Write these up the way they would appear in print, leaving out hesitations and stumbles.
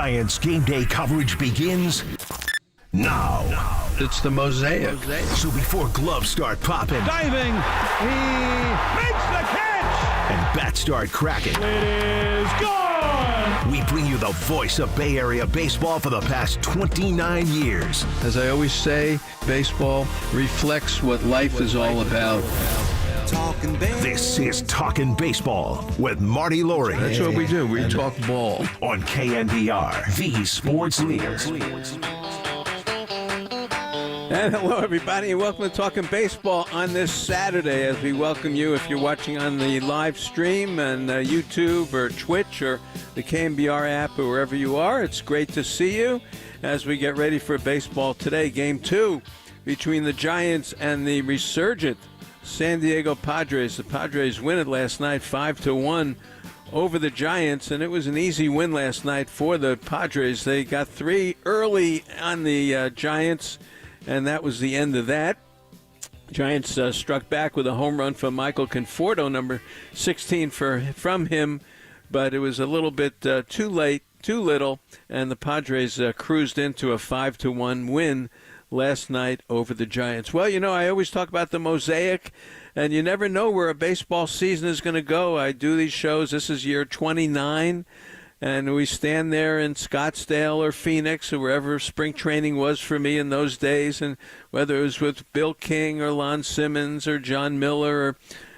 Giants game day coverage begins now. It's the mosaic. So before gloves start popping, diving, he makes the catch, and bats start cracking, it is gone. We bring you the voice of Bay Area baseball for the past 29 years. As I always say, baseball reflects what life is all about. This is Talkin' Baseball with Marty Laurie. That's what we do. We talk ball. On KNBR, the sports leader. And hello, everybody, and welcome to Talkin' Baseball on this Saturday as we welcome you if you're watching on the live stream on YouTube or Twitch or the KNBR app or wherever you are. It's great to see you as we get ready for baseball today. Game 2 between the Giants and the resurgent San Diego Padres. The Padres win it last night 5-1 over the Giants, and it was an easy win last night for the Padres. They got 3 early on the Giants, and that was the end of that. Giants struck back with a home run from Michael Conforto, number 16 from him, but it was a little bit too late, too little, and the Padres cruised into a 5-1 win last night over the Giants. Well, you know, I always talk about the mosaic, and you never know where a baseball season is going to go. I do these shows. This is year 29, and we stand there in Scottsdale or Phoenix or wherever spring training was for me in those days, and whether it was with Bill King or Lon Simmons or John Miller or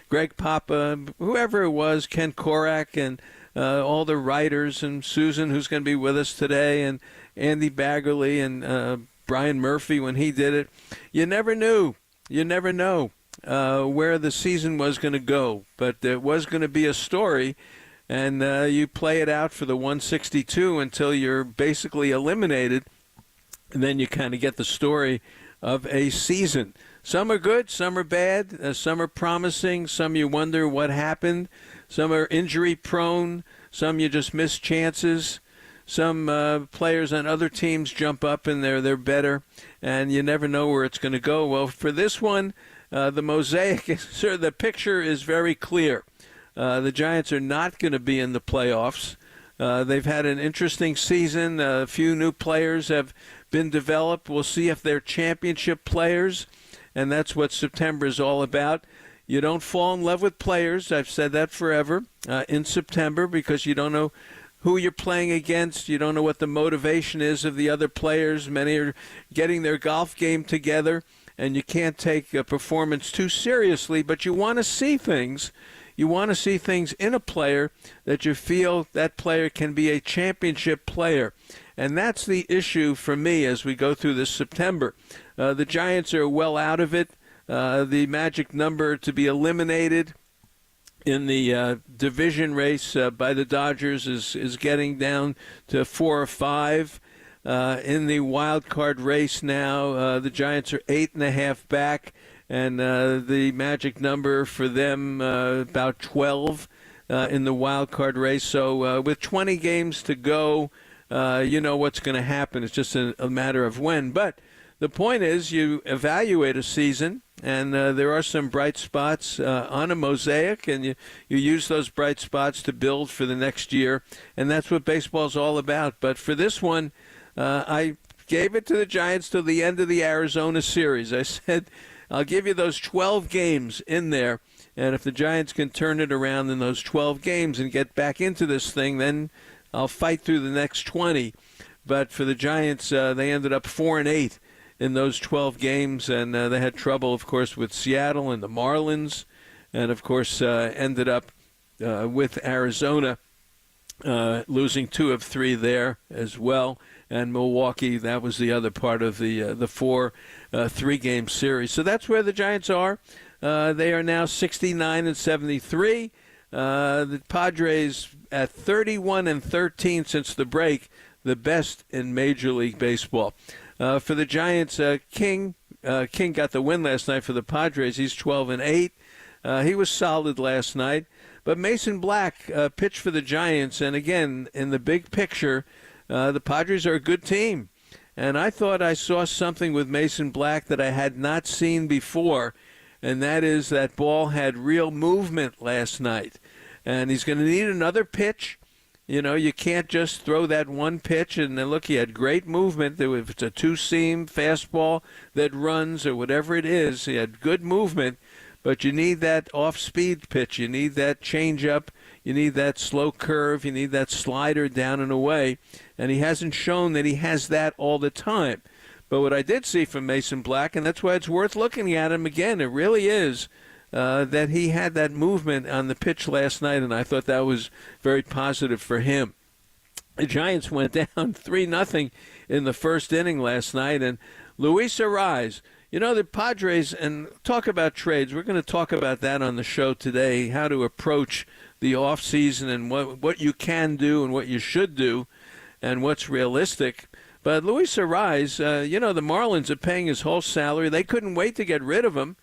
Greg Papa, whoever it was, Ken Korak, and all the writers, and Susan, who's going to be with us today, and Andy Baggerly, and Brian Murphy when he did it. You never knew. You never know where the season was going to go, but there was going to be a story, and you play it out for the 162 until you're basically eliminated, and then you kind of get the story of a season. Some are good, some are bad, some are promising, some you wonder what happened, some are injury-prone, some you just miss chances. Some players on other teams jump up and they're better, and you never know where it's going to go. Well, for this one, the mosaic, the picture is very clear. The Giants are not going to be in the playoffs. They've had an interesting season. A few new players have been developed. We'll see if they're championship players, and that's what September is all about. You don't fall in love with players. I've said that forever in September because you don't know who you're playing against. You don't know what the motivation is of the other players. Many are getting their golf game together, and you can't take a performance too seriously, but you want to see things. You want to see things in a player that you feel that player can be a championship player. And that's the issue for me as we go through this September. The Giants are well out of it. The magic number to be eliminated in the division race by the Dodgers is getting down to 4 or 5. In the wild card race now, the Giants are 8.5 back, and the magic number for them about 12 in the wild card race. So with 20 games to go, you know what's going to happen. It's just a matter of when. But the point is you evaluate a season, and there are some bright spots on a mosaic, and you use those bright spots to build for the next year, and that's what baseball's all about. But for this one, I gave it to the Giants till the end of the Arizona series. I said, I'll give you those 12 games in there, and if the Giants can turn it around in those 12 games and get back into this thing, then I'll fight through the next 20. But for the Giants, they ended up 4-8. In those 12 games, and they had trouble, of course, with Seattle and the Marlins, and, of course, ended up with Arizona losing 2 of 3 there as well, and Milwaukee, that was the other part of the 4 3-game series. So that's where the Giants are. They are now 69-73. The Padres at 31-13 since the break, the best in Major League Baseball. For the Giants, King got the win last night for the Padres. He's 12-8. He was solid last night. But Mason Black pitched for the Giants, and again, in the big picture, the Padres are a good team. And I thought I saw something with Mason Black that I had not seen before, and that is that ball had real movement last night. And he's going to need another pitch. You know, you can't just throw that one pitch and then look, he had great movement. If it's a two-seam fastball that runs or whatever it is, he had good movement, but you need that off-speed pitch. You need that change-up. You need that slow curve. You need that slider down and away, and he hasn't shown that he has that all the time. But what I did see from Mason Black, and that's why it's worth looking at him again, it really is, that he had that movement on the pitch last night, and I thought that was very positive for him. The Giants went down 3-0 in the first inning last night, and Luis Arraez, you know, the Padres, and talk about trades, we're going to talk about that on the show today, how to approach the offseason and what you can do and what you should do and what's realistic. But Luis Arraez, you know, the Marlins are paying his whole salary. They couldn't wait to get rid of him.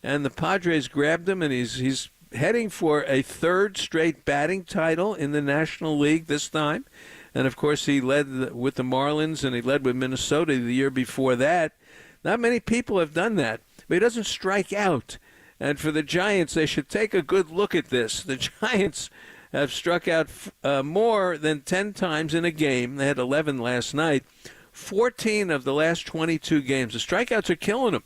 And the Padres grabbed him, and he's heading for a third straight batting title in the National League this time. And, of course, he led with the Marlins, and he led with Minnesota the year before that. Not many people have done that, but he doesn't strike out. And for the Giants, they should take a good look at this. The Giants have struck out more than 10 times in a game. They had 11 last night. 14 of the last 22 games. The strikeouts are killing them.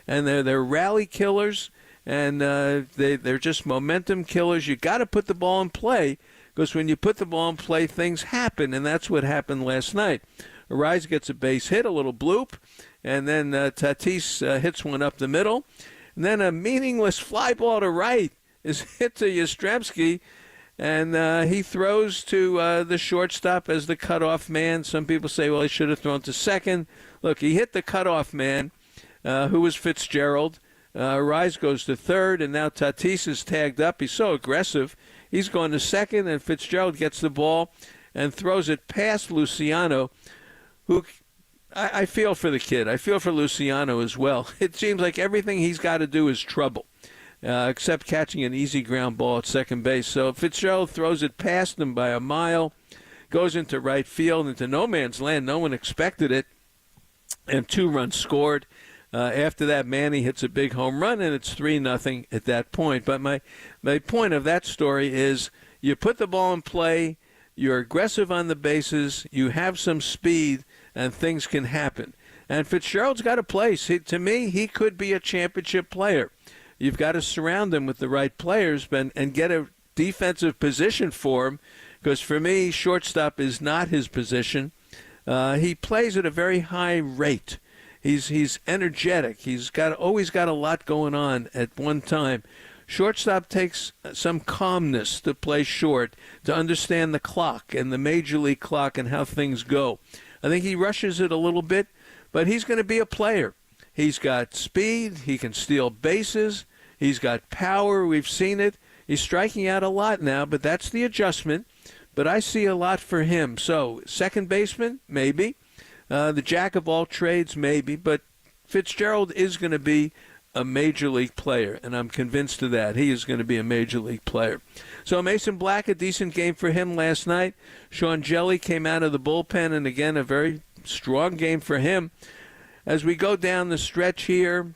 And they're rally killers, and they're just momentum killers. You got to put the ball in play, because when you put the ball in play, things happen, and that's what happened last night. Arraez gets a base hit, a little bloop, and then Tatis hits one up the middle. And then a meaningless fly ball to right is hit to Yastrzemski, and he throws to the shortstop as the cutoff man. Some people say, well, he should have thrown to second. Look, he hit the cutoff man, who was Fitzgerald. Arraez goes to third, and now Tatis is tagged up. He's so aggressive. He's going to second, and Fitzgerald gets the ball and throws it past Luciano, who I feel for the kid. I feel for Luciano as well. It seems like everything he's got to do is trouble, except catching an easy ground ball at second base. So Fitzgerald throws it past him by a mile, goes into right field, into no man's land. No one expected it, and 2 runs scored. After that, Manny hits a big home run, and it's 3-0 at that point. But my point of that story is you put the ball in play, you're aggressive on the bases, you have some speed, and things can happen. And Fitzgerald's got a place. To me, he could be a championship player. You've got to surround him with the right players and get a defensive position for him, because for me, shortstop is not his position. He plays at a very high rate. He's energetic. He's always got a lot going on at one time. Shortstop takes some calmness to play short, to understand the clock and the major league clock and how things go. I think he rushes it a little bit, but he's going to be a player. He's got speed. He can steal bases. He's got power. We've seen it. He's striking out a lot now, but that's the adjustment. But I see a lot for him. So second baseman, maybe. The jack of all trades, maybe, but Fitzgerald is going to be a major league player, and I'm convinced of that. He is going to be a major league player. So Mason Black, a decent game for him last night. Sean Jelly came out of the bullpen, and again, a very strong game for him. As we go down the stretch here,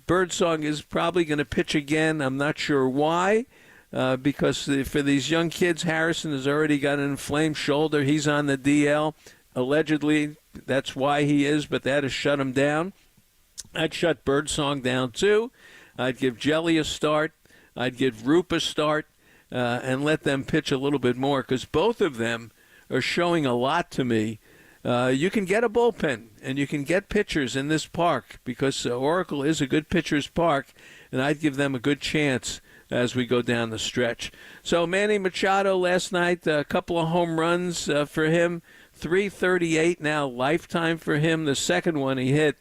Birdsong is probably going to pitch again. I'm not sure why, because for these young kids, Harrison has already got an inflamed shoulder. He's on the DL. Allegedly, that's why he is, but that has shut him down. I'd shut Birdsong down, too. I'd give Jelly a start. I'd give Roop a start and let them pitch a little bit more, because both of them are showing a lot to me. You can get a bullpen, and you can get pitchers in this park, because Oracle is a good pitcher's park, and I'd give them a good chance as we go down the stretch. So Manny Machado last night, a couple of home runs for him. 338 now lifetime for him. The second one he hit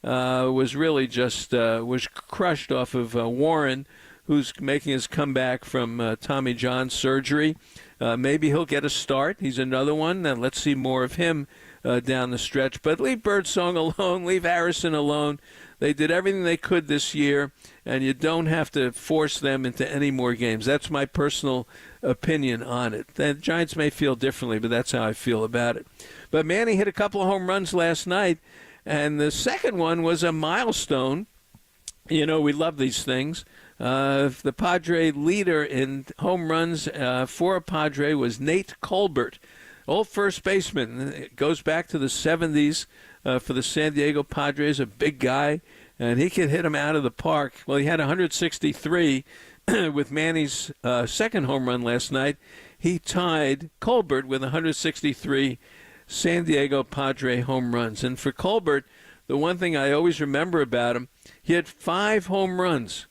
was really just was crushed off of Warren, who's making his comeback from Tommy John surgery. Maybe he'll get a start. He's another one. Now let's see more of him down the stretch. But leave Birdsong alone. Leave Harrison alone. They did everything they could this year, and you don't have to force them into any more games. That's my personal opinion on it. The Giants may feel differently, but that's how I feel about it. But Manny hit a couple of home runs last night, and the second one was a milestone. You know, we love these things. The Padre leader in home runs for a Padre was Nate Colbert, old first baseman. It goes back to the 70s for the San Diego Padres, a big guy, and he could hit him out of the park. Well, he had 163 with Manny's second home run last night. He tied Colbert with 163 San Diego Padre home runs. And for Colbert, the one thing I always remember about him, he had 5 home runs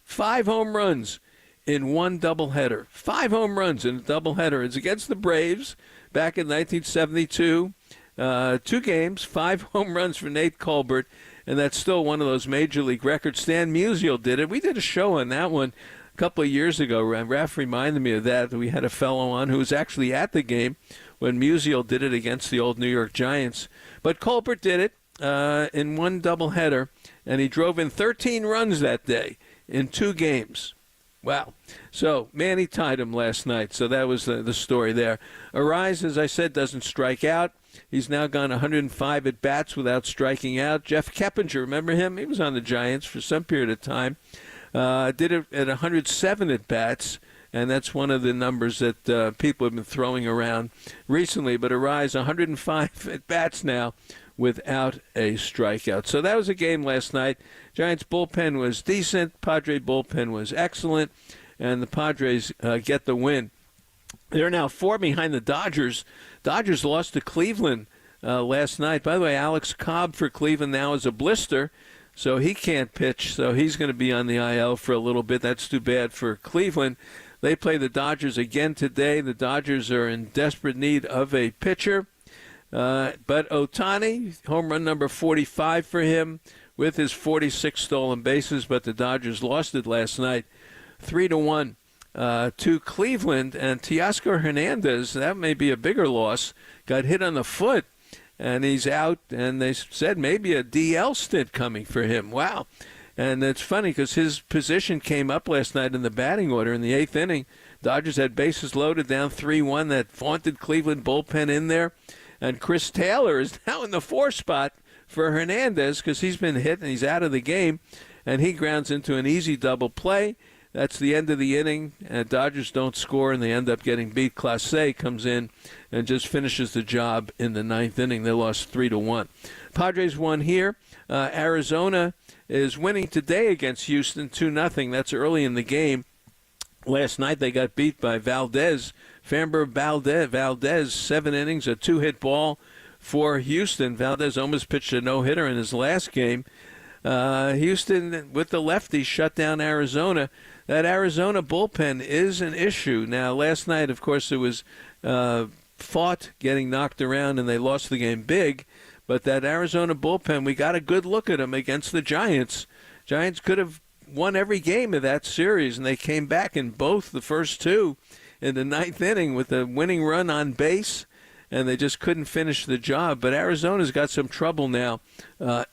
in one doubleheader. 5 home runs in a doubleheader. It's against the Braves back in 1972. 2 games, 5 home runs for Nate Colbert, and that's still one of those major league records. Stan Musial did it. We did a show on that one a couple of years ago. Raph reminded me of that. We had a fellow on who was actually at the game when Musial did it against the old New York Giants. But Colbert did it in one doubleheader, and he drove in 13 runs that day in 2 games. Wow. So Manny tied him last night, so that was the story there. Arise, as I said, doesn't strike out. He's now gone 105 at-bats without striking out. Jeff Keppinger, remember him? He was on the Giants for some period of time. Did it at 107 at-bats, and that's one of the numbers that people have been throwing around recently. But Arise, 105 at-bats now without a strikeout. So that was a game last night. Giants bullpen was decent. Padre bullpen was excellent, and the Padres get the win. They're now 4 behind the Dodgers. Dodgers lost to Cleveland last night. By the way, Alex Cobb for Cleveland now is a blister, so he can't pitch. So he's going to be on the IL for a little bit. That's too bad for Cleveland. They play the Dodgers again today. The Dodgers are in desperate need of a pitcher. But Ohtani, home run number 45 for him with his 46 stolen bases. But the Dodgers lost it last night 3-1. To Cleveland, and Teoscar Hernandez, that may be a bigger loss, got hit on the foot, and he's out, and they said maybe a DL stint coming for him. Wow. And it's funny because his position came up last night in the batting order in the 8th inning. Dodgers had bases loaded, down 3-1, that vaunted Cleveland bullpen in there, and Chris Taylor is now in the 4 spot for Hernandez because he's been hit and he's out of the game, and he grounds into an easy double play. That's the end of the inning, and Dodgers don't score, and they end up getting beat. Clase comes in and just finishes the job in the 9th inning. They lost 3-1. Padres won here. Arizona is winning today against Houston 2-0. That's early in the game. Last night they got beat by Valdez. Framber Valdez, 7 innings, a 2-hit ball for Houston. Valdez almost pitched a no-hitter in his last game. Houston, with the lefty, shut down Arizona. That Arizona bullpen is an issue. Now, last night, of course, it was fought getting knocked around, and they lost the game big. But that Arizona bullpen, we got a good look at them against the Giants. Giants could have won every game of that series, and they came back in both the first 2 in the 9th inning with a winning run on base, and they just couldn't finish the job. But Arizona's got some trouble now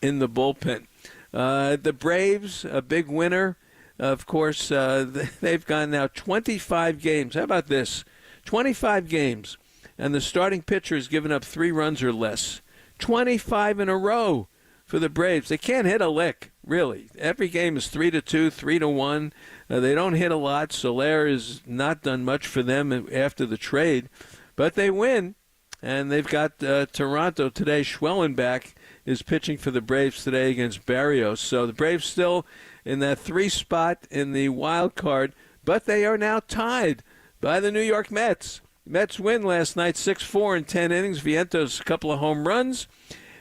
in the bullpen. The Braves, a big winner. Of course, they've gone now 25 games. How about this? 25 games, and the starting pitcher has given up 3 runs or less. 25 in a row for the Braves. They can't hit a lick, really. Every game is 3-2, 3-1. They don't hit a lot. Soler has not done much for them after the trade, but they win, and they've got Toronto today. Schwellenbach is pitching for the Braves today against Barrios. So the Braves still in that 3 spot in the wild card, but they are now tied by the New York Mets. Mets win last night 6-4 in 10 innings. Vientos a couple of home runs,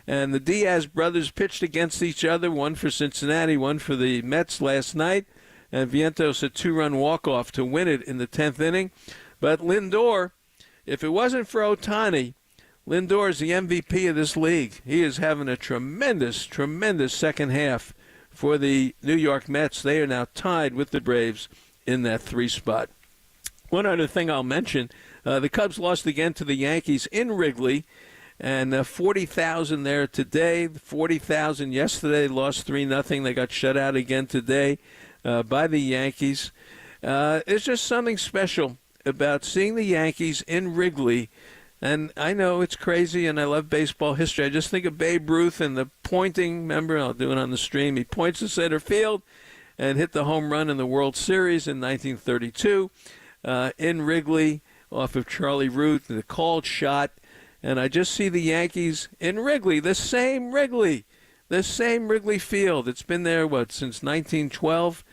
and the Diaz brothers pitched against each other, one for Cincinnati, one for the Mets last night, and Vientos a 2-run walk-off to win it in the 10th inning. But Lindor, if it wasn't for Ohtani, Lindor is the MVP of this league. He is having a tremendous, tremendous second half for the New York Mets. They are now tied with the Braves in that 3 spot. One other thing I'll mention, the Cubs lost again to the Yankees in Wrigley, and 40,000 there today, 40,000 yesterday, lost 3-0. They got shut out again today by the Yankees. It's just something special about seeing the Yankees in Wrigley. And I know it's crazy, and I love baseball history. I just think of Babe Ruth and the pointing. Remember, I'll do it on the stream. He points to center field, and hit the home run in the World Series in 1932 in Wrigley off of Charlie Root, the called shot. And I just see the Yankees in Wrigley, the same Wrigley Field. It's been there, since 1912?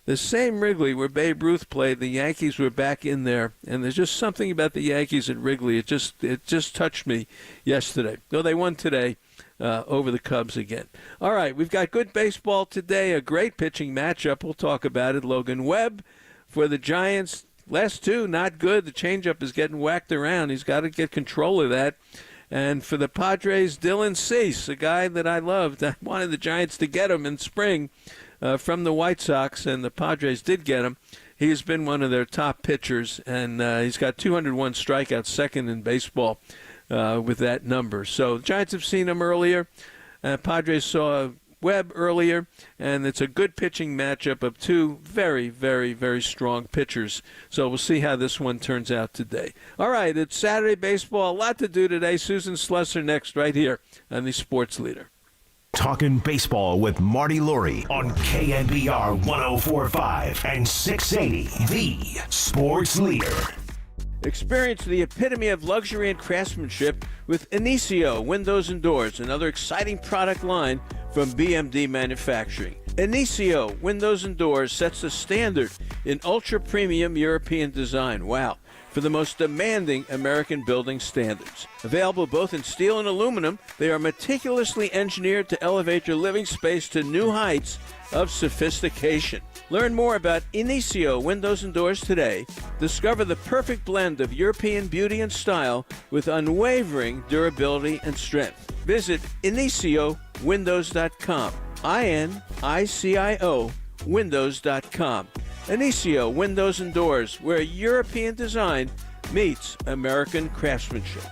The same Wrigley where Babe Ruth played. The Yankees were back in there. And there's just something about the Yankees at Wrigley. It just touched me yesterday. Though they won today over the Cubs again. All right, we've got good baseball today, a great pitching matchup. We'll talk about it. Logan Webb for the Giants. Last two, not good. The changeup is getting whacked around. He's got to get control of that. And for the Padres, Dylan Cease, a guy that I loved. I wanted the Giants to get him in spring from the White Sox, and the Padres did get him. He's been one of their top pitchers, and he's got 201 strikeouts, second in baseball with that number. So the Giants have seen him earlier. Padres saw Webb earlier, and it's a good pitching matchup of two very, very, very strong pitchers. So we'll see how this one turns out today. All right, it's Saturday baseball. A lot to do today. Susan Slusser next right here on the Sports Leader. Talking baseball with Marty Lurie on KNBR 104.5 and 680, the Sports Leader. Experience the epitome of luxury and craftsmanship with Inicio Windows and Doors, another exciting product line from BMD Manufacturing. Inicio Windows and Doors sets the standard in ultra-premium European design. Wow. For the most demanding American building standards. Available both in steel and aluminum, they are meticulously engineered to elevate your living space to new heights of sophistication. Learn more about Inicio Windows and Doors today. Discover the perfect blend of European beauty and style with unwavering durability and strength. Visit InicioWindows.com. INICIO Windows.com. Inicio Windows and Doors, where European design meets American craftsmanship.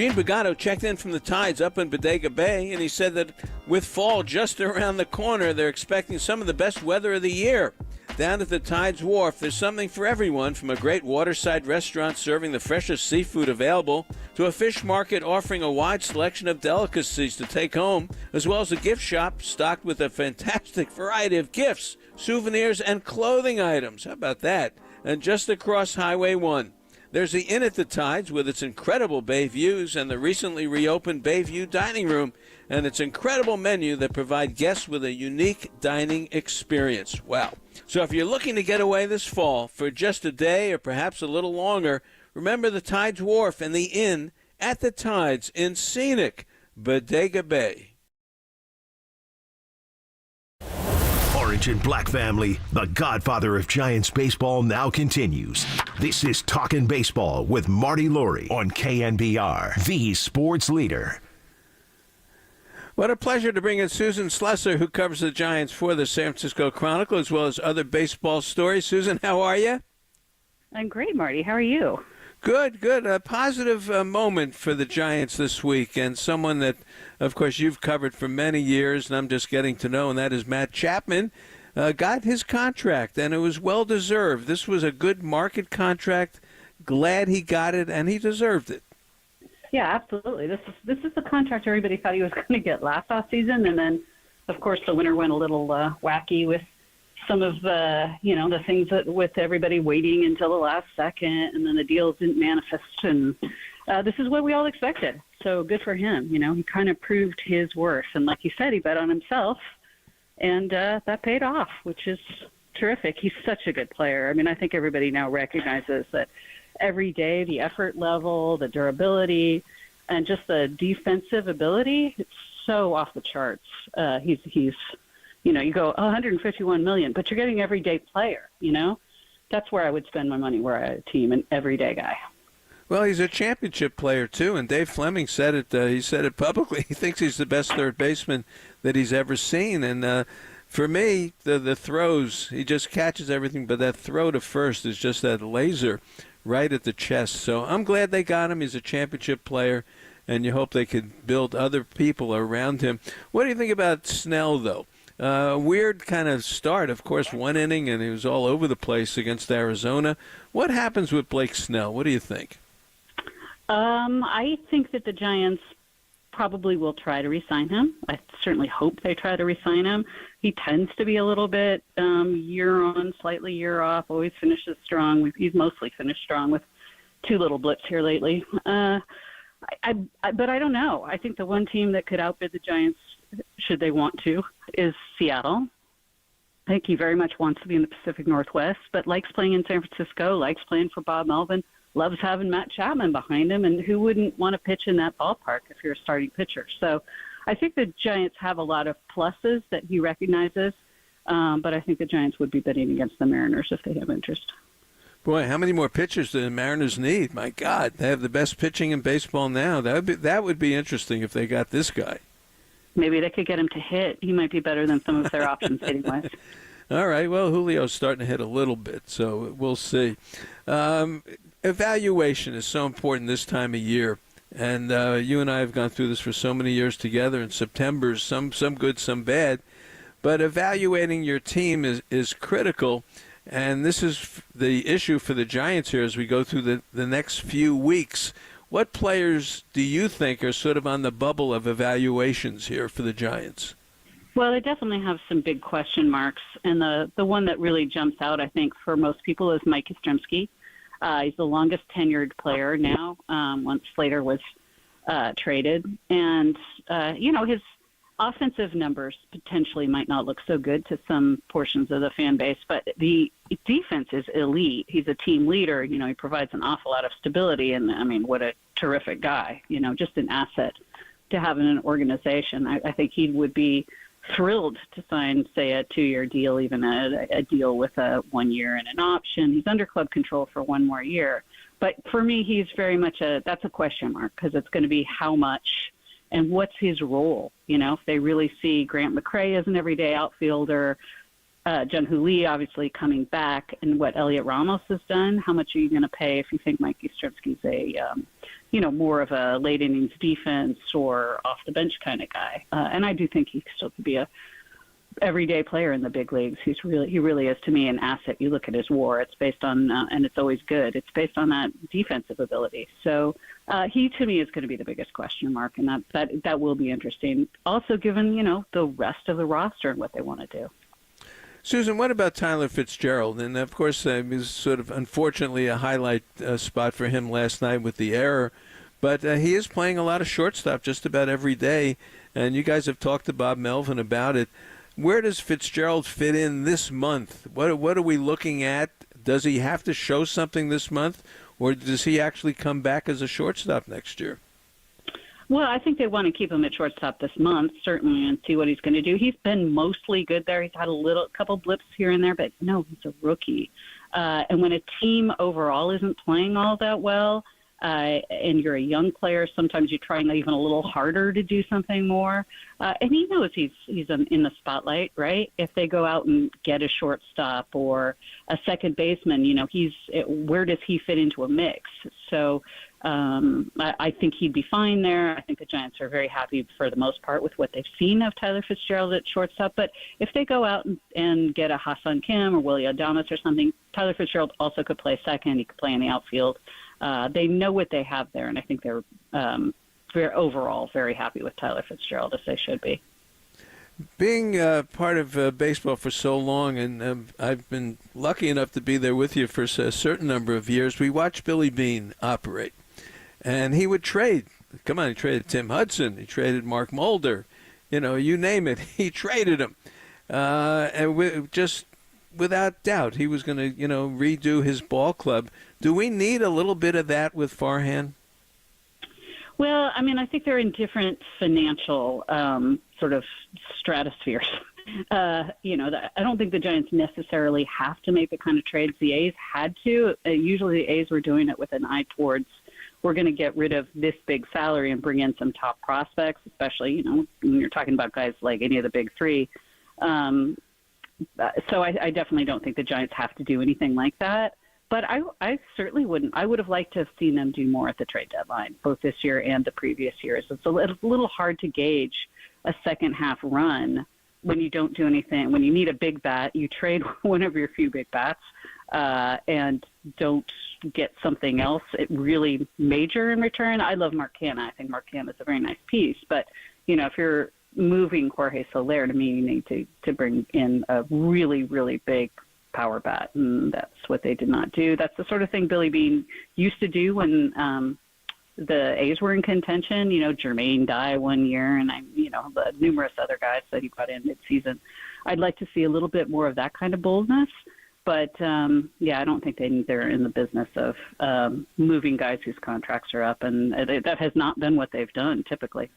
Gene Bogado checked in from the Tides up in Bodega Bay, and he said that with fall just around the corner, they're expecting some of the best weather of the year. Down at the Tides Wharf, there's something for everyone, from a great waterside restaurant serving the freshest seafood available to a fish market offering a wide selection of delicacies to take home, as well as a gift shop stocked with a fantastic variety of gifts, souvenirs, and clothing items. How about that? And just across Highway 1, there's the Inn at the Tides with its incredible bay views and the recently reopened Bayview Dining Room and its incredible menu that provide guests with a unique dining experience. Wow. So if you're looking to get away this fall for just a day or perhaps a little longer, remember the Tides Wharf and the Inn at the Tides in scenic Bodega Bay. Orange and Black family, the godfather of Giants baseball now continues. This is Talkin' Baseball with Marty Laurie on KNBR, the sports leader. What a pleasure to bring in Susan Slusser, who covers the Giants for the San Francisco Chronicle, as well as other baseball stories. Susan, how are you? I'm great, Marty. How are you? Good, good. A positive moment for the Giants this week, and someone that, of course, you've covered for many years, and I'm just getting to know, and that is Matt Chapman. Got his contract, and it was well-deserved. This was a good market contract. Glad he got it, and he deserved it. Yeah, absolutely. This is the contract everybody thought he was going to get last offseason, and then, of course, the winter went a little wacky with some of the things that with everybody waiting until the last second, and then the deals didn't manifest, and this is what we all expected. So good for him. He kind of proved his worth, and like you said, he bet on himself, and that paid off, which is terrific. He's such a good player. I mean, I think everybody now recognizes that every day, the effort level, the durability, and just the defensive ability, it's so off the charts. He's you go $151 million, but you're getting an everyday player, That's where I would spend my money, where I had a team, an everyday guy. Well, he's a championship player, too, and Dave Fleming said it. He said it publicly. He thinks he's the best third baseman that he's ever seen, and for me, the throws, he just catches everything, but that throw to first is just that laser right at the chest. So I'm glad they got him. He's a championship player, and you hope they could build other people around him. What do you think about Snell, though? Weird kind of start, of course, one inning, and he was all over the place against Arizona. What happens with Blake Snell? What do you think? I think that the Giants probably will try to re-sign him. I certainly hope they try to re-sign him. He tends to be a little bit year on, slightly year off, always finishes strong. He's mostly finished strong with two little blips here lately. But I don't know. I think the one team that could outbid the Giants, should they want to, is Seattle. I think he very much wants to be in the Pacific Northwest, but likes playing in San Francisco, likes playing for Bob Melvin, loves having Matt Chapman behind him, and who wouldn't want to pitch in that ballpark if you're a starting pitcher? So I think the Giants have a lot of pluses that he recognizes, but I think the Giants would be bidding against the Mariners if they have interest. Boy, how many more pitchers do the Mariners need? My God, they have the best pitching in baseball now. That would be interesting if they got this guy. Maybe they could get him to hit. He might be better than some of their options hitting-wise. All right. Well, Julio's starting to hit a little bit, so we'll see. Evaluation is so important this time of year, and you and I have gone through this for so many years together. In September, some good, some bad, but evaluating your team is critical, and this is the issue for the Giants here as we go through the next few weeks. What players do you think are sort of on the bubble of evaluations here for the Giants? Well, they definitely have some big question marks, and the one that really jumps out, I think, for most people is Mike Yastrzemski. He's the longest tenured player now, once Slater was traded. And, his offensive numbers potentially might not look so good to some portions of the fan base, but the defense is elite. He's a team leader. He provides an awful lot of stability, and, I mean, what a terrific guy, just an asset to have in an organization. I think he would be thrilled to sign, say, a 2-year deal, even a deal with a 1 year and an option. He's under club control for 1 more year. But for me, he's very much that's a question mark, because it's going to be how much and what's his role. If they really see Grant McCray as an everyday outfielder, Jun-Hoo Lee obviously coming back, and what Elliot Ramos has done, how much are you going to pay if you think Mike Yastrzemski's a more of a late innings defense or off the bench kind of guy. And I do think he still could be a everyday player in the big leagues. He really is, to me, an asset. You look at his WAR; it's based on, and it's always good. It's based on that defensive ability. So he, to me, is going to be the biggest question mark, and that will be interesting. Also, given the rest of the roster and what they want to do. Susan, what about Tyler Fitzgerald? And, of course, it was sort of, unfortunately, a highlight spot for him last night with the error. But he is playing a lot of shortstop just about every day. And you guys have talked to Bob Melvin about it. Where does Fitzgerald fit in this month? What are we looking at? Does he have to show something this month? Or does he actually come back as a shortstop next year? Well, I think they want to keep him at shortstop this month, certainly, and see what he's going to do. He's been mostly good there. He's had a couple blips here and there, but no, he's a rookie. And when a team overall isn't playing all that well, and you're a young player, sometimes you're trying even a little harder to do something more. And he knows he's in the spotlight, right? If they go out and get a shortstop or a second baseman, where does he fit into a mix? So I think he'd be fine there. I think the Giants are very happy for the most part with what they've seen of Tyler Fitzgerald at shortstop. But if they go out and get a Ha-Seong Kim or Willie Adames or something, Tyler Fitzgerald also could play second. He could play in the outfield. They know what they have there, and I think they're overall very happy with Tyler Fitzgerald, as they should be. Being part of baseball for so long, and I've been lucky enough to be there with you for a certain number of years, we watched Billy Beane operate. And he would trade. Come on, he traded Tim Hudson. He traded Mark Mulder. You name it, he traded him. And just without doubt, he was going to, redo his ball club. Do we need a little bit of that with Farhan? Well, I think they're in different financial sort of stratospheres. I don't think the Giants necessarily have to make the kind of trades the A's had to. Usually the A's were doing it with an eye towards, we're going to get rid of this big salary and bring in some top prospects, especially, when you're talking about guys like any of the big three. So I definitely don't think the Giants have to do anything like that. But I certainly wouldn't. I would have liked to have seen them do more at the trade deadline, both this year and the previous years. It's a little hard to gauge a second-half run when you don't do anything. When you need a big bat, you trade one of your few big bats and don't get something else really major in return. I love Mark Canha. I think Mark Canha is a very nice piece. But, if you're moving Jorge Soler, to me, you need to bring in a really, really big power bat, and that's what they did not do. That's the sort of thing Billy Beane used to do when the A's were in contention. Jermaine Dye one year, and the numerous other guys that he brought in mid-season. I'd like to see a little bit more of that kind of boldness. But, I don't think they're in the business of moving guys whose contracts are up, and that has not been what they've done typically.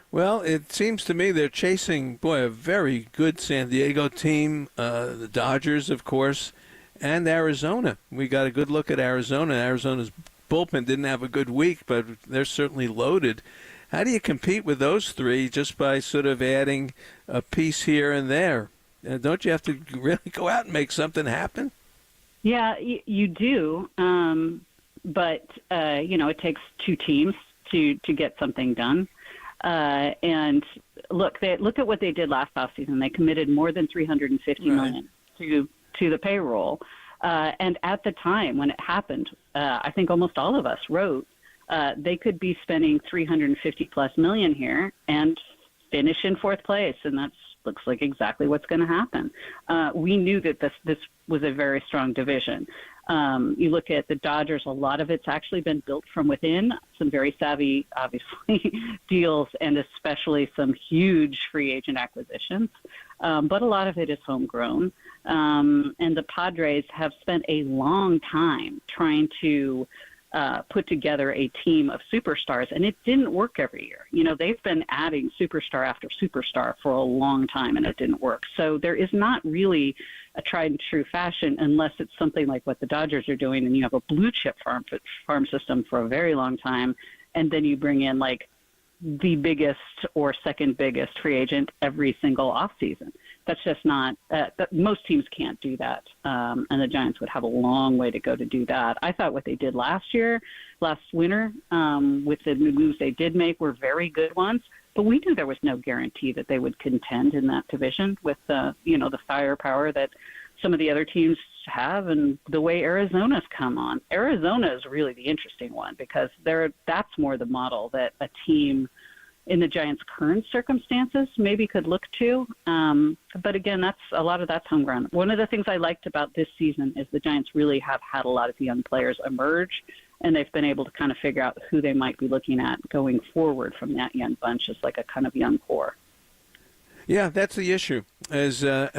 Well, it seems to me they're chasing, a very good San Diego team, the Dodgers, of course, and Arizona. We got a good look at Arizona. Arizona's bullpen didn't have a good week, but they're certainly loaded. How do you compete with those three just by sort of adding a piece here and there? Don't you have to really go out and make something happen? Yeah, you do. But it takes two teams to get something done. And look at what they did last offseason. They committed more than $350 million to the payroll. And at the time when it happened, I think almost all of us wrote they could be spending $350+ million here and finish in fourth place, and that looks like exactly what's going to happen. We knew that this was a very strong division. You look at the Dodgers, a lot of it's actually been built from within, some very savvy, obviously, deals, and especially some huge free agent acquisitions. But a lot of it is homegrown. And the Padres have spent a long time trying to put together a team of superstars, and it didn't work every year. They've been adding superstar after superstar for a long time, and it didn't work. So there is not really a tried and true fashion unless it's something like what the Dodgers are doing, and you have a blue chip farm system for a very long time, and then you bring in like the biggest or second biggest free agent every single offseason. That's just not most teams can't do that, and the Giants would have a long way to go to do that. I thought what they did last winter, with the moves they did make were very good ones, but we knew there was no guarantee that they would contend in that division with the firepower that some of the other teams have, and the way Arizona's come on. Arizona is really the interesting one because that's more the model that a team in the Giants' current circumstances maybe could look to. But again, that's homegrown. One of the things I liked about this season is the Giants really have had a lot of young players emerge, and they've been able to kind of figure out who they might be looking at going forward from that young bunch as like a kind of young core. Yeah, that's the issue, is talent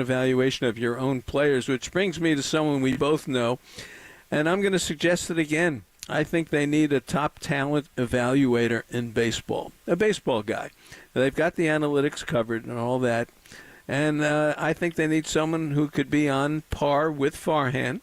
evaluation of your own players, which brings me to someone we both know, and I'm going to suggest it again. I think they need a top talent evaluator in baseball, a baseball guy. They've got the analytics covered and all that, and I think they need someone who could be on par with Farhan,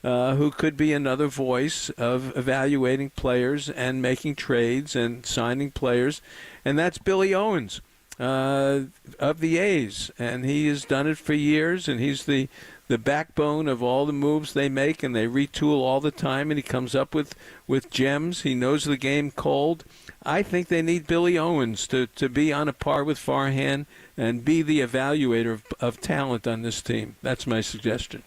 who could be another voice of evaluating players and making trades and signing players, and that's Billy Owens of the A's, and he has done it for years, and he's the backbone of all the moves they make, and they retool all the time, and he comes up with gems. He knows the game cold. I think they need Billy Owens to be on a par with Farhan and be the evaluator of talent on this team. That's my suggestion.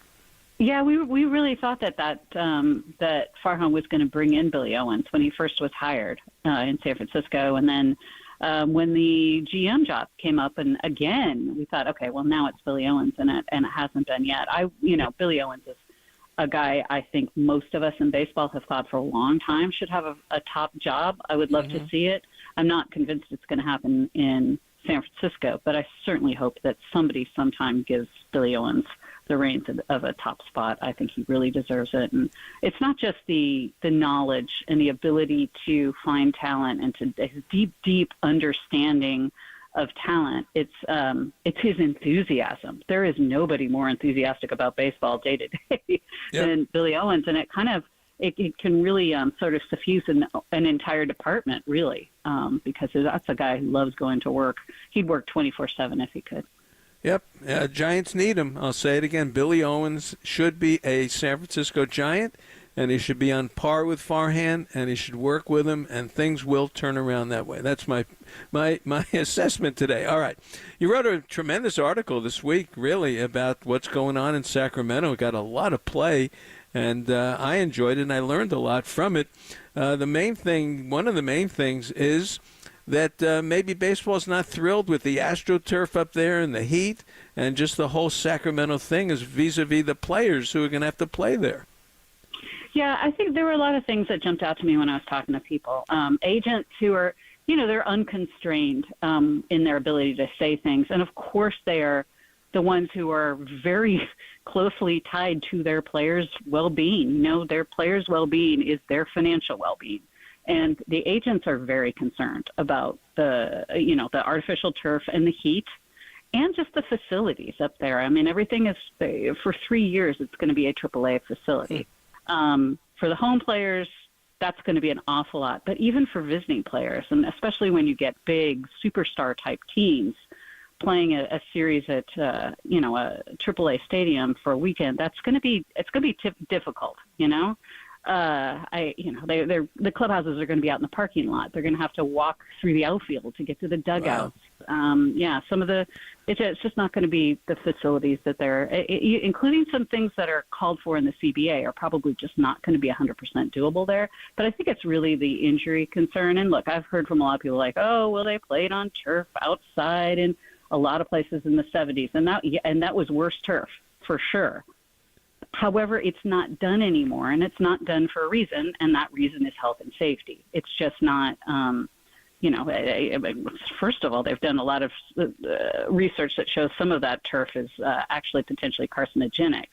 Yeah, we really thought that Farhan was going to bring in Billy Owens when he first was hired in San Francisco, and then when the GM job came up, and again, we thought, okay, well, now it's Billy Owens, and it hasn't been yet. Billy Owens is a guy I think most of us in baseball have thought for a long time should have a top job. I would love to see it. I'm not convinced it's going to happen in San Francisco, but I certainly hope that somebody sometime gives Billy Owens the reins of a top spot. I think he really deserves it. And it's not just the knowledge and the ability to find talent and to his deep understanding of talent. It's his enthusiasm. There is nobody more enthusiastic about baseball day to day than Billy Owens. And it kind of, it can really sort of suffuse an entire department, really, because that's a guy who loves going to work. He'd work 24/7 if he could. Yep, Giants need him. I'll say it again. Billy Owens should be a San Francisco Giant, and he should be on par with Farhan, and he should work with him, and things will turn around that way. That's my assessment today. All right. You wrote a tremendous article this week, really, about what's going on in Sacramento. It got a lot of play, and I enjoyed it, and I learned a lot from it. One of the main things is that maybe baseball's not thrilled with the AstroTurf up there and the heat, and just the whole Sacramento thing is vis-a-vis the players who are going to have to play there. Yeah, I think there were a lot of things that jumped out to me when I was talking to people. Agents who are, they're unconstrained in their ability to say things. And, of course, they are the ones who are very closely tied to their players' well-being. Their players' well-being is their financial well-being. And the agents are very concerned about the artificial turf and the heat and just the facilities up there. I mean, everything is, for 3 years, it's going to be a AAA facility. For the home players, that's going to be an awful lot. But even for visiting players, and especially when you get big superstar-type teams playing a series at, a AAA stadium for a weekend, it's going to be difficult, the clubhouses are going to be out in the parking lot. They're going to have to walk through the outfield to get to the dugouts. Wow. It's just not going to be the facilities that they're, including some things that are called for in the CBA, are probably just not going to be 100% doable there. But I think it's really the injury concern. And look, I've heard from a lot of people like, oh, well, they played on turf outside in a lot of places in the 70s, and that was worse turf for sure. However, it's not done anymore, and it's not done for a reason, and that reason is health and safety. It's just not, first of all, they've done a lot of research that shows some of that turf is actually potentially carcinogenic,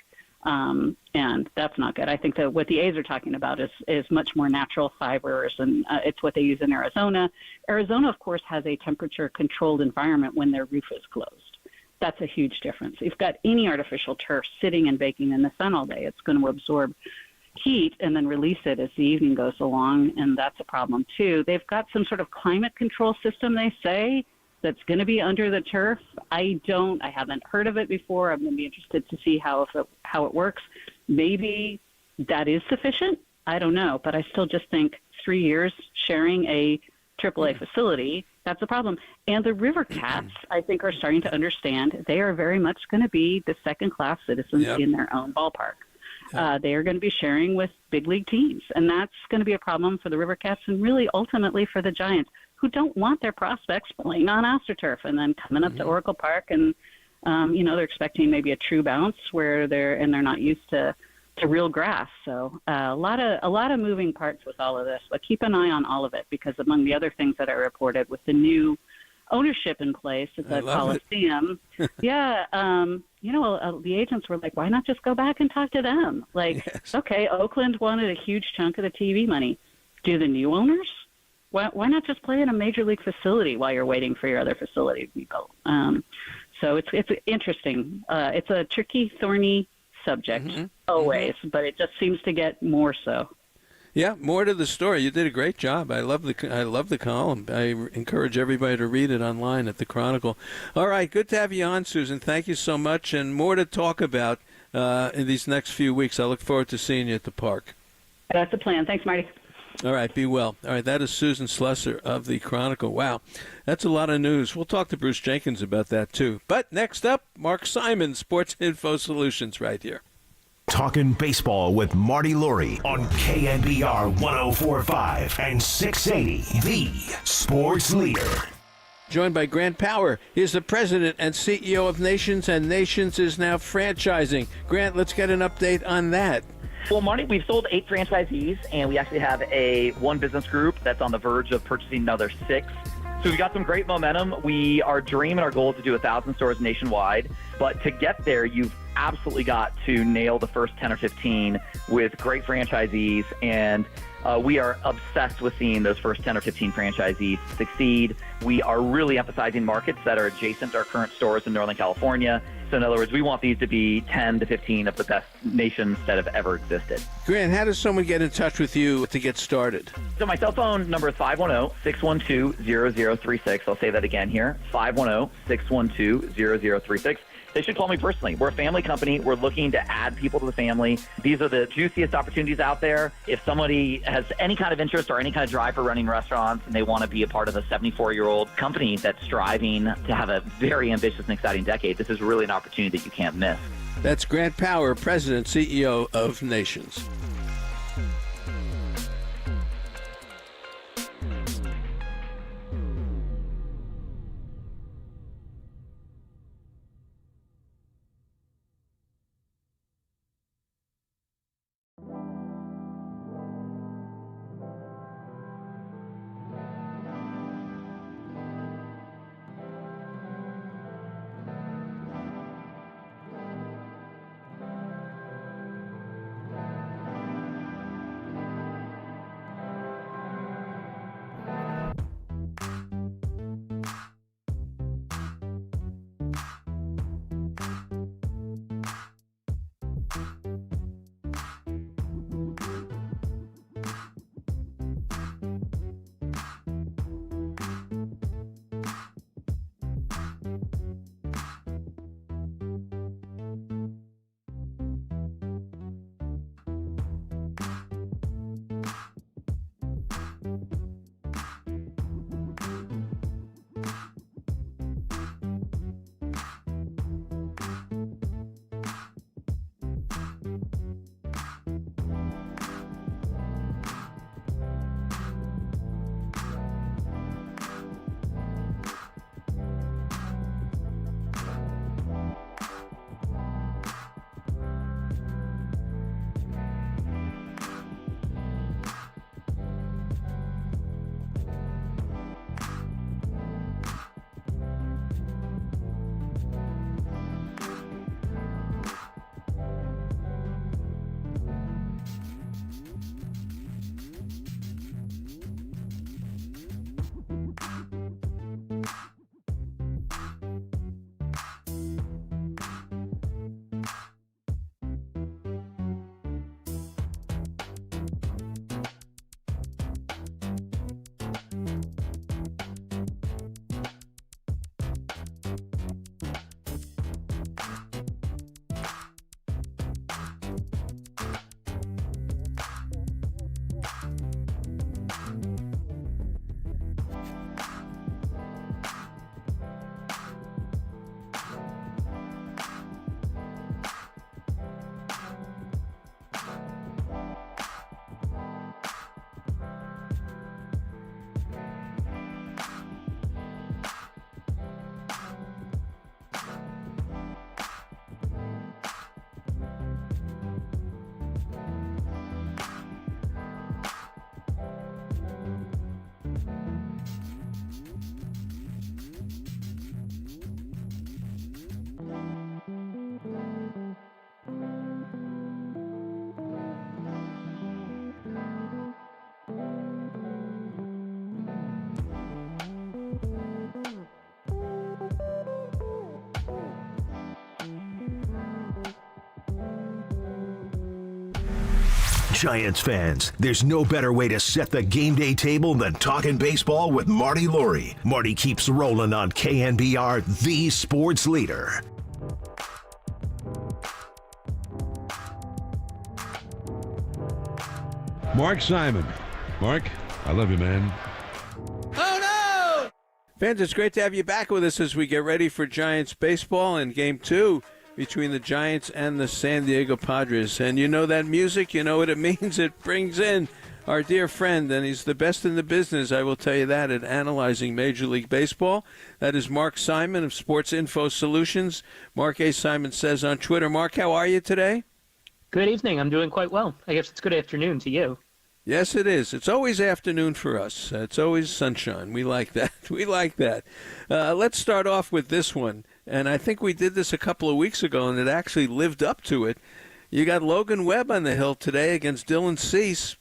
and that's not good. I think that what the A's are talking about is much more natural fibers, and it's what they use in Arizona. Arizona, of course, has a temperature-controlled environment when their roof is closed. That's a huge difference. If you've got any artificial turf sitting and baking in the sun all day, it's going to absorb heat and then release it as the evening goes along, and that's a problem too. They've got some sort of climate control system, they say, that's going to be under the turf. I haven't heard of it before. I'm going to be interested to see how it works. Maybe that is sufficient. I don't know, but I still just think 3 years sharing a AAA facility, that's a problem. And the River Cats, I think, are starting to understand they are very much going to be the second-class citizens in their own ballpark. They are going to be sharing with big league teams, and that's going to be a problem for the River Cats and really ultimately for the Giants, who don't want their prospects playing on AstroTurf and then coming up to Oracle Park and, they're expecting maybe a true bounce where they're not used to real grass. So a lot of moving parts with all of this, but keep an eye on all of it, because among the other things that I reported with the new ownership in place at the Coliseum, the agents were like, why not just go back and talk to them? Okay, Oakland wanted a huge chunk of the TV money. Do the new owners? Why not just play in a major league facility while you're waiting for your other facility to be built? So it's interesting. It's a tricky, thorny subject always, but it just seems to get more so. Yeah, more to the story. You did a great job. I love the column. I encourage everybody to read it online at the Chronicle. All right, good to have you on, Susan. Thank you so much, and more to talk about in these next few weeks. I look forward to seeing you at the park. That's the plan. Thanks, Marty. All right, be well. All right, that is Susan Slusser of the Chronicle. Wow, that's a lot of news. We'll talk to Bruce Jenkins about that, too. But next up, Mark Simon, Sports Info Solutions, right here. Talking baseball with Marty Laurie on KNBR 104.5 and 680, the sports leader. Joined by Grant Power. He is the president and CEO of Nations, and Nations is now franchising. Grant, let's get an update on that. Well, Marty, we've sold 8 franchisees, and we actually have one business group that's on the verge of purchasing another 6. So we've got some great momentum. Our dream and our goal is to do 1,000 stores nationwide. But to get there, you've absolutely got to nail the first 10 or 15 with great franchisees. And we are obsessed with seeing those first 10 or 15 franchisees succeed. We are really emphasizing markets that are adjacent to our current stores in Northern California. So in other words, we want these to be 10 to 15 of the best nations that have ever existed. Grant, how does someone get in touch with you to get started? So my cell phone number is 510-612-0036. I'll say that again here, 510-612-0036. They should call me personally. We're a family company. We're looking to add people to the family. These are the juiciest opportunities out there. If somebody has any kind of interest or any kind of drive for running restaurants and they want to be a part of a 74-year-old company that's striving to have a very ambitious and exciting decade, this is really an opportunity that you can't miss. That's Grant Power, President, CEO of Nations. Giants fans, there's no better way to set the game day table than talking baseball with Marty Laurie. Marty keeps rolling on KNBR, the sports leader. Mark Simon. Mark, I love you, man. Fans, it's great to have you back with us as we get ready for Giants baseball in Game 2 between the Giants and the San Diego Padres. And you know that music, you know what it means. It brings in our dear friend, and he's the best in the business, I will tell you that, at analyzing Major League Baseball. That is Mark Simon of Sports Info Solutions. Mark A. Simon says on Twitter. Mark, how are you today? Good evening. I'm doing quite well. I guess it's good afternoon to you. Yes, it is. It's always afternoon for us. It's always sunshine. We like that. We like that. Let's start off with this one. And I think we did this a couple of weeks ago, and it actually lived up to it. You got Logan Webb on the hill today against Dylan Cease.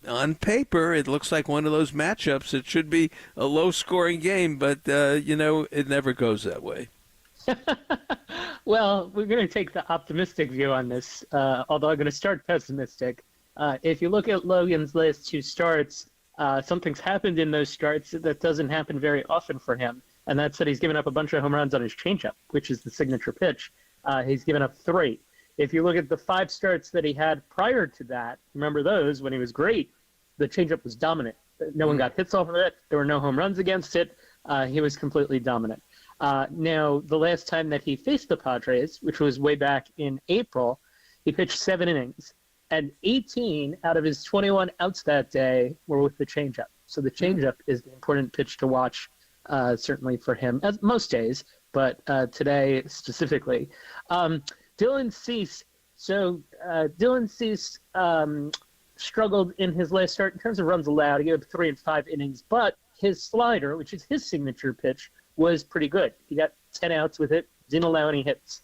On paper, it looks like one of those matchups. It should be a low-scoring game, but, it never goes that way. Well, we're going to take the optimistic view on this, although I'm going to start pessimistic. If you look at Logan's last two starts, something's happened in those starts that doesn't happen very often for him, and that's that he's given up a bunch of home runs on his changeup, which is the signature pitch. He's given up 3. If you look at the 5 starts that he had prior to that, remember those, when he was great, the changeup was dominant. No one got hits off of it. There were no home runs against it. He was completely dominant. Now, the last time that he faced the Padres, which was way back in April, he pitched 7 innings. And 18 out of his 21 outs that day were with the changeup. So the changeup is the important pitch to watch, certainly for him, as most days, but today specifically. Dylan Cease. So Dylan Cease struggled in his last start in terms of runs allowed. He gave up 3 and 5 innings, but his slider, which is his signature pitch, was pretty good. He got 10 outs with it, didn't allow any hits.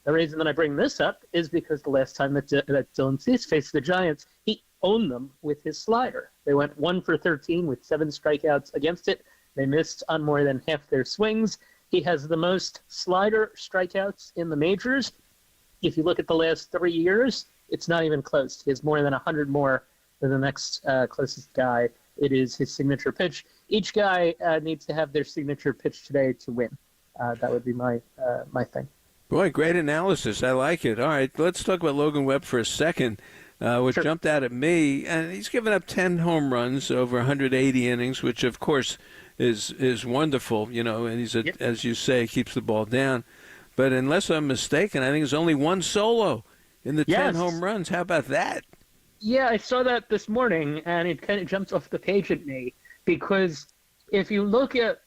The reason that I bring this up is because the last time that Dylan Cease faced the Giants, he owned them with his slider. They went 1 for 13 with 7 strikeouts against it. They missed on more than half their swings. He has the most slider strikeouts in the majors. If you look at the last 3 years, it's not even close. He has more than 100 more than the next closest guy. It is his signature pitch. Each guy needs to have their signature pitch today to win. That would be my thing. Boy, great analysis. I like it. All right, let's talk about Logan Webb for a second, which Sure. jumped out at me. And he's given up 10 home runs over 180 innings, which, of course, is wonderful, and he's, as you say, keeps the ball down. But unless I'm mistaken, I think there's only 1 solo in the 10 home runs. How about that? Yeah, I saw that this morning, and it kind of jumped off the page at me because if you look at,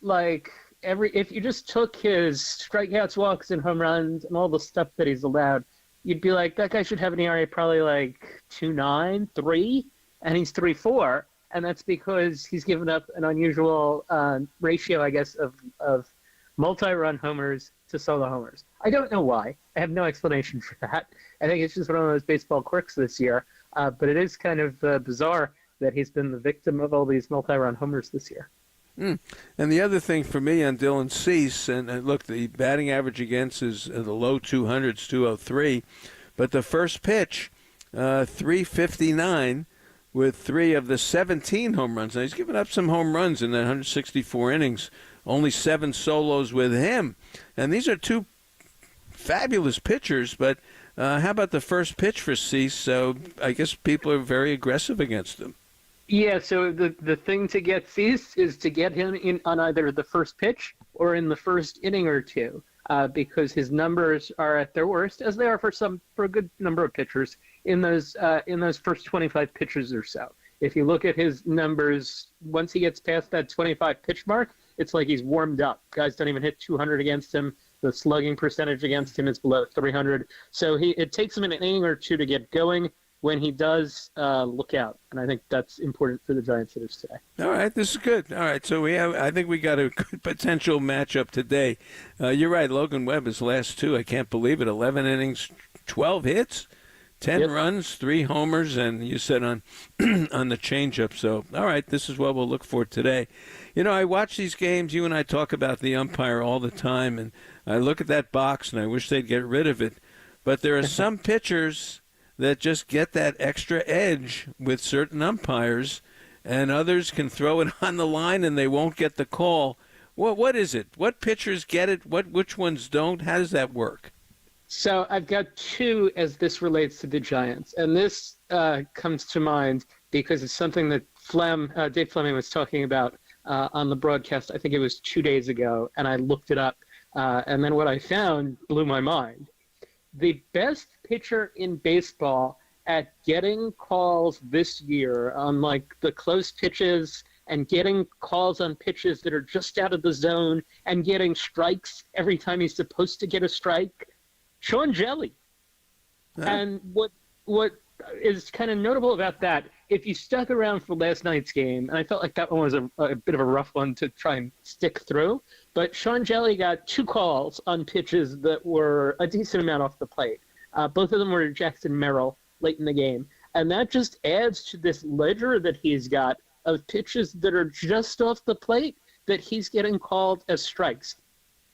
if you just took his strikeouts, walks, and home runs and all the stuff that he's allowed, you'd be like, that guy should have an ERA probably 2.9, 3, and he's 3.4, and that's because he's given up an unusual ratio, I guess, of multi-run homers to solo homers. I don't know why. I have no explanation for that. I think it's just one of those baseball quirks this year, but it is kind of bizarre that he's been the victim of all these multi-run homers this year. And the other thing for me on Dylan Cease, and look, the batting average against is the low 200s, 203, but the first pitch, 359 with 3 of the 17 home runs. Now, he's given up some home runs in that 164 innings, only 7 solos with him. And these are 2 fabulous pitchers, but how about the first pitch for Cease? So I guess people are very aggressive against him. Yeah, so the thing to get Cease is to get him in on either the first pitch or in the first inning or two, because his numbers are at their worst, as they are for a good number of pitchers in those first 25 pitches or so. If you look at his numbers, once he gets past that 25 pitch mark, it's like he's warmed up. Guys don't even hit 200 against him. The slugging percentage against him is below 300. So it takes him an inning or two to get going. When he does, look out. And I think that's important for the Giants hitters today. All right, this is good. All right, so I think we got a good potential matchup today. You're right, Logan Webb, his last 2, I can't believe it, 11 innings, 12 hits, 10 runs, 3 homers, and you said on on the changeup. So, all right, this is what we'll look for today. I watch these games. You and I talk about the umpire all the time, and I look at that box, and I wish they'd get rid of it. But there are some pitchers that just get that extra edge with certain umpires, and others can throw it on the line and they won't get the call. What is it? What pitchers get it? Which ones don't? How does that work? So I've got two as this relates to the Giants, and this comes to mind because it's something that Dave Fleming was talking about on the broadcast. I think it was 2 days ago, and I looked it up, and then what I found blew my mind. The best pitcher in baseball at getting calls this year on like the close pitches and getting calls on pitches that are just out of the zone and getting strikes every time he's supposed to get a strike, Sean Jelly. Huh. And what is kind of notable about that, if you stuck around for last night's game, and I felt like that one was a bit of a rough one to try and stick through, but Sean Jelly got 2 calls on pitches that were a decent amount off the plate. Both of them were Jackson Merrill late in the game. And that just adds to this ledger that he's got of pitches that are just off the plate that he's getting called as strikes.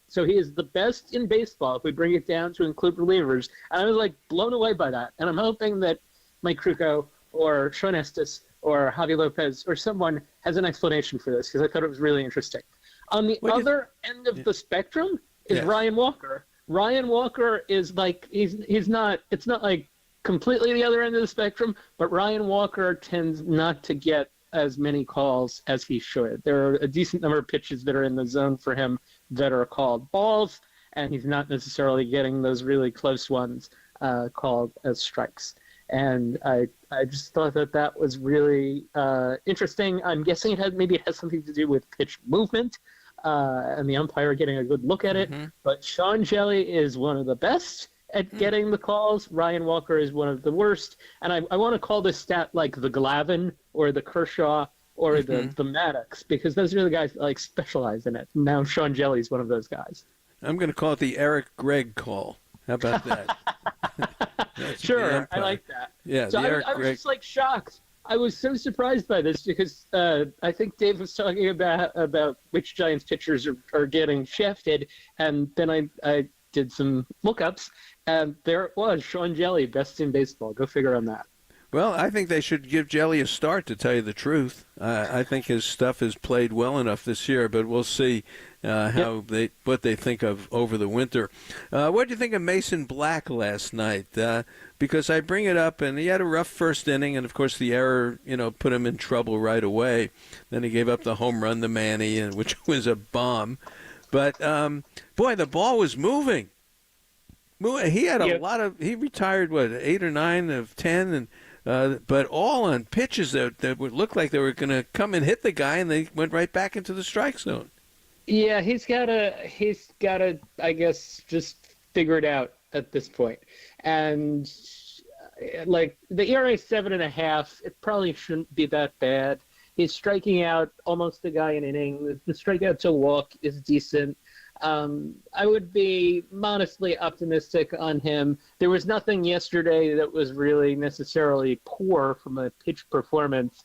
So he is the best in baseball if we bring it down to include relievers. And I was like blown away by that. And I'm hoping that Mike Krukow or Sean Estes or Javi Lopez or someone has an explanation for this because I thought it was really interesting. On the other end of the spectrum is Ryan Walker. Ryan Walker is like he's not. It's not like completely the other end of the spectrum, but Ryan Walker tends not to get as many calls as he should. There are a decent number of pitches that are in the zone for him that are called balls, and he's not necessarily getting those really close ones called as strikes. And I just thought that was really interesting. I'm guessing it has something to do with pitch movement and the umpire getting a good look at it. Mm-hmm. But Sean Jelly is one of the best at getting the calls. Ryan Walker is one of the worst. And I want to call this stat like the Glavine or the Kershaw or the Maddox, because those are the guys that like specialize in it. Now Sean Jelly is one of those guys. I'm going to call it the Eric Gregg call. How about that? Sure, I like that. Yeah, so I was just like shocked. I was so surprised by this because I think Dave was talking about which Giants pitchers are getting shafted, and then I did some lookups, and there it was, Sean Jelly, best in baseball. Go figure on that. Well, I think they should give Jelly a start, to tell you the truth. I think his stuff has played well enough this year, but we'll see what they think of over the winter. What did you think of Mason Black last night? Because I bring it up, and he had a rough first inning, and of course the error, put him in trouble right away. Then he gave up the home run to Manny, which was a bomb. But boy, the ball was moving. He had a lot of. He retired 8 or 9 of 10, and. But all on pitches that would look like they were going to come and hit the guy, and they went right back into the strike zone. Yeah, he's got to, I guess, just figure it out at this point. And like the ERA is 7.5. It probably shouldn't be that bad. He's striking out almost a guy an inning. The strikeout to walk is decent. I would be modestly optimistic on him. There was nothing yesterday that was really necessarily poor from a pitch performance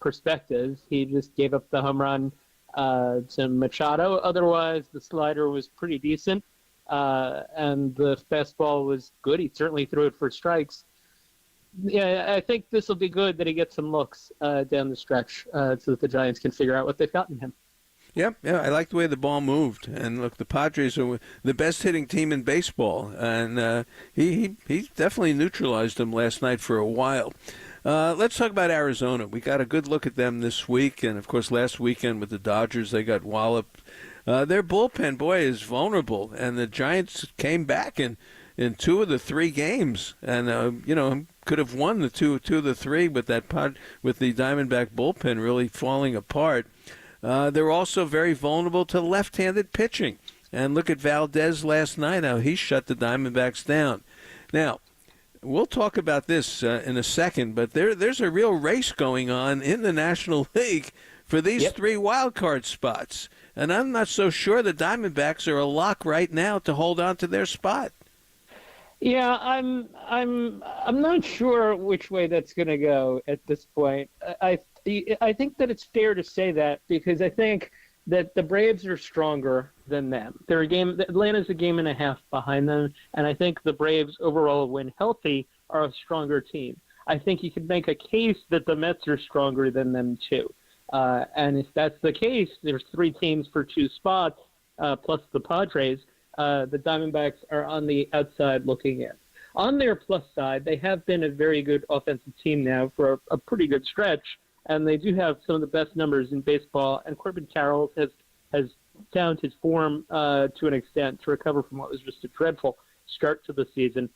perspective. He just gave up the home run to Machado. Otherwise, the slider was pretty decent, and the fastball was good. He certainly threw it for strikes. Yeah, I think this will be good that he gets some looks down the stretch so that the Giants can figure out what they've got in him. Yeah, I like the way the ball moved. And look, the Padres are the best hitting team in baseball, and he definitely neutralized them last night for a while. Let's talk about Arizona. We got a good look at them this week, and of course last weekend with the Dodgers, they got walloped. Their bullpen, boy, is vulnerable, and the Giants came back in 2 of the 3 games, and could have won the two of the 3 with with the Diamondback bullpen really falling apart. They're also very vulnerable to left-handed pitching. And look at Valdez last night, how he shut the Diamondbacks down. Now, we'll talk about this in a second, but there's a real race going on in the National League for these 3 wild card spots. And I'm not so sure the Diamondbacks are a lock right now to hold on to their spot. Yeah, I'm not sure which way that's going to go at this point. I think that it's fair to say that because I think that the Braves are stronger than them. Atlanta's a game and a half behind them, and I think the Braves overall, when healthy, are a stronger team. I think you could make a case that the Mets are stronger than them too. And if that's the case, there's 3 teams for 2 spots, plus the Padres. The Diamondbacks are on the outside looking in. On their plus side, they have been a very good offensive team now for a pretty good stretch, and they do have some of the best numbers in baseball. And Corbin Carroll has found his form to an extent to recover from what was just a dreadful start to the season.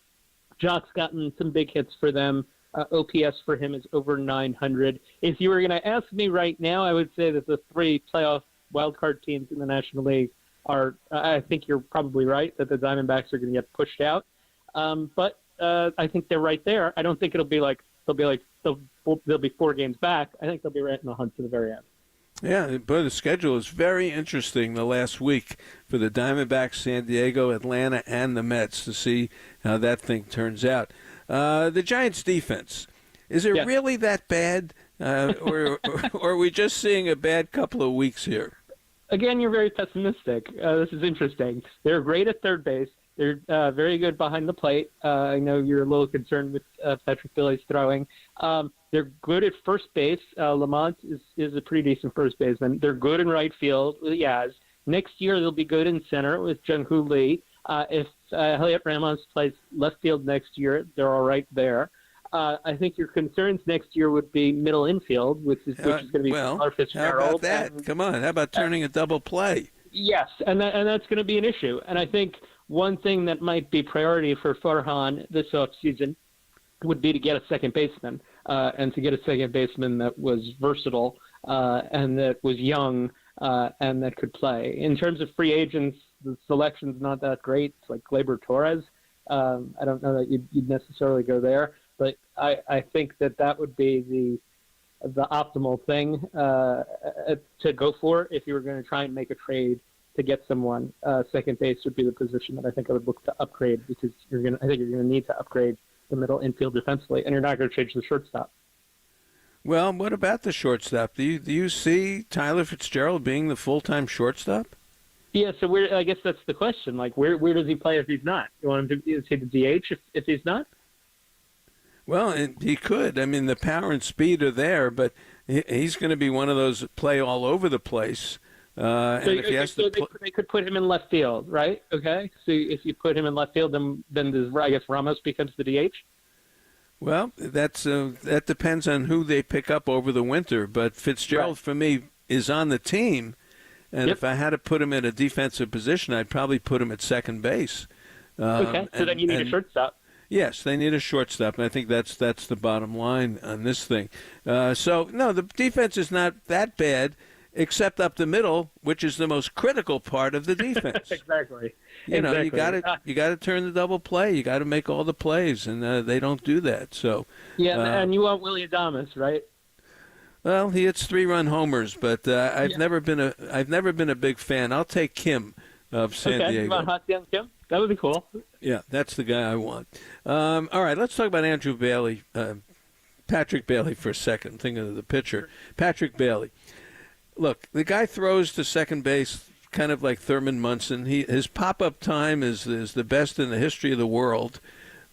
Jock's gotten some big hits for them. OPS for him is over 900. If you were going to ask me right now, I would say that the 3 playoff wildcard teams in the National League are, I think you're probably right, that the Diamondbacks are going to get pushed out. But I think they're right there. I don't think they'll be 4 games back. I think they'll be right in the hunt to the very end. Yeah, but the schedule is very interesting the last week for the Diamondbacks, San Diego, Atlanta, and the Mets to see how that thing turns out. The Giants' defense, is it really that bad, or are we just seeing a bad couple of weeks here? Again, you're very pessimistic. This is interesting. They're great at third base. They're very good behind the plate. I know you're a little concerned with Patrick Bailey's throwing. They're good at first base. Lamont is a pretty decent first baseman. They're good in right field with Yaz. Next year, they'll be good in center with Jung-Hoo Lee. If Heliot Ramos plays left field next year, they're all right there. I think your concerns next year would be middle infield, which is going to be Tyler Fitzgerald. How about that? Come on. How about turning a double play? Yes, and that's going to be an issue. And I think one thing that might be priority for Farhan this offseason would be to get a second baseman, and to get a second baseman that was versatile and that was young and that could play. In terms of free agents, the selection's not that great. It's like Gleyber Torres. I don't know that you'd necessarily go there, but I think that would be the optimal thing to go for if you were going to try and make a trade to get someone. Second base would be the position that I think I would look to upgrade, because I think you're going to need to upgrade the middle infield defensively, and you're not going to change the shortstop. Well, what about the shortstop? Do you see Tyler Fitzgerald being the full-time shortstop? Yeah, so I guess that's the question. Like, where does he play if he's not? You want him to say the DH if he's not? Well, he could. I mean, the power and speed are there, but he's going to be one of those play all over the place. They could put him in left field, right? Okay. So if you put him in left field, then I guess Ramos becomes the DH? Well, that depends on who they pick up over the winter. But Fitzgerald, for me, is on the team. And if I had to put him in a defensive position, I'd probably put him at second base. Okay. So then you need a shortstop. Yes, they need a shortstop, and I think that's the bottom line on this thing. So, no, the defense is not that bad, except up the middle, which is the most critical part of the defense. Exactly. You know, you got to turn the double play. You got to make all the plays, and they don't do that. So and you want Willie Adames, right? Well, he hits 3-run homers, but I've never been a big fan. I'll take Kim of San Diego. You want Hot Young Kim? That would be cool. Yeah, that's the guy I want. All right, let's talk about Andrew Bailey, Patrick Bailey for a second. I'm thinking of the pitcher, Patrick Bailey. Look, the guy throws to second base kind of like Thurman Munson. His pop-up time is the best in the history of the world,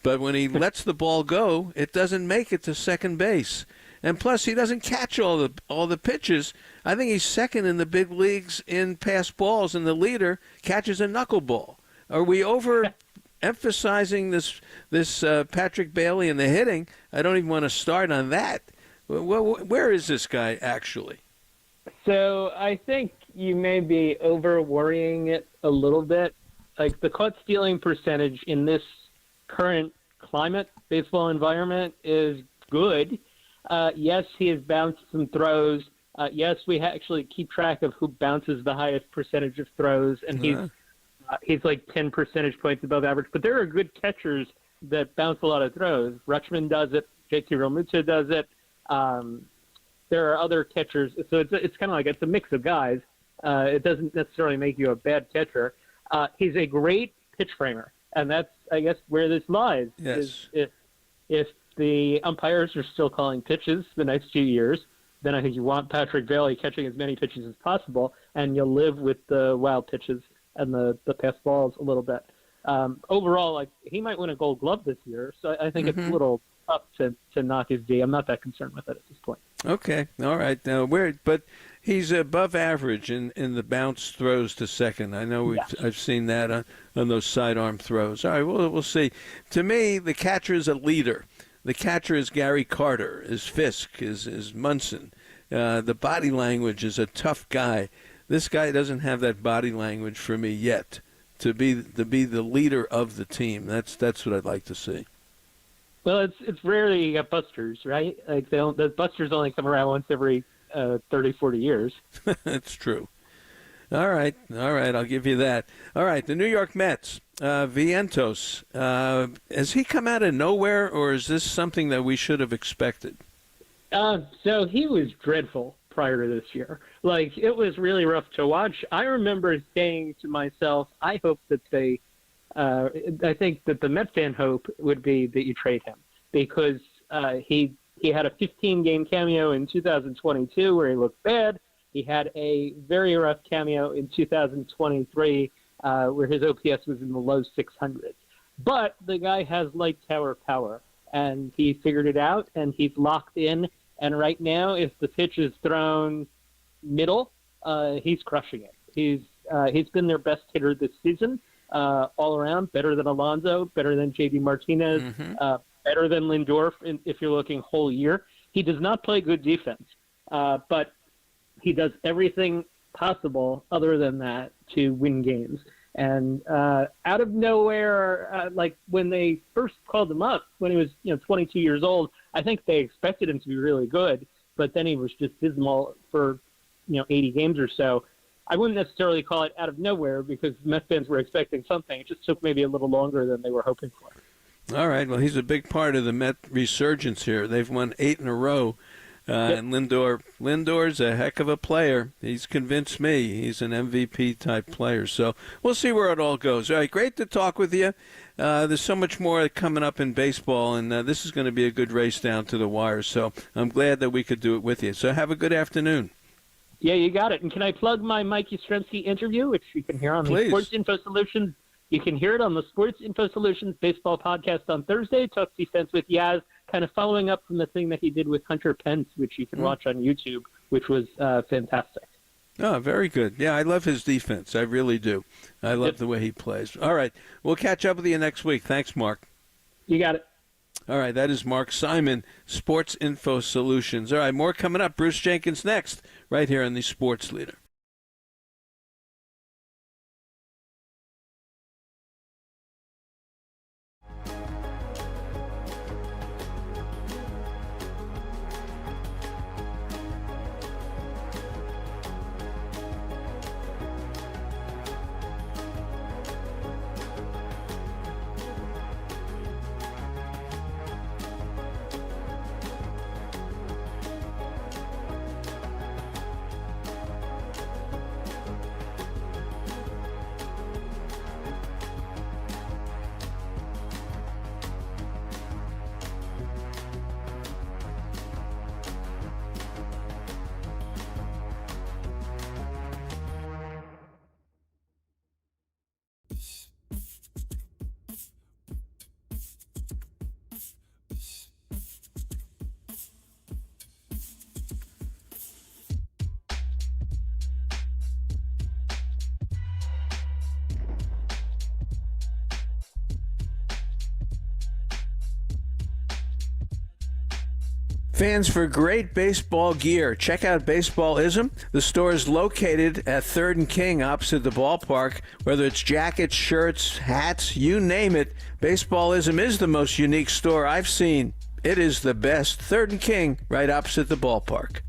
but when he lets the ball go, it doesn't make it to second base. And plus, he doesn't catch all the pitches. I think he's second in the big leagues in pass balls, and the leader catches a knuckleball. Are we overemphasizing this Patrick Bailey and the hitting? I don't even want to start on that. Where is this guy actually? So I think you may be over-worrying it a little bit. Like, the caught-stealing percentage in this current climate, baseball environment, is good. Yes, he has bounced some throws. Yes, we actually keep track of who bounces the highest percentage of throws, and he's like 10 percentage points above average. But there are good catchers that bounce a lot of throws. Rutschman does it. JT Realmuto does it. There are other catchers. So it's kind of like it's a mix of guys. It doesn't necessarily make you a bad catcher. He's a great pitch framer, and that's, I guess, where this lies. Yes. If the umpires are still calling pitches the next few years, then I think you want Patrick Bailey catching as many pitches as possible, and you'll live with the wild pitches and the pass balls a little bit. Overall, like, he might win a Gold Glove this year, so I think it's a little tough to knock his D. I'm not that concerned with it at this point. Okay, all right. Now, but he's above average in the bounce throws to second. I know I've seen that on those sidearm throws. All right, we'll see. To me, the catcher is a leader. The catcher is Gary Carter, is Fisk, is Munson. The body language is a tough guy. This guy doesn't have that body language for me yet to be the leader of the team. That's what I'd like to see. Well, it's rarely you get busters, right? Like the busters only come around once every 30, 40 years. That's true. All right, I'll give you that. All right, the New York Mets, Vientos. Has he come out of nowhere, or is this something that we should have expected? So he was dreadful prior to this year. Like, it was really rough to watch. I remember saying to myself, I hope that I think that the Met fan hope would be that you trade him, because he had a 15-game cameo in 2022 where he looked bad. He had a very rough cameo in 2023 where his OPS was in the low 600s. But the guy has light tower power, and he figured it out, and he's locked in. And right now, if the pitch is thrown middle, he's crushing it. He's been their best hitter this season. All around, better than Alonso, better than J.D. Martinez, better than Lindor if you're looking whole year. He does not play good defense, but he does everything possible other than that to win games. And out of nowhere, like when they first called him up, when he was 22 years old, I think they expected him to be really good, but then he was just dismal for 80 games or so. I wouldn't necessarily call it out of nowhere because Mets fans were expecting something. It just took maybe a little longer than they were hoping for. All right. Well, he's a big part of the Met resurgence here. They've won 8 in a row. And Lindor's a heck of a player. He's convinced me he's an MVP-type player. So we'll see where it all goes. All right, great to talk with you. There's so much more coming up in baseball, and this is going to be a good race down to the wire. So I'm glad that we could do it with you. So have a good afternoon. Yeah, you got it. And can I plug my Mike Yastrzemski interview, which you can hear on the Sports Info Solutions? You can hear it on the Sports Info Solutions baseball podcast on Thursday. Talk defense with Yaz, kind of following up from the thing that he did with Hunter Pence, which you can watch on YouTube, which was fantastic. Oh, very good. Yeah, I love his defense. I really do. I love the way he plays. All right. We'll catch up with you next week. Thanks, Mark. You got it. All right, that is Mark Simon, Sports Info Solutions. All right, more coming up. Bruce Jenkins next, right here on the Sports Leader. Fans, for great baseball gear, check out Baseballism. The store is located at 3rd and King opposite the ballpark. Whether it's jackets, shirts, hats, you name it, Baseballism is the most unique store I've seen. It is the best. 3rd and King, right opposite the ballpark.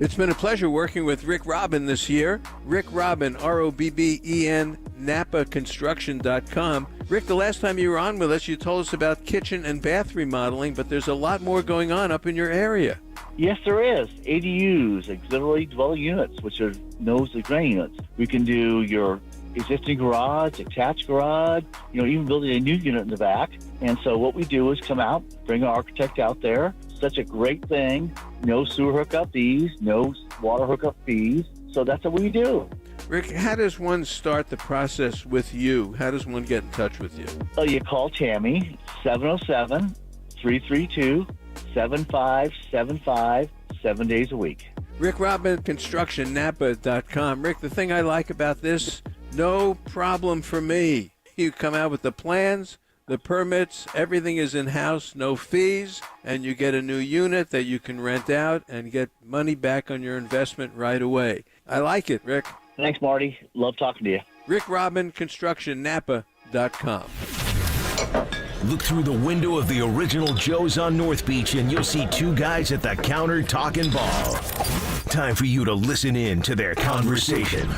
It's been a pleasure working with Rick Robin this year. Rick Robin, ROBBEN, NapaConstruction.com. Rick, the last time you were on with us, you told us about kitchen and bath remodeling, but there's a lot more going on up in your area. Yes, there is. ADUs, auxiliary dwelling units, which are nose to drain units. We can do your existing garage, attached garage, even building a new unit in the back. And so what we do is come out, bring an architect out there. Such a great thing. No sewer hookup fees, no water hookup fees. So that's what we do. Rick, how does one start the process with you? How does one get in touch with you? So you call Tammy, 707-332-7575, 7 days a week. Rick Robin, ConstructionNapa.com. Rick, the thing I like about this, no problem for me. You come out with the plans, the permits, everything is in-house, no fees, and you get a new unit that you can rent out and get money back on your investment right away. I like it, Rick. Thanks, Marty. Love talking to you. Rick Robin, ConstructionNapa.com. Look through the window of the original Joe's on North Beach and you'll see two guys at the counter talking ball. Time for you to listen in to their conversation.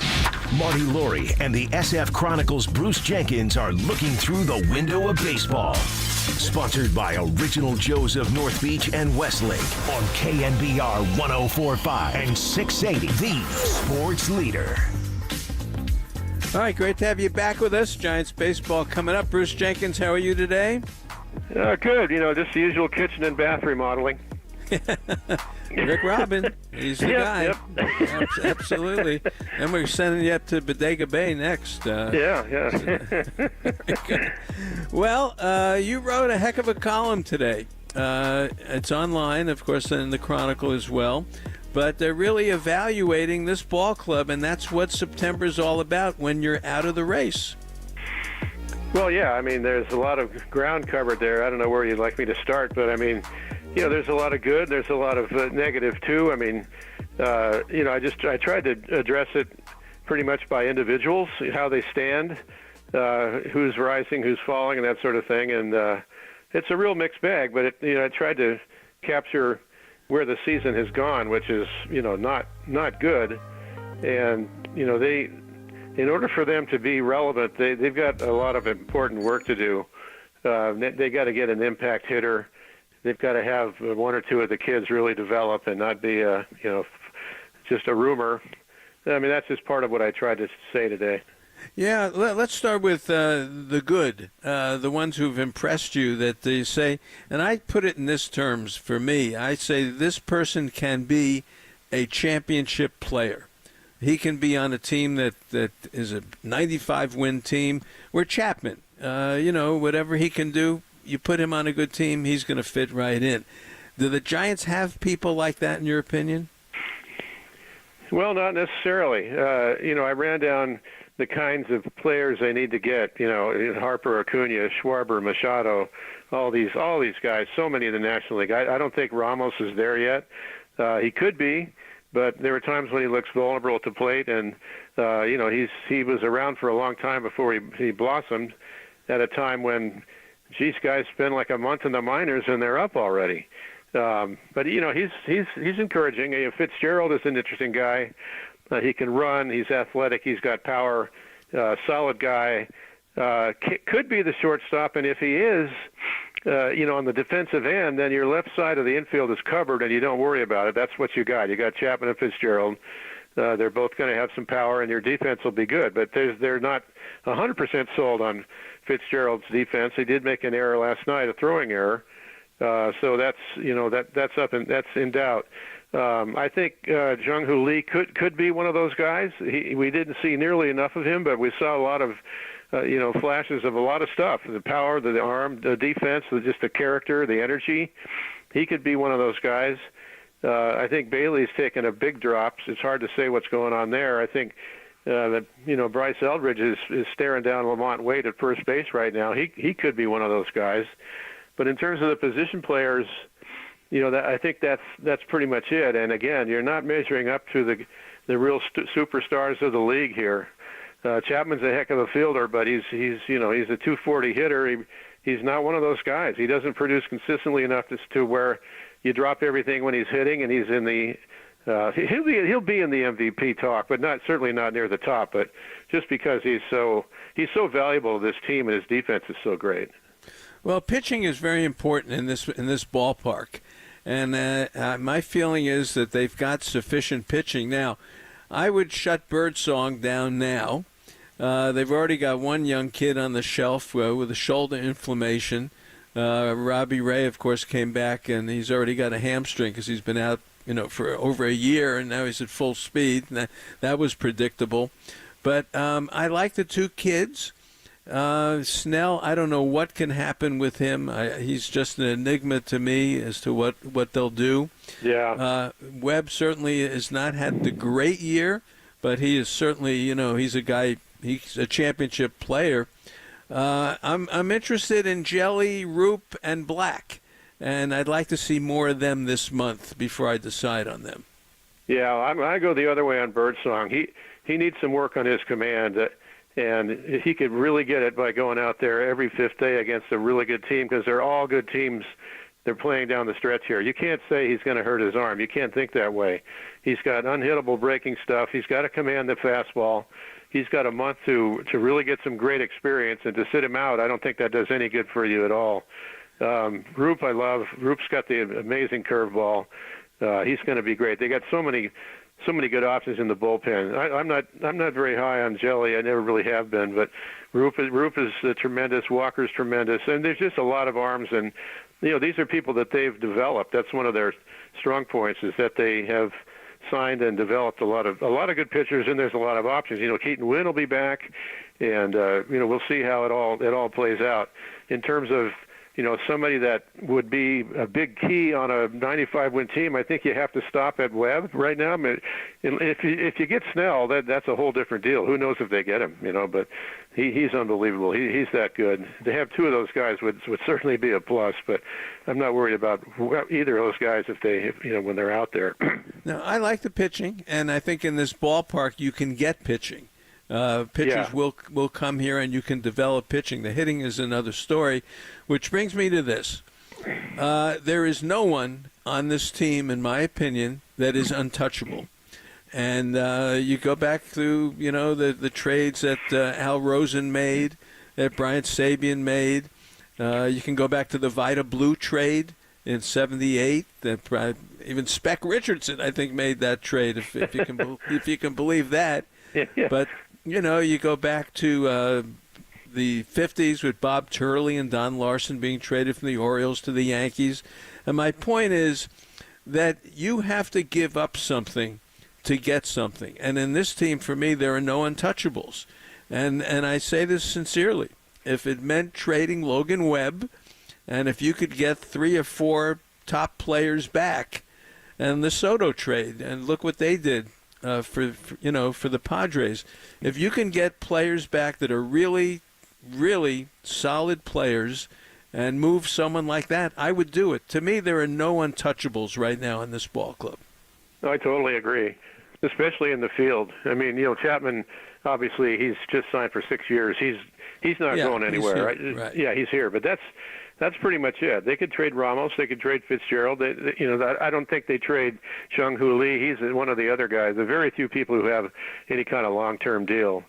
Marty Laurie and the SF Chronicles' Bruce Jenkins are looking through the window of baseball. Sponsored by Original Joe's of North Beach and Westlake on KNBR 104.5 and 680, the sports leader. All right, great to have you back with us. Giants baseball coming up. Bruce Jenkins, how are you today? Good. Just the usual kitchen and bath remodeling. Rick Robin, he's the guy. Yep. Absolutely. And we're sending you up to Bodega Bay next. Yeah. Well, you wrote a heck of a column today. It's online, of course, in the Chronicle as well. But they're really evaluating this ball club, and that's what September's all about when you're out of the race. Well, yeah, there's a lot of ground covered there. I don't know where you'd like me to start, but there's a lot of good. There's a lot of negative too. I tried to address it pretty much by individuals, how they stand, who's rising, who's falling, and that sort of thing. And it's a real mixed bag. But I tried to capture where the season has gone, which is not good. And they, in order for them to be relevant, they've got a lot of important work to do. They got to get an impact hitter. They've got to have one or two of the kids really develop and not be just a rumor. That's just part of what I tried to say today. Yeah, let's start with the good, the ones who've impressed you that they say, and I put it in this terms for me, I say this person can be a championship player. He can be on a team that is a 95-win team. Where Chapman, whatever he can do, you put him on a good team, he's going to fit right in. Do the Giants have people like that, in your opinion? Well, not necessarily. I ran down the kinds of players they need to get. Harper, Acuna, Schwarber, Machado, all these guys. So many in the National League. I don't think Ramos is there yet. He could be, but there were times when he looks vulnerable at the plate, and he was around for a long time before he blossomed. At a time when, guys spend like a month in the minors and they're up already. But he's encouraging. Fitzgerald is an interesting guy. He can run. He's athletic. He's got power. Solid guy. Could be the shortstop, and if he is, on the defensive end, then your left side of the infield is covered, and you don't worry about it. That's what you got. You got Chapman and Fitzgerald. They're both going to have some power, and your defense will be good. But they're not 100% sold on Fitzgerald's defense. He did make an error last night, a throwing error. So that's up and that's in doubt. I think Jung-Hoo Lee could be one of those guys. We didn't see nearly enough of him, but we saw a lot of flashes of a lot of stuff: the power, the arm, the defense, just the character, the energy. He could be one of those guys. I think Bailey's taken a big drop. It's hard to say what's going on there. I think that Bryce Eldridge is staring down Lamont Wade at first base right now. He could be one of those guys. But in terms of the position players, I think that's pretty much it. And again, you're not measuring up to the real superstars of the league here. Chapman's a heck of a fielder, but he's a 240 hitter. He's not one of those guys. He doesn't produce consistently enough to where you drop everything when he's hitting, and he's in the he'll be in the MVP talk, but certainly not near the top. But just because he's so valuable to this team and his defense is so great. Well, pitching is very important in this ballpark, and my feeling is that they've got sufficient pitching now. I would shut Birdsong down now. They've already got one young kid on the shelf with a shoulder inflammation. Robbie Ray, of course, came back, and he's already got a hamstring because he's been out, for over a year, and now he's at full speed. That was predictable. But I like the two kids. Snell, I don't know what can happen with him. He's just an enigma to me as to what they'll do. Yeah. Webb certainly has not had the great year, but he is certainly, he's a guy. He's a championship player. I'm interested in Jelly, Roop, and Black, and I'd like to see more of them this month before I decide on them. Yeah, I go the other way on Birdsong. He needs some work on his command, and he could really get it by going out there every fifth day against a really good team, because they're all good teams. They're playing down the stretch here. You can't say he's going to hurt his arm. You can't think that way. He's got unhittable breaking stuff. He's got to command the fastball. He's got a month to really get some great experience, and to sit him out, I don't think that does any good for you at all. Roop, I love. Roop's got the amazing curveball. He's going to be great. They got so many good options in the bullpen. I'm not very high on Jelly. I never really have been, but Roop is tremendous. Walker's tremendous, and there's just a lot of arms. And these are people that they've developed. That's one of their strong points, is that they have signed and developed a lot of good pitchers, and there's a lot of options. Keaton Wynn will be back, and we'll see how it all plays out in terms of somebody that would be a big key on a 95-win team. I think you have to stop at Webb right now. I mean, if you get Snell, that's a whole different deal. Who knows if they get him? But he's unbelievable. He's that good. To have two of those guys would certainly be a plus. But I'm not worried about either of those guys when they're out there. No, I like the pitching, and I think in this ballpark you can get pitching. Pitchers will come here, and you can develop pitching. The hitting is another story, which brings me to this. There is no one on this team, in my opinion, that is untouchable. And you go back through, the trades that Al Rosen made, that Brian Sabian made. You can go back to the Vida Blue trade in '78. That even Spec Richardson, I think, made that trade. If you can believe that. Yeah. But you go back to the 50s with Bob Turley and Don Larson being traded from the Orioles to the Yankees. And my point is that you have to give up something to get something. And in this team, for me, there are no untouchables. And I say this sincerely. If it meant trading Logan Webb, and if you could get 3 or 4 top players back, and the Soto trade, and look what they did. For the Padres, if you can get players back that are really, really solid players and move someone like that, I would do it. To me, there are no untouchables right now in this ball club. I totally agree, especially in the field. I mean, Chapman, obviously, he's just signed for 6 years. He's not going anywhere, right? Yeah, he's here, but that's pretty much it. They could trade Ramos. They could trade Fitzgerald. I don't think they trade Jung-Hoo Lee. He's one of the other guys. There are very few people who have any kind of long-term deal.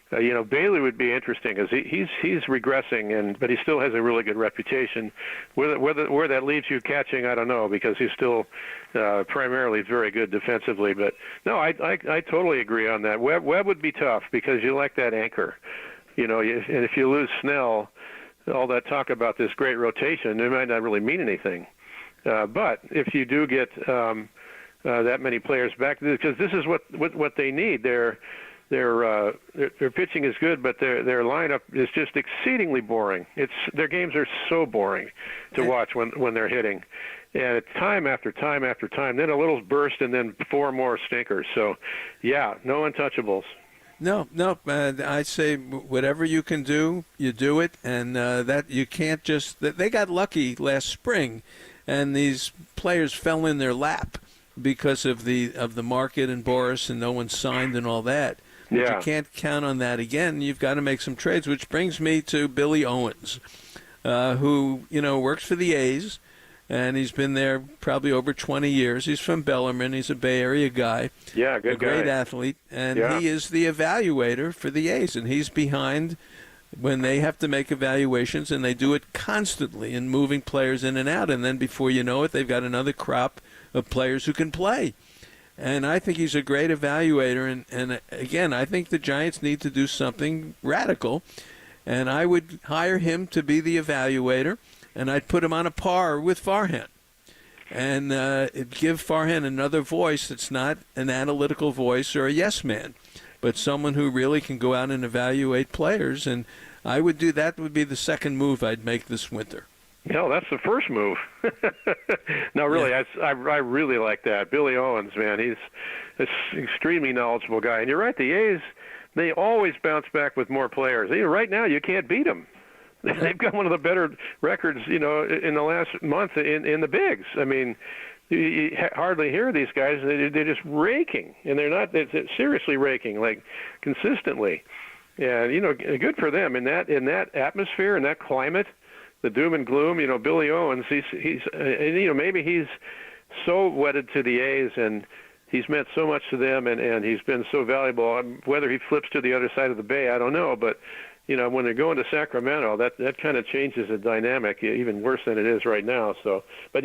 Bailey would be interesting because he's regressing, but he still has a really good reputation. Where that leaves you catching, I don't know, because he's still primarily very good defensively. But no, I totally agree on that. Webb would be tough because you like that anchor. And if you lose Snell, all that talk about this great rotation, it might not really mean anything. But if you do get that many players back, because this is what they need. their pitching is good, but their lineup is just exceedingly boring. Their games are so boring to watch when they're hitting. And time after time after time, then a little burst and then 4 more stinkers. So, yeah, no untouchables. No. I say whatever you can do, you do it, and that you can't just. They got lucky last spring, and these players fell in their lap because of the market and Boris, and no one signed and all that. But you can't count on that again. You've got to make some trades, which brings me to Billy Owens, who works for the A's. And he's been there probably over 20 years. He's from Bellarmine. He's a Bay Area guy. Yeah, good guy. A great athlete. And he is the evaluator for the A's. And he's behind when they have to make evaluations, and they do it constantly in moving players in and out. And then before you know it, they've got another crop of players who can play. And I think he's a great evaluator. And again, I think the Giants need to do something radical. And I would hire him to be the evaluator. And I'd put him on a par with Farhan and give Farhan another voice that's not an analytical voice or a yes man, but someone who really can go out and evaluate players. And I would do that. Would be the second move I'd make this winter. No, that's the first move. No, really, I really like that. Billy Owens, man, he's an extremely knowledgeable guy. And you're right, the A's, they always bounce back with more players. Right now, you can't beat them. They've got one of the better records, in the last month in the bigs. I mean, you hardly hear these guys. They're just raking, and they're seriously raking, like consistently. And good for them in that atmosphere and that climate, the doom and gloom. Billy Owens, he's maybe he's so wedded to the A's and he's meant so much to them, and he's been so valuable. Whether he flips to the other side of the bay, I don't know, but. When they're going to Sacramento, that kind of changes the dynamic even worse than it is right now. So, but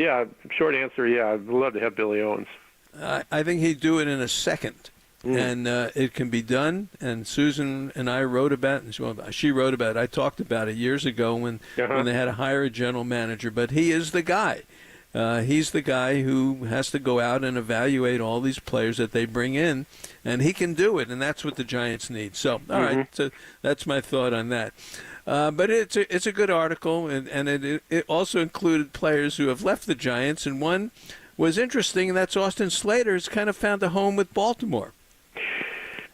short answer, I'd love to have Billy Owens. I think he'd do it in a second, and it can be done. And Susan and I wrote about it. Well, she wrote about it. I talked about it years ago when they had to hire a general manager. But he is the guy. He's the guy who has to go out and evaluate all these players that they bring in, and he can do it, and that's what the Giants need. So, all right, so that's my thought on that. But it's a good article, and it also included players who have left the Giants, and one was interesting, and that's Austin Slater has kind of found a home with Baltimore.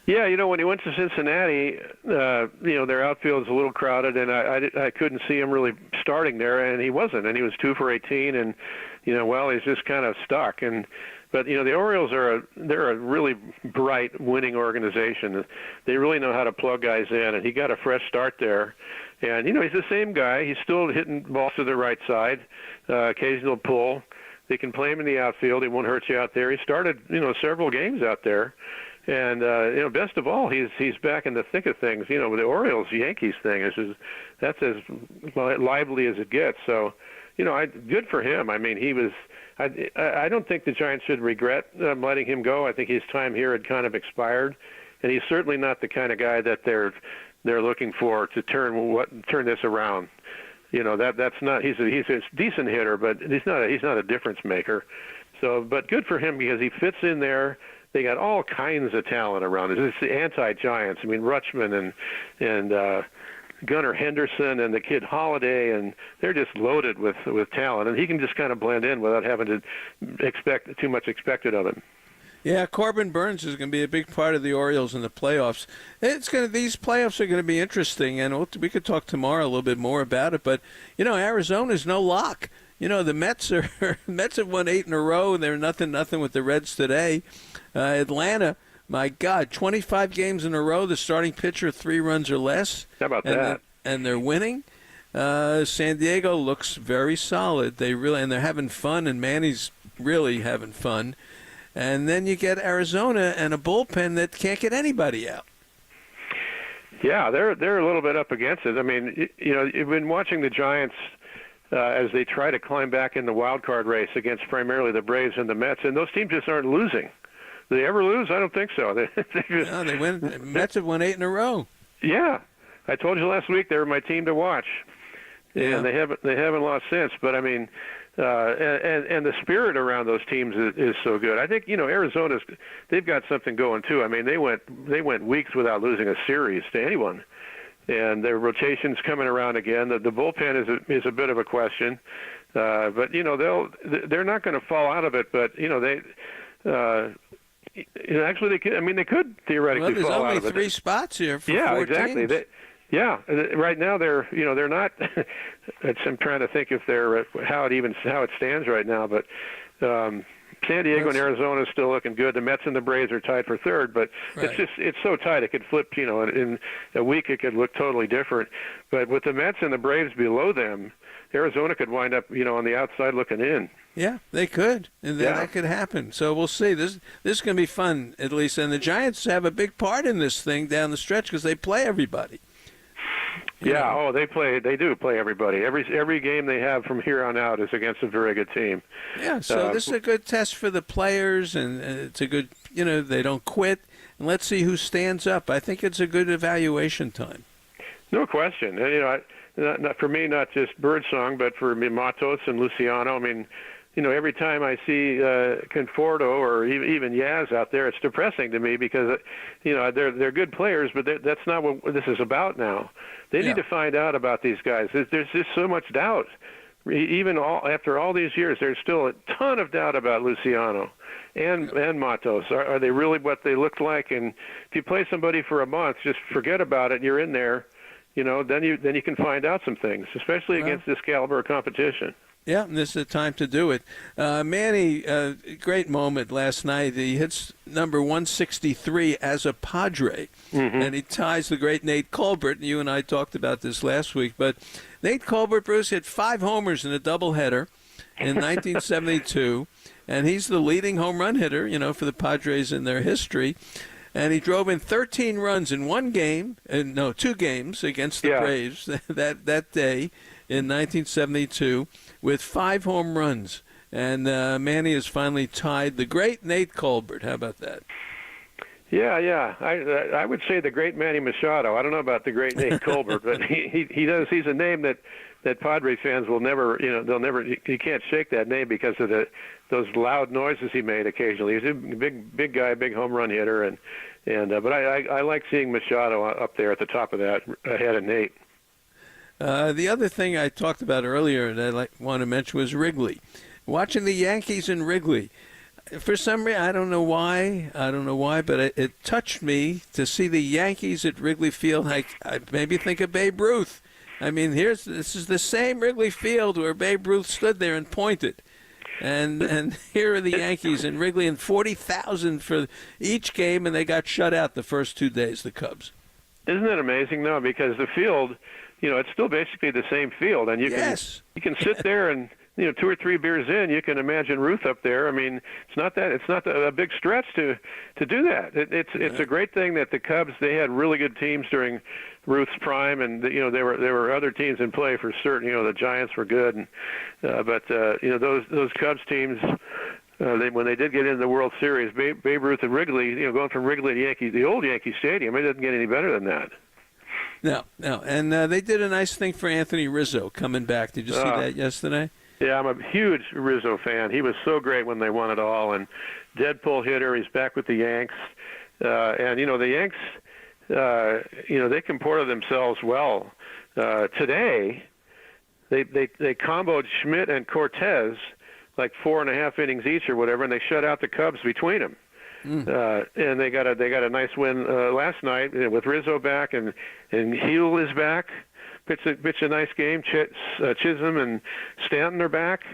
Yeah, when he went to Cincinnati, their outfield is a little crowded, and I couldn't see him really starting there, and he wasn't, and he was 2 for 18, and he's just kind of stuck. But the Orioles they're a really bright, winning organization. They really know how to plug guys in, and he got a fresh start there. And he's the same guy. He's still hitting balls to the right side, occasional pull. They can play him in the outfield. He won't hurt you out there. He started several games out there. And best of all, he's back in the thick of things. The Orioles-Yankees thing that's as lively as it gets. So, good for him. I mean, he was. I don't think the Giants should regret letting him go. I think his time here had kind of expired, and he's certainly not the kind of guy that they're looking for to turn this around. That's not. He's a decent hitter, but he's not a difference maker. So, but good for him because he fits in there. They got all kinds of talent around it. It's the anti-Giants. I mean, Rutschman and Gunnar Henderson and the kid Holiday, and they're just loaded with talent. And he can just kind of blend in without having to expect too much expected of him. Yeah, Corbin Burns is going to be a big part of the Orioles in the playoffs. These playoffs are going to be interesting, and we could talk tomorrow a little bit more about it. But Arizona's no lock. The Mets have won 8 in a row, and they're nothing with the Reds today. Atlanta, my God, 25 games in a row. The starting pitcher 3 runs or less. How about that? And they're winning. San Diego looks very solid. And they're having fun, and Manny's really having fun. And then you get Arizona and a bullpen that can't get anybody out. Yeah, they're a little bit up against it. I mean, you've been watching the Giants as they try to climb back in the wild card race against primarily the Braves and the Mets, and those teams just aren't losing. Do they ever lose? I don't think so. No, they win. The Mets have won 8 in a row. Yeah, I told you last week they were my team to watch, and they haven't lost since. But I mean, and the spirit around those teams is so good. I think they've got something going too. I mean, they went weeks without losing a series to anyone, and their rotation's coming around again. The bullpen is a bit of a question, but they're not going to fall out of it. But actually they could. I mean, they could theoretically fall out of it. Well, there's only 3 spots here for 4 exactly. teams. Right now they're not. I'm trying to think if they're how it stands right now, but San Diego and Arizona is still looking good. The Mets and the Braves are tied for 3rd, but it's so tight it could flip. In a week it could look totally different. But with the Mets and the Braves below them, Arizona could wind up on the outside looking in. Yeah, they could, and that could happen. So we'll see. This is going to be fun, at least. And the Giants have a big part in this thing down the stretch because they play everybody. They do play everybody. Every game they have from here on out is against a very good team. Yeah, so this is a good test for the players, and it's a good, they don't quit. And let's see who stands up. I think it's a good evaluation time. No question. And, not for me, not just Birdsong, but for Matos and Luciano. I mean, every time I see Conforto or even Yaz out there, it's depressing to me because, they're good players, but that's not what this is about now. They need to find out about these guys. There's just so much doubt. Even after all these years, there's still a ton of doubt about Luciano and Matos. Are they really what they looked like? And if you play somebody for a month, just forget about it. You're in there, then you can find out some things, especially against this caliber of competition. Yeah, and this is the time to do it. Manny, great moment last night. He hits number 163 as a Padre, and he ties the great Nate Colbert. You and I talked about this last week, but Nate Colbert, Bruce, hit 5 homers in a doubleheader in 1972, and he's the leading home run hitter, for the Padres in their history. And he drove in 13 runs in 2 games against the Braves that day in 1972 with 5 home runs. And Manny has finally tied the great Nate Colbert. How about that? Yeah. I would say the great Manny Machado. I don't know about the great Nate Colbert, but he does. He's a name that Padre fans will never, you can't shake that name because of those loud noises he made occasionally. He's a big guy, big home run hitter, but I like seeing Machado up there at the top of that ahead of Nate. The other thing I talked about earlier that I want to mention was Wrigley. Watching the Yankees in Wrigley. For some reason, I don't know why, but it touched me to see the Yankees at Wrigley Field. I maybe think of Babe Ruth. I mean, this is the same Wrigley Field where Babe Ruth stood there and pointed. And here are the Yankees in Wrigley, and 40,000 for each game, and they got shut out the first 2 days, the Cubs. Isn't that amazing, though? Because the field, it's still basically the same field, and you can sit there and 2 or 3 beers in, you can imagine Ruth up there. I mean, it's not a big stretch to do that. It's a great thing that the Cubs, they had really good teams during Ruth's prime, and there were other teams in play for certain. The Giants were good, but those Cubs teams, when they did get into the World Series, Babe Ruth and Wrigley, going from Wrigley to the old Yankee Stadium, it doesn't get any better than that. No, and they did a nice thing for Anthony Rizzo coming back. Did you see that yesterday? Yeah, I'm a huge Rizzo fan. He was so great when they won it all, and Deadpool hitter. He's back with the Yanks, and the Yanks, they comported themselves well. Today, they comboed Schmidt and Cortez like 4.5 innings each or whatever, and they shut out the Cubs between them. And they got a nice win last night with Rizzo back, and Heel is back. Pitched a nice game. Chisholm and Stanton are back.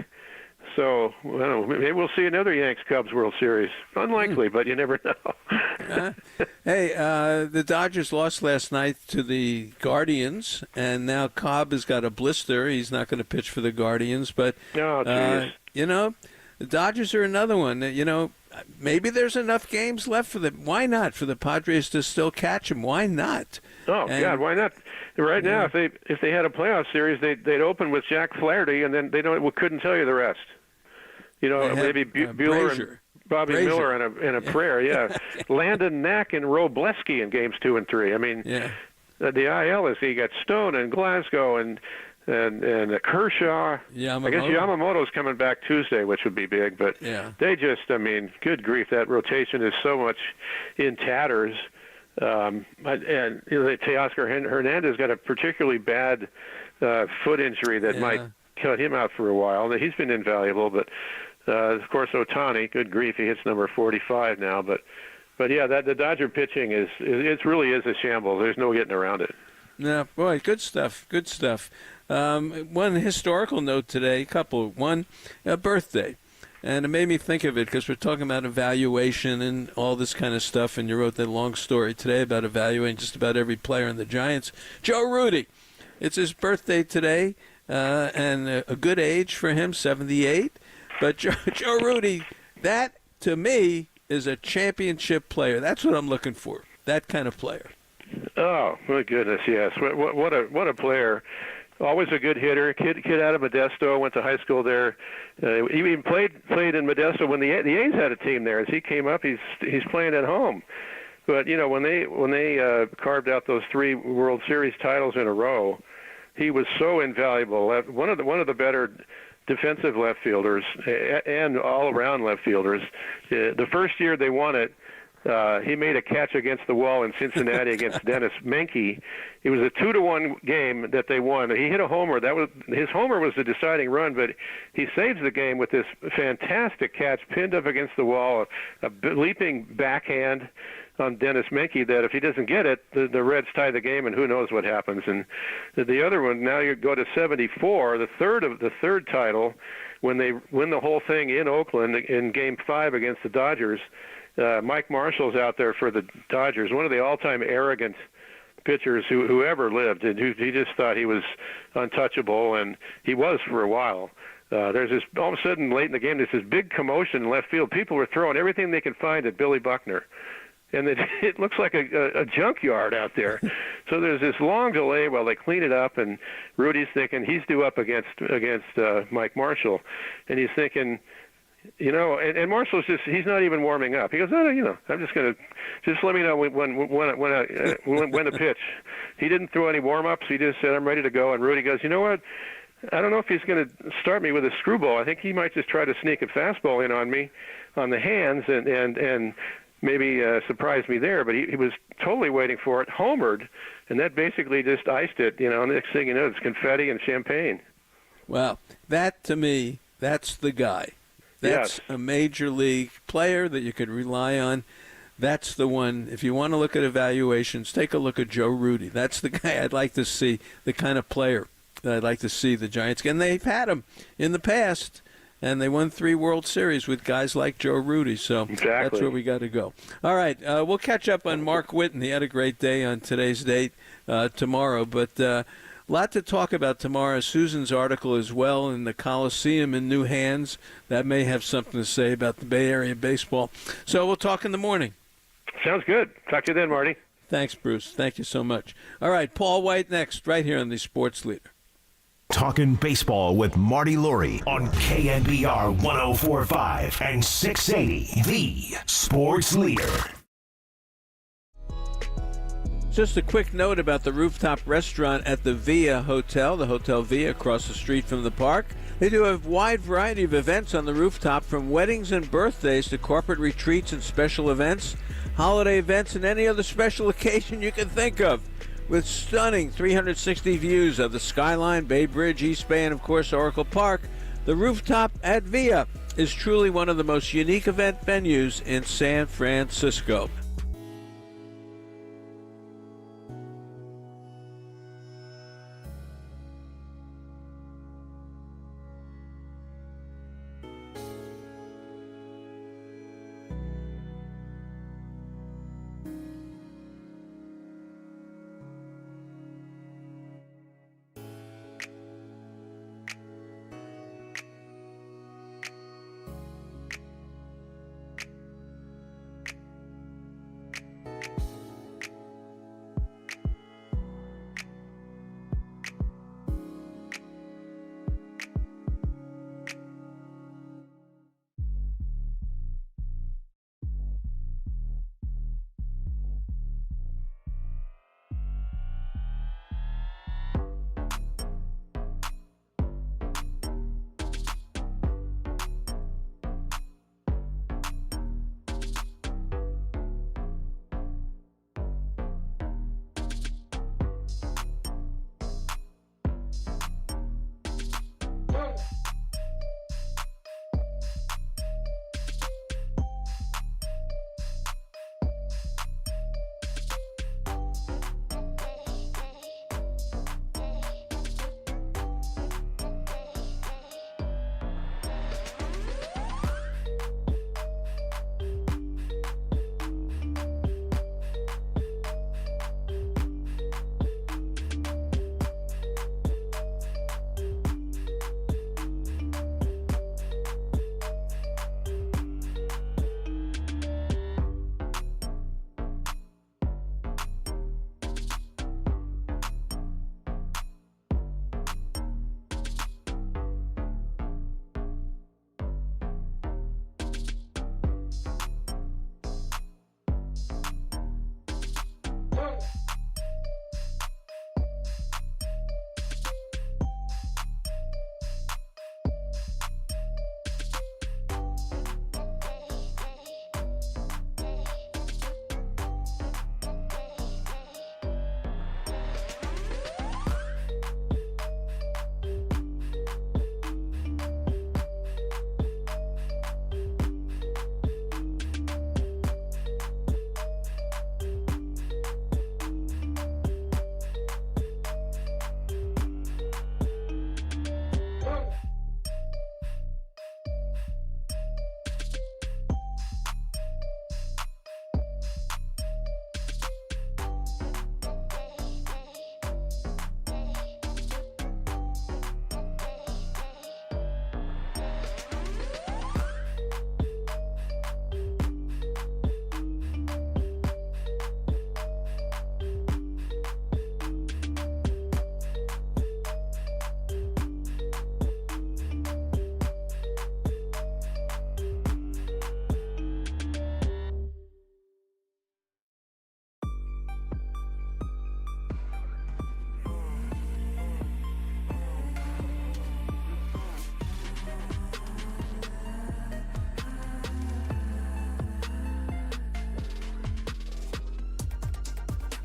So, maybe we'll see another Yanks-Cubs World Series. Unlikely, but you never know. Hey, the Dodgers lost last night to the Guardians, and now Cobb has got a blister. He's not going to pitch for the Guardians. But, the Dodgers are another one. Maybe there's enough games left for them. Why not? For the Padres to still catch them. Why not? God, why not? Right now, if they had a playoff series, they'd open with Jack Flaherty, and then couldn't tell you the rest. Maybe Buehler and Bobby Miller and a prayer. Yeah, Landon Knack and Robleski in games 2 and 3. I mean, the IL is you got Stone and Glasgow and and Kershaw. Yamamoto. I guess Yamamoto's coming back Tuesday, which would be big. But they just, I mean, good grief, that rotation is so much in tatters. And Teoscar Hernandez got a particularly bad foot injury that might cut him out for a while. He's been invaluable, but of course Ohtani, good grief, he hits number 45 now. But yeah, the Dodger pitching it really is a shambles. There's no getting around it. Yeah, boy, good stuff. Good stuff. One historical note today, one, a birthday. And it made me think of it because we're talking about evaluation and all this kind of stuff, and you wrote that long story today about evaluating just about every player in the Giants. Joe Rudi, it's his birthday today, and a good age for him, 78. But Joe Rudi, that, to me, is a championship player. That's what I'm looking for, that kind of player. Oh, my goodness, yes. What a player. Always a good hitter. Kid out of Modesto, went to high school there. He even played in Modesto when the A's had a team there. As he came up, he's playing at home. But you know, when they carved out those 3 World Series titles in a row, he was so invaluable. One of the better defensive left fielders and all around left fielders. The first year they won it, he made a catch against the wall in Cincinnati against Dennis Menke. It was a 2-1 game that they won. He hit a homer. His homer was the deciding run, but he saves the game with this fantastic catch pinned up against the wall, a leaping backhand on Dennis Menke that if he doesn't get it, the Reds tie the game, and who knows what happens. And the other one, now you go to 74, the third title, when they win the whole thing in Oakland in Game 5 against the Dodgers. Mike Marshall's out there for the Dodgers, one of the all-time arrogant pitchers who ever lived, and he just thought he was untouchable, and he was for a while. There's this, all of a sudden, late in the game, there's this big commotion in left field. People were throwing everything they could find at Billy Buckner, and it looks like a junkyard out there. So there's this long delay while they clean it up, and Rudy's thinking he's due up against Mike Marshall, and he's thinking, you know, and Marshall's he's not even warming up. He goes, I'm just going to, just let me know when to pitch. He didn't throw any warm-ups. He just said, I'm ready to go. And Rudy goes, you know what? I don't know if he's going to start me with a screwball. I think he might just try to sneak a fastball in on me on the hands and maybe surprise me there. But he was totally waiting for it, homered, and that basically just iced it. You know, next thing you know, it's confetti and champagne. Wow. That, to me, that's the guy. That's a major league player that you could rely on. That's the one. If you want to look at evaluations, take a look at Joe Rudi. That's the guy I'd like to see, the kind of player that I'd like to see the Giants get. And they've had him in the past, and they won 3 World Series with guys like Joe Rudi. So That's where we got to go. All right, we'll catch up on Mark Whitten. He had a great day on today's date tomorrow, but lot to talk about tomorrow. Susan's article as well in the Coliseum in new hands. That may have something to say about the Bay Area baseball. So we'll talk in the morning. Sounds good. Talk to you then, Marty. Thanks, Bruce. Thank you so much. All right, Paul White next, right here on the Sports Leader. Talking baseball with Marty Lurie on KNBR 104.5 and 680, the Sports Leader. Just a quick note about the rooftop restaurant at the Via Hotel, the Hotel Via across the street from the park. They do a wide variety of events on the rooftop, from weddings and birthdays to corporate retreats and special events, holiday events, and any other special occasion you can think of. With stunning 360 views of the skyline, Bay Bridge, East Bay, and of course Oracle Park, the rooftop at Via is truly one of the most unique event venues in San Francisco.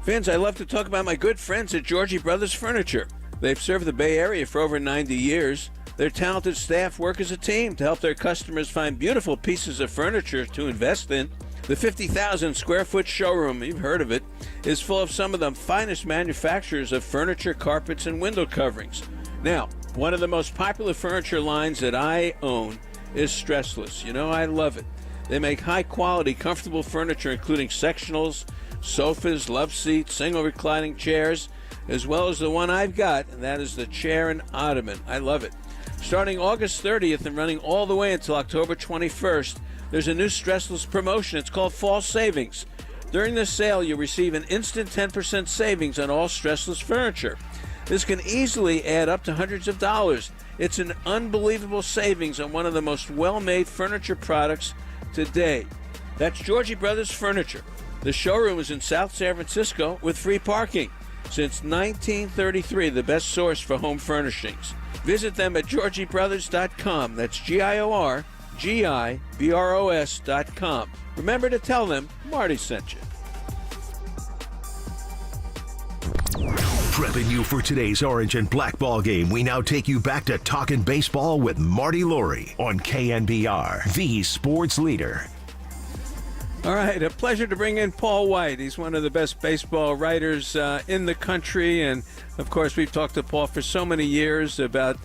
Vince, I love to talk about my good friends at Georgie Brothers Furniture. They've served the Bay Area for over 90 years. Their talented staff work as a team to help their customers find beautiful pieces of furniture to invest in. The 50,000 square foot showroom, you've heard of it, is full of some of the finest manufacturers of furniture, carpets, and window coverings. Now, one of the most popular furniture lines that I own is Stressless. You know, I love it. They make high-quality, comfortable furniture, including sectionals, sofas, love seats, single reclining chairs, as well as the one I've got, and that is the chair and ottoman. I love it. Starting August 30th and running all the way until October 21st, there's a new Stressless promotion. It's called Fall Savings. During this sale, you'll receive an instant 10% savings on all Stressless furniture. This can easily add up to hundreds of dollars. It's an unbelievable savings on one of the most well-made furniture products today. That's Georgie Brothers Furniture. The showroom is in South San Francisco with free parking. Since 1933, the best source for home furnishings. Visit them at GeorgieBrothers.com. That's GIORGIBROS.com. Remember to tell them Marty sent you. Prepping you for today's orange and black ball game, we now take you back to Talking Baseball with Marty Laurie on KNBR, the sports leader. All right, a pleasure to bring in Paul White. He's one of the best baseball writers in the country. And, of course, we've talked to Paul for so many years about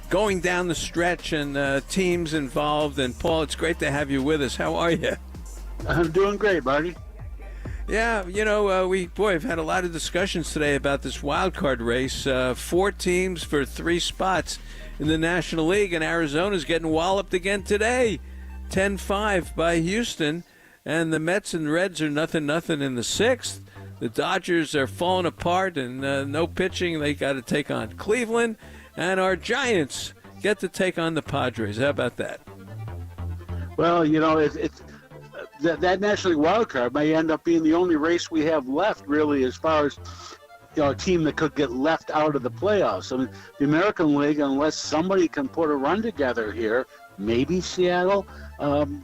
going down the stretch and teams involved. And, Paul, it's great to have you with us. How are you? I'm doing great, Marty. Yeah, you know, we've had a lot of discussions today about this wild card race. 4 teams for 3 spots in the National League, and Arizona's getting walloped again today. 10-5 by Houston. And the Mets and Reds are nothing in the 6th. The Dodgers are falling apart and no pitching. They got to take on Cleveland. And our Giants get to take on the Padres. How about that? Well, you know, it's that National League wild card may end up being the only race we have left, really, as far as, you know, a team that could get left out of the playoffs. I mean, the American League, unless somebody can put a run together here, maybe Seattle,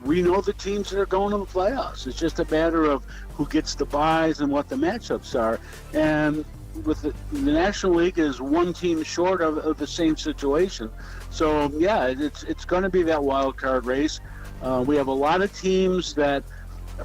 we know the teams that are going to the playoffs. It's just a matter of who gets the byes and what the matchups are. And with the National League is one team short of the same situation. So, yeah, it's going to be that wild card race. We have a lot of teams that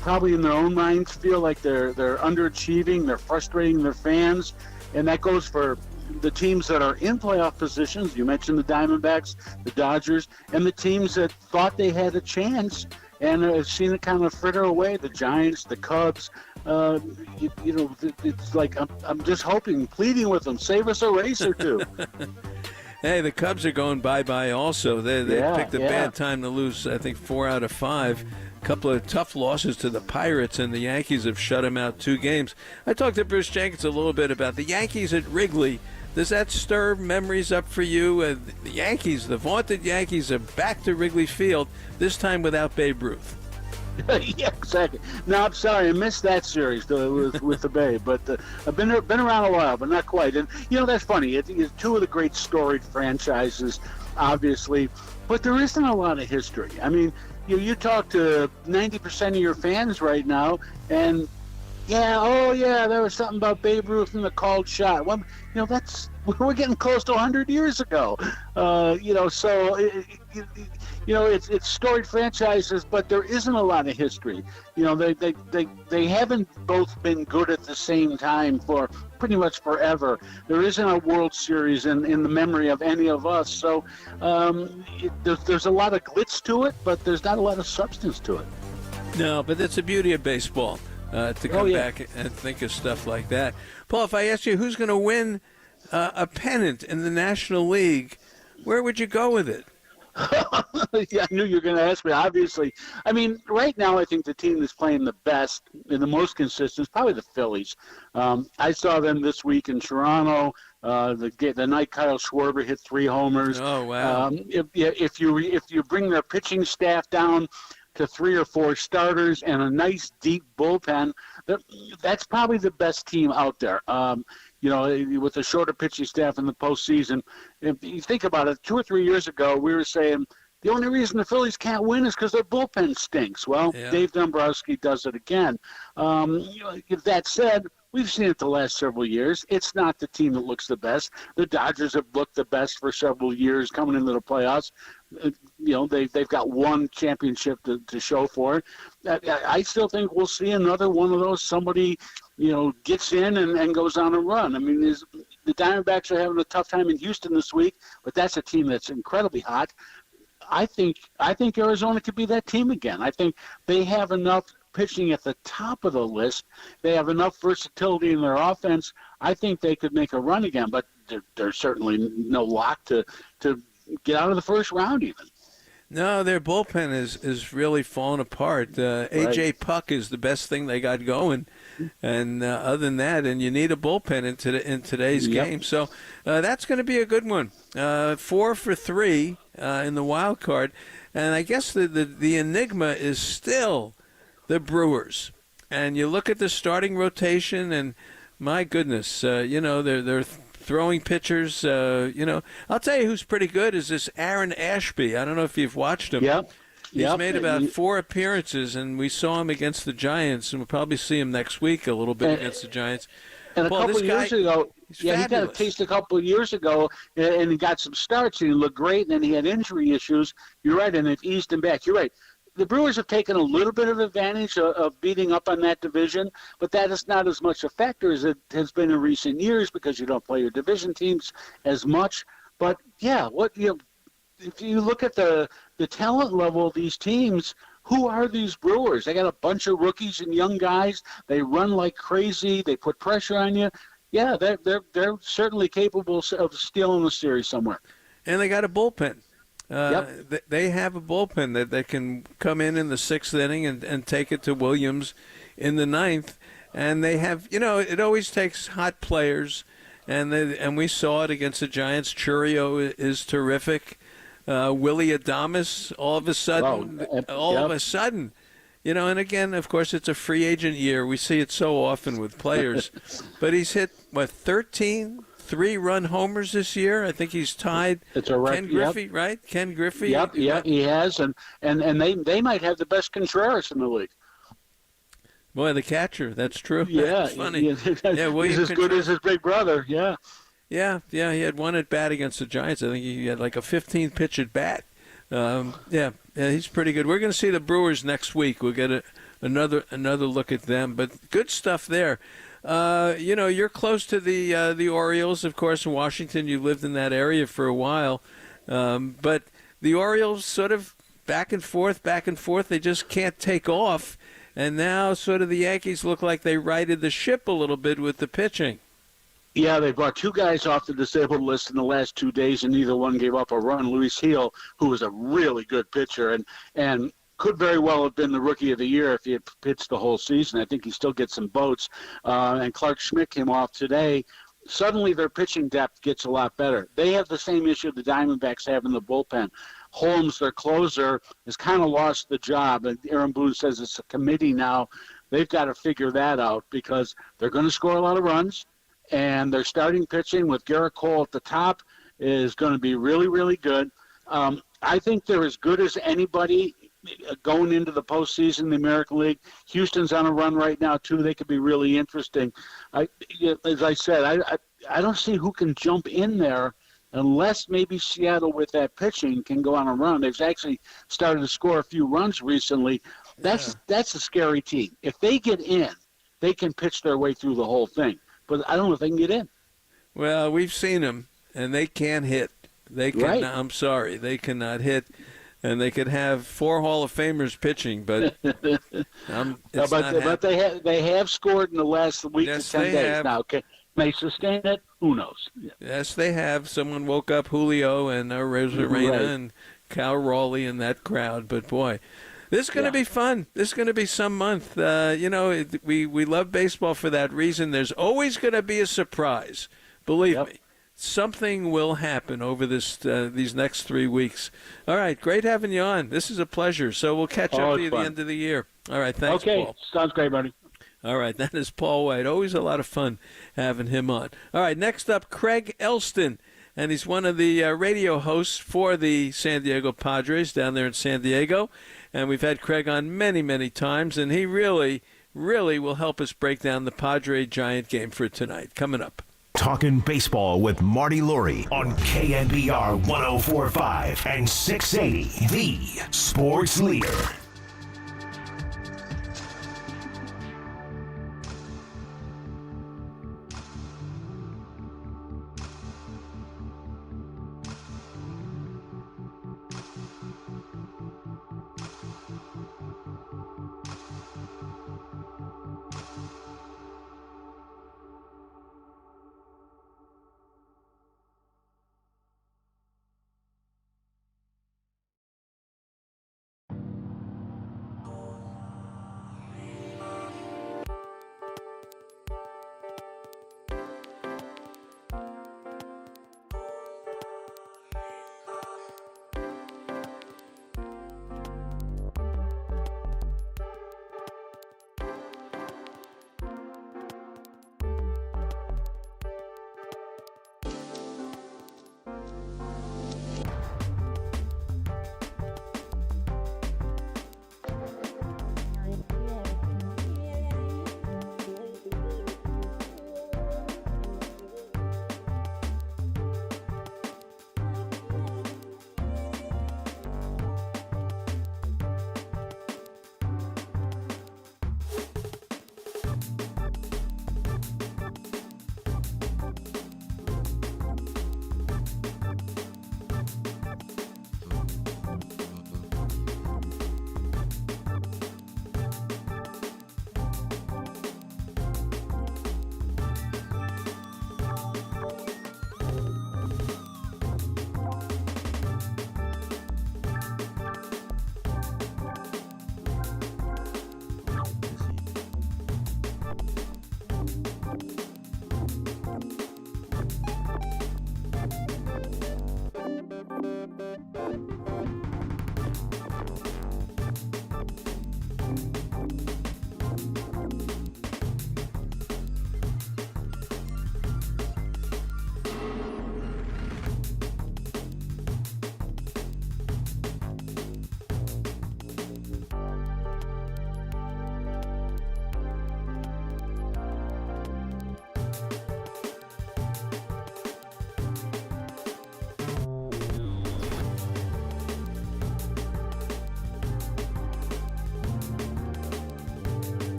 probably in their own minds feel like they're underachieving, they're frustrating their fans, and that goes for the teams that are in playoff positions. You mentioned the Diamondbacks, the Dodgers, and the teams that thought they had a chance and have seen it kind of fritter away. The Giants, the Cubs. You know, it's like I'm just hoping, pleading with them, save us a race or two. Hey, the Cubs are going bye-bye also. They picked a bad time to lose, I think, 4 out of 5. A couple of tough losses to the Pirates, and the Yankees have shut them out 2 games. I talked to Bruce Jenkins a little bit about the Yankees at Wrigley. Does that stir memories up for you? The Yankees, the vaunted Yankees, are back to Wrigley Field, this time without Babe Ruth. Yeah, exactly. No, I'm sorry, I missed that series with the Bay, but I've been around a while, but not quite. And you know, that's funny. It's 2 of the great storied franchises, obviously, but there isn't a lot of history. I mean, you talk to 90% of your fans right now, and there was something about Babe Ruth and the called shot. Well, you know, we're getting close to 100 years ago. You know, so. You know, it's storied franchises, but there isn't a lot of history. You know, they haven't both been good at the same time for pretty much forever. There isn't a World Series in the memory of any of us. So there's a lot of glitz to it, but there's not a lot of substance to it. No, but that's the beauty of baseball, to come back and think of stuff like that. Paul, if I asked you who's going to win a pennant in the National League, where would you go with it? Yeah, I knew you were going to ask me. Obviously, I mean, right now I think the team that's playing the best and the most consistent is probably the Phillies. I saw them this week in Toronto. The night Kyle Schwarber hit 3 homers. Oh wow! If you bring their pitching staff down to 3 or 4 starters and a nice deep bullpen, that's probably the best team out there. You know, with a shorter pitching staff in the postseason. If you think about it, 2 or 3 years ago, we were saying the only reason the Phillies can't win is because their bullpen stinks. Well, Dave Dombrowski does it again. That said, We've seen it the last several years. It's not the team that looks the best. The Dodgers have looked the best for several years coming into the playoffs. They've got one championship to show for it. I still think we'll see another one of those. Somebody, gets in and goes on a run. I mean, the Diamondbacks are having a tough time in Houston this week, but that's a team that's incredibly hot. I think Arizona could be that team again. I think they have enough pitching at the top of the list. They have enough versatility in their offense. I think they could make a run again, but there's certainly no lock to get out of the first round even. No, their bullpen is really falling apart. A.J. Puck is the best thing they got going, and other than that, and you need a bullpen in today's game. So that's going to be a good one. 4 for 3 in the wild card, and I guess the enigma is still the Brewers. And you look at the starting rotation, and my goodness, they're throwing pitchers. I'll tell you who's pretty good is this Aaron Ashby. I don't know if you've watched him. Yep. He's made about 4 appearances, and we saw him against the Giants, and we'll probably see him next week a little bit against the Giants. And a couple of years ago, he got a taste a couple of years ago, and he got some starts, and he looked great, and then he had injury issues. You're right, and they've eased him back. You're right. The Brewers have taken a little bit of advantage of beating up on that division, but that is not as much a factor as it has been in recent years because you don't play your division teams as much. But, if you look at the talent level of these teams, who are these Brewers? They got a bunch of rookies and young guys. They run like crazy. They put pressure on you. Yeah, they're certainly capable of stealing the series somewhere. And they got a bullpen. They have a bullpen that can come in the 6th inning and take it to Williams in the 9th. And they have, it always takes hot players. And we saw it against the Giants. Churio is terrific. Willie Adames, all of a sudden, and again, of course, it's a free agent year. We see it so often with players. But he's hit, 13 3-run homers this year. I think he's tied Ken Griffey, right? Ken Griffey. Yep, he has, and they might have the best Contreras in the league. Boy, the catcher. That's true. Yeah, that's funny. He's as good as his big brother. Yeah. Yeah. He had one at bat against the Giants. I think he had like a 15-pitch at bat. He's pretty good. We're going to see the Brewers next week. We'll get another look at them. But good stuff there. You're close to the Orioles, of course, in Washington. You lived in that area for a while. But the Orioles sort of back and forth. They just can't take off. And now sort of the Yankees look like they righted the ship a little bit with the pitching. Yeah, they brought 2 guys off the disabled list in the last 2 days, and neither one gave up a run. Luis Gil, who was a really good pitcher, and could very well have been the Rookie of the Year if he had pitched the whole season. I think he still gets some votes. And Clark Schmidt came off today. Suddenly their pitching depth gets a lot better. They have the same issue the Diamondbacks have in the bullpen. Holmes, their closer, has kind of lost the job, and Aaron Boone says it's a committee now. They've got to figure that out because they're going to score a lot of runs, and their starting pitching with Garrett Cole at the top is going to be really, really good. I think they're as good as anybody going into the postseason in the American League. Houston's on a run right now, too. They could be really interesting. As I said, I don't see who can jump in there unless maybe Seattle with that pitching can go on a run. They've actually started to score a few runs recently. That's a scary team. If they get in, they can pitch their way through the whole thing. But I don't know if they can get in. Well, we've seen them, and they can't hit. They can. Right. I'm sorry, they cannot hit. And they could have 4 Hall of Famers pitching, but but they have scored in the last week to 10 days now. Can they sustain it? Who knows? Yeah. Yes, they have. Someone woke up Julio and Rosarena and Cal Raleigh in that crowd. But boy, this is going to be fun. This is going to be some month. We love baseball for that reason. There's always going to be a surprise. Believe me. Something will happen over these next 3 weeks. All right, great having you on. This is a pleasure. So we'll catch up to you at the end of the year. All right, thanks, Paul. Okay, sounds great, buddy. All right, that is Paul White. Always a lot of fun having him on. All right, next up, Craig Elston, and he's one of the radio hosts for the San Diego Padres down there in San Diego. And we've had Craig on many, many times, and he really really will help us break down the Padre-Giant game for tonight. Coming up. Talking baseball with Marty Laurie on KNBR 104.5 and 680, the sports leader.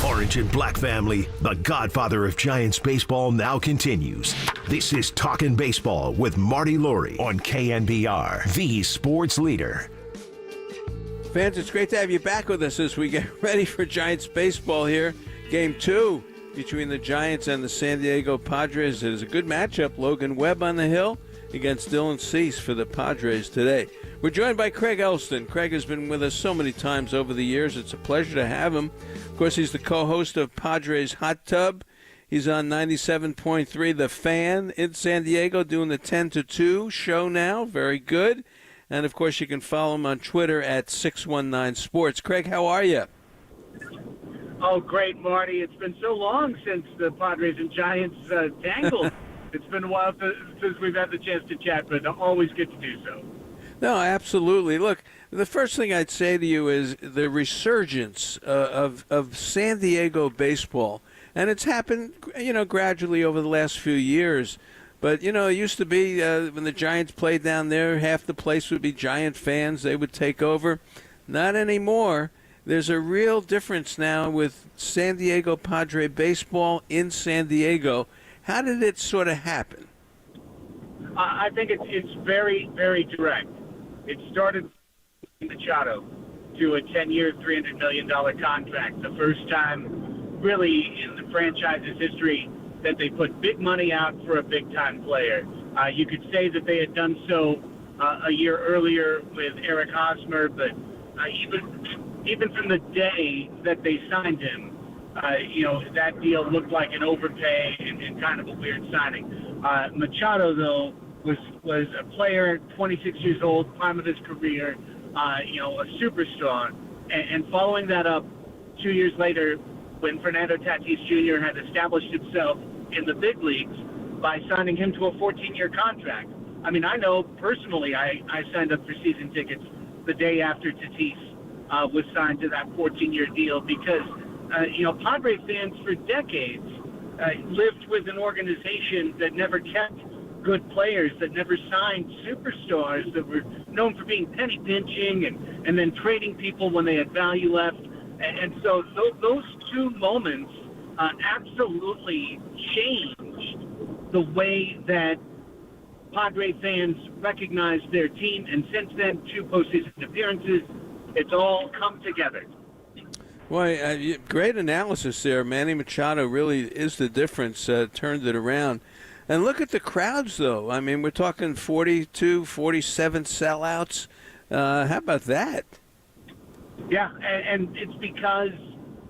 Orange and Black family, the godfather of Giants baseball now continues. This is Talkin' Baseball with Marty Laurie on KNBR, the sports leader. Fans, it's great to have you back with us as we get ready for Giants baseball here. Game 2 between the Giants and the San Diego Padres. It is a good matchup. Logan Webb on the hill against Dylan Cease for the Padres today. We're joined by Craig Elston. Craig has been with us so many times over the years. It's a pleasure to have him. Of course, he's the co-host of Padres Hot Tub. He's on 97.3 The Fan in San Diego doing the 10 to 2 show now. Very good. And, of course, you can follow him on Twitter at 619 Sports. Craig, how are you? Oh, great, Marty. It's been so long since the Padres and Giants tangled. It's been a while since we've had the chance to chat, but always good to do so. No, absolutely. Look, the first thing I'd say to you is the resurgence of San Diego baseball. And it's happened, gradually over the last few years. But, it used to be when the Giants played down there, half the place would be Giant fans. They would take over. Not anymore. there's a real difference now with San Diego Padre baseball in San Diego. How did it sort of happen? I think it's very, very direct. It started with Machado to a 10-year, $300 million contract. The first time, really, in the franchise's history that they put big money out for a big-time player. You could say that they had done so a year earlier with Eric Hosmer, but even from the day that they signed him, that deal looked like an overpay and kind of a weird signing. Machado, though, was a player, 26 years old, prime of his career, a superstar. And following that up 2 years later, when Fernando Tatis Jr. had established himself in the big leagues by signing him to a 14-year contract. I mean, I know personally I signed up for season tickets the day after Tatis was signed to that 14-year deal because, Padre fans for decades lived with an organization that never kept good players, that never signed superstars, that were known for being penny pinching and then trading people when they had value left. And so those two moments absolutely changed the way that Padre fans recognize their team. And since then, 2 postseason appearances, it's all come together. Well, great analysis there. Manny Machado really is the difference, turned it around. And look at the crowds, though. I mean, we're talking 42, 47 sellouts. How about that? Yeah, and it's because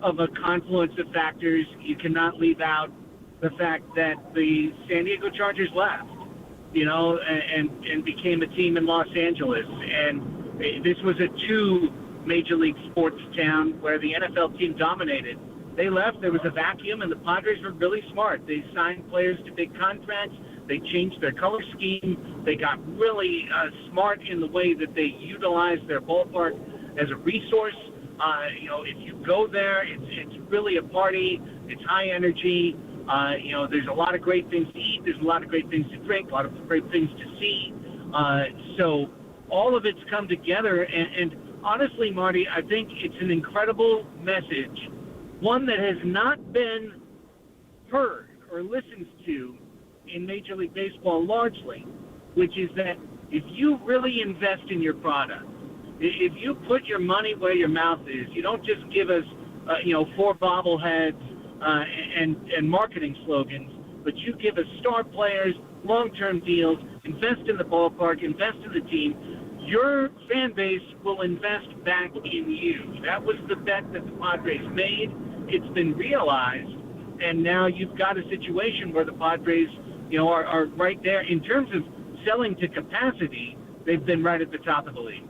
of a confluence of factors. You cannot leave out the fact that the San Diego Chargers left, and became a team in Los Angeles. And this was a 2 Major League sports town where the NFL team dominated. They left. There was a vacuum, and the Padres were really smart. They signed players to big contracts. They changed their color scheme. They got really smart in the way that they utilized their ballpark as a resource. If you go there, it's really a party. It's high energy. There's a lot of great things to eat. There's a lot of great things to drink, a lot of great things to see. So all of it's come together. And honestly, Marty, I think it's an incredible message, one that has not been heard or listened to in Major League Baseball largely, which is that if you really invest in your product, if you put your money where your mouth is, you don't just give us, 4 bobbleheads and marketing slogans, but you give us star players, long-term deals, invest in the ballpark, invest in the team, your fan base will invest back in you. That was the bet that the Padres made. It's been realized, and now you've got a situation where the Padres, are right there. In terms of selling to capacity, they've been right at the top of the league.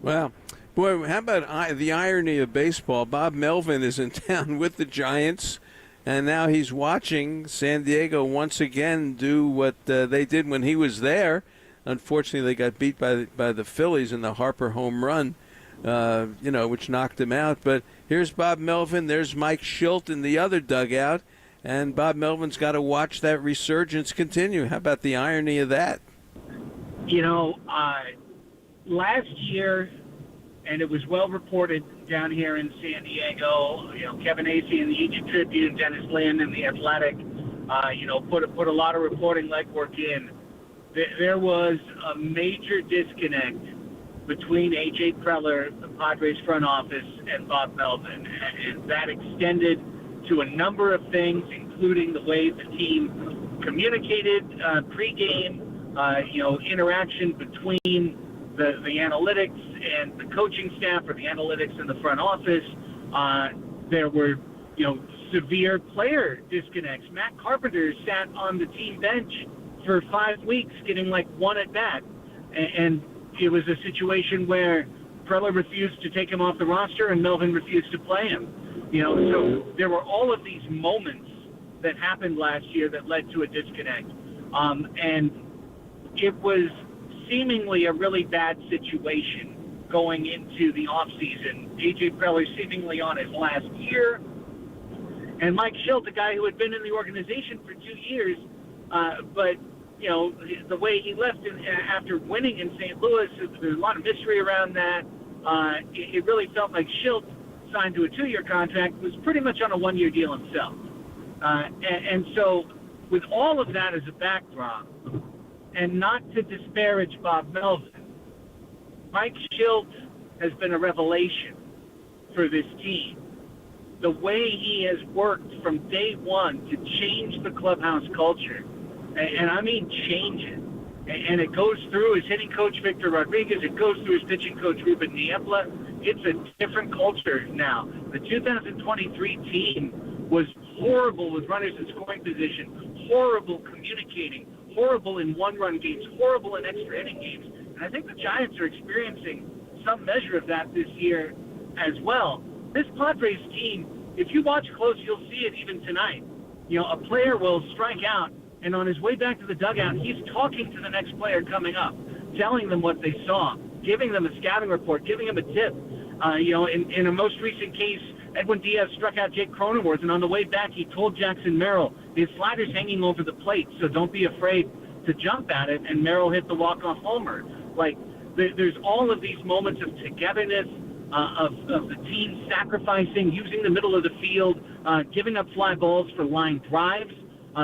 Wow. Boy, how about the irony of baseball? Bob Melvin is in town with the Giants, and now he's watching San Diego once again do what they did when he was there. Unfortunately, they got beat by the Phillies in the Harper home run, which knocked him out. But here's Bob Melvin. There's Mike Schilt in the other dugout, and Bob Melvin's got to watch that resurgence continue. How about the irony of that? Last year, and it was well reported down here in San Diego, Kevin Acey in the Egypt Tribune, Dennis Lynn in the Athletic, put a lot of reporting legwork in. There was a major disconnect between A.J. Preller, the Padres front office, and Bob Melvin. And that extended to a number of things, including the way the team communicated pregame, interaction between the analytics and the coaching staff, or the analytics and the front office. There were, severe player disconnects. Matt Carpenter sat on the team bench for 5 weeks getting like 1 at bat. And it was a situation where Preller refused to take him off the roster and Melvin refused to play him. So there were all of these moments that happened last year that led to a disconnect. And it was seemingly a really bad situation going into the offseason. A.J. Preller seemingly on his last year. And Mike Schilt, a guy who had been in the organization for 2 years, but the way he left after winning in St. Louis, there's a lot of mystery around that. It really felt like Schilt signed to a 2-year contract, was pretty much on a 1-year deal himself. And so with all of that as a backdrop, and not to disparage Bob Melvin, Mike Schilt has been a revelation for this team. The way he has worked from day one to change the clubhouse culture, and I mean change it. And it goes through his hitting coach, Victor Rodriguez. It goes through his pitching coach, Ruben Niebla. It's a different culture now. The 2023 team was horrible with runners in scoring position, horrible communicating, horrible in one-run games, horrible in extra inning games. And I think the Giants are experiencing some measure of that this year as well. This Padres team, if you watch close, you'll see it even tonight. You know, a player will strike out, and on his way back to the dugout, he's talking to the next player coming up, telling them what they saw, giving them a scouting report, giving them a tip. In a most recent case, Edwin Diaz struck out Jake Cronenworth, and on the way back, he told Jackson Merrill, his slider's hanging over the plate, so don't be afraid to jump at it, and Merrill hit the walk-off homer. Like, there's all of these moments of togetherness, of the team sacrificing, using the middle of the field, giving up fly balls for line drives.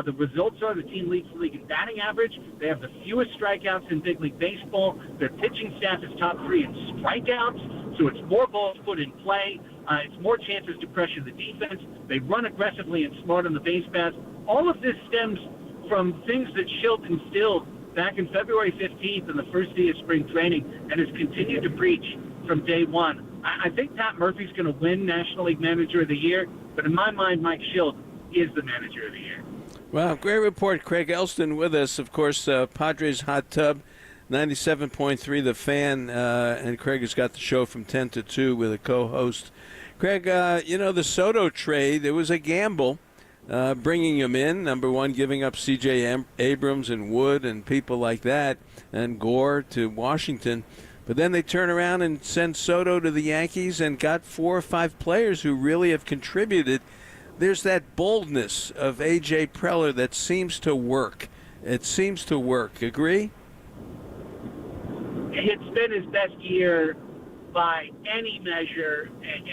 The results are the team leads the league in batting average. They have the fewest strikeouts in big league baseball. Their pitching staff is top 3 in strikeouts, so it's more balls put in play. It's more chances to pressure the defense. They run aggressively and smart on the base paths. All of this stems from things that Schilt instilled back in February 15th on the first day of spring training and has continued to preach from day one. I think Pat Murphy's going to win National League Manager of the Year, but in my mind, Mike Schilt is the Manager of the Year. Well, great report. Craig Elston with us, of course, Padres Hot Tub, 97.3 The Fan, and Craig has got the show from 10 to 2 with a co-host. Craig, the Soto trade, it was a gamble bringing him in, number one, giving up C.J. Abrams and Wood and people like that, and Gore to Washington. But then they turn around and send Soto to the Yankees and got 4 or 5 players who really have contributed. There's that boldness of A.J. Preller that seems to work. It seems to work. Agree? It's been his best year by any measure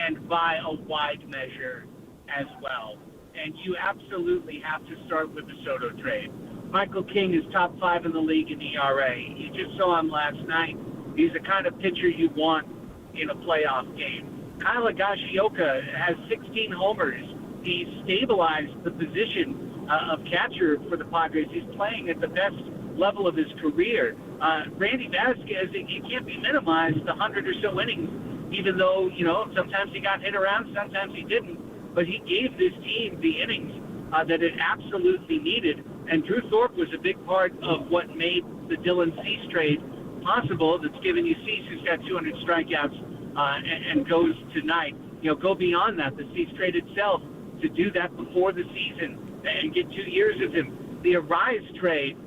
and by a wide measure as well. And you absolutely have to start with the Soto trade. Michael King is top 5 in the league in ERA. You just saw him last night. He's the kind of pitcher you want in a playoff game. Kyle Higashioka has 16 homers. He's stabilized the position of catcher for the Padres. He's playing at the best level of his career. Randy Vasquez, it can't be minimized, the 100 or so innings, even though, sometimes he got hit around, sometimes he didn't. But he gave this team the innings that it absolutely needed. And Drew Thorpe was a big part of what made the Dylan Cease trade possible. That's given you Cease, who's got 200 strikeouts and goes tonight. Go beyond that. The Cease trade itself, to do that before the season and get 2 years of him. The Arise trade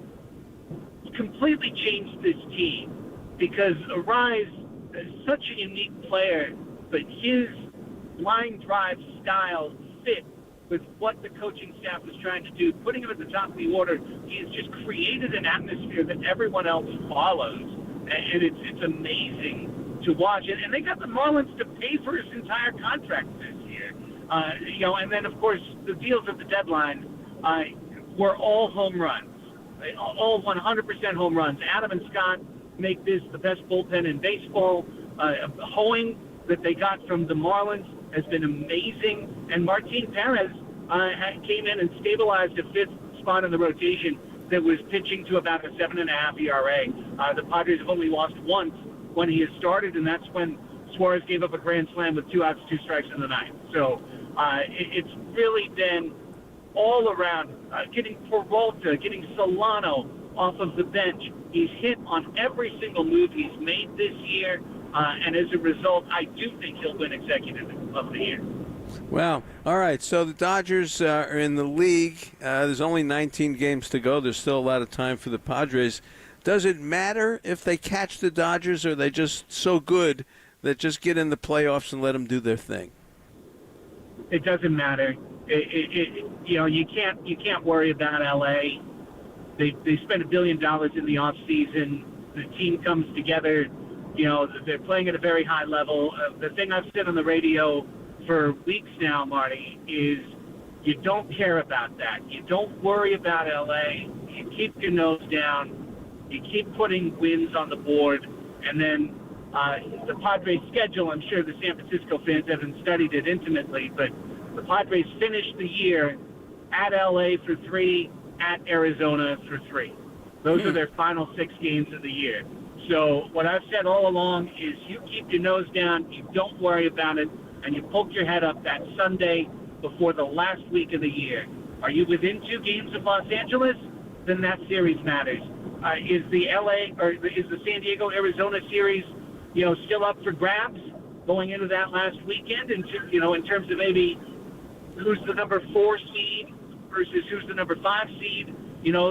completely changed this team because Arise is such a unique player, but his line drive style fit with what the coaching staff was trying to do. Putting him at the top of the order, he has just created an atmosphere that everyone else follows, and it's amazing to watch. And they got the Marlins to pay for his entire contract this year. And then, of course, the deals at the deadline were all home runs, all 100% home runs. Adam and Scott make this the best bullpen in baseball. Hoeing that they got from the Marlins has been amazing. And Martin Perez came in and stabilized a 5th spot in the rotation that was pitching to about a 7.5 ERA. The Padres have only lost once when he has started, and that's when Suarez gave up a grand slam with 2 outs, 2 strikes in the 9th. So it's really been all around. Getting Peralta, getting Solano off of the bench. He's hit on every single move he's made this year, and as a result, I do think he'll win Executive of the Year. Wow. All right, so the Dodgers are in the league. There's only 19 games to go. There's still a lot of time for the Padres. Does it matter if they catch the Dodgers, or are they just so good that just get in the playoffs and let them do their thing? It doesn't matter. You can't worry about LA. They spent $1 billion in the off season. The team comes together. They're playing at a very high level. The thing I've said on the radio for weeks now, Marty, is you don't care about that. You don't worry about LA. You keep your nose down. You keep putting wins on the board. And then the Padres' schedule, I'm sure the San Francisco fans haven't studied it intimately, but the Padres finished the year at LA for 3, at Arizona for 3. Those are their final 6 games of the year. So what I've said all along is you keep your nose down, you don't worry about it, and you poke your head up that Sunday before the last week of the year. Are you within 2 games of Los Angeles? Then that series matters. Is the LA or is the San Diego Arizona series, still up for grabs going into that last weekend? And in terms of maybe who's the number 4 seed versus who's the number 5 seed,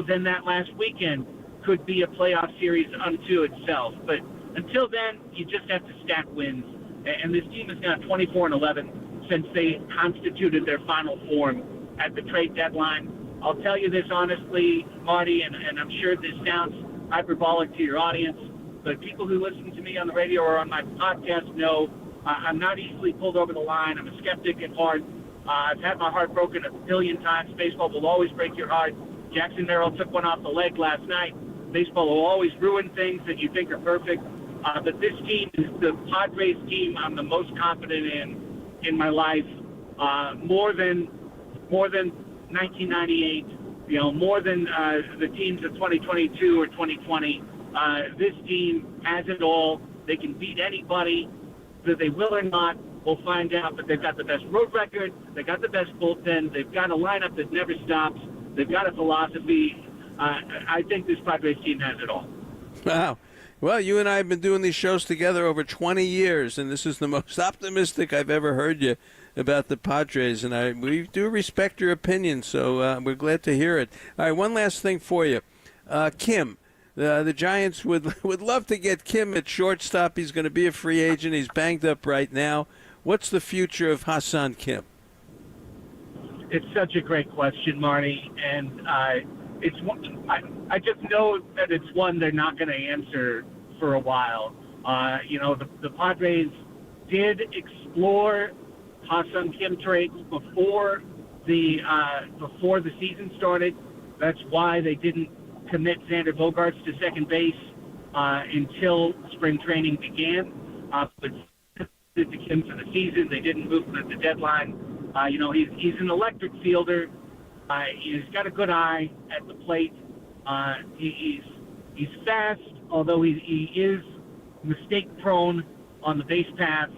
then that last weekend could be a playoff series unto itself. But until then, you just have to stack wins. And this team has gone 24-11 since they constituted their final form at the trade deadline. I'll tell you this honestly, Marty, and I'm sure this sounds hyperbolic to your audience, but people who listen to me on the radio or on my podcast know I'm not easily pulled over the line. I'm a skeptic at heart. I've had my heart broken a billion times. Baseball will always break your heart. Jackson Merrill took one off the leg last night. Baseball will always ruin things that you think are perfect. But this team is the Padres team I'm the most confident in my life. More than 1998, more than the teams of 2022 or 2020. This team has it all. They can beat anybody. Whether they will or not, we'll find out. But they've got the best road record. They've got the best bullpen. They've got a lineup that never stops. They've got a philosophy. I think this Padres team has it all. Wow. Well, you and I have been doing these shows together over 20 years, and this is the most optimistic I've ever heard you about the Padres, and we do respect your opinion, so we're glad to hear it. All right, one last thing for you. Kim, the Giants would love to get Kim at shortstop. He's going to be a free agent. He's banged up right now. What's the future of Ha-Seong Kim? It's such a great question, Marty, and it's one, I just know that it's one they're not going to answer for a while. The Padres did explore Ha-Seong Kim trade before the season started. That's why they didn't commit Xander Bogaerts to second base until spring training began. But to Kim for the season, they didn't move him at the deadline. He's an electric fielder. He's got a good eye at the plate. He's fast, although he is mistake prone on the base paths.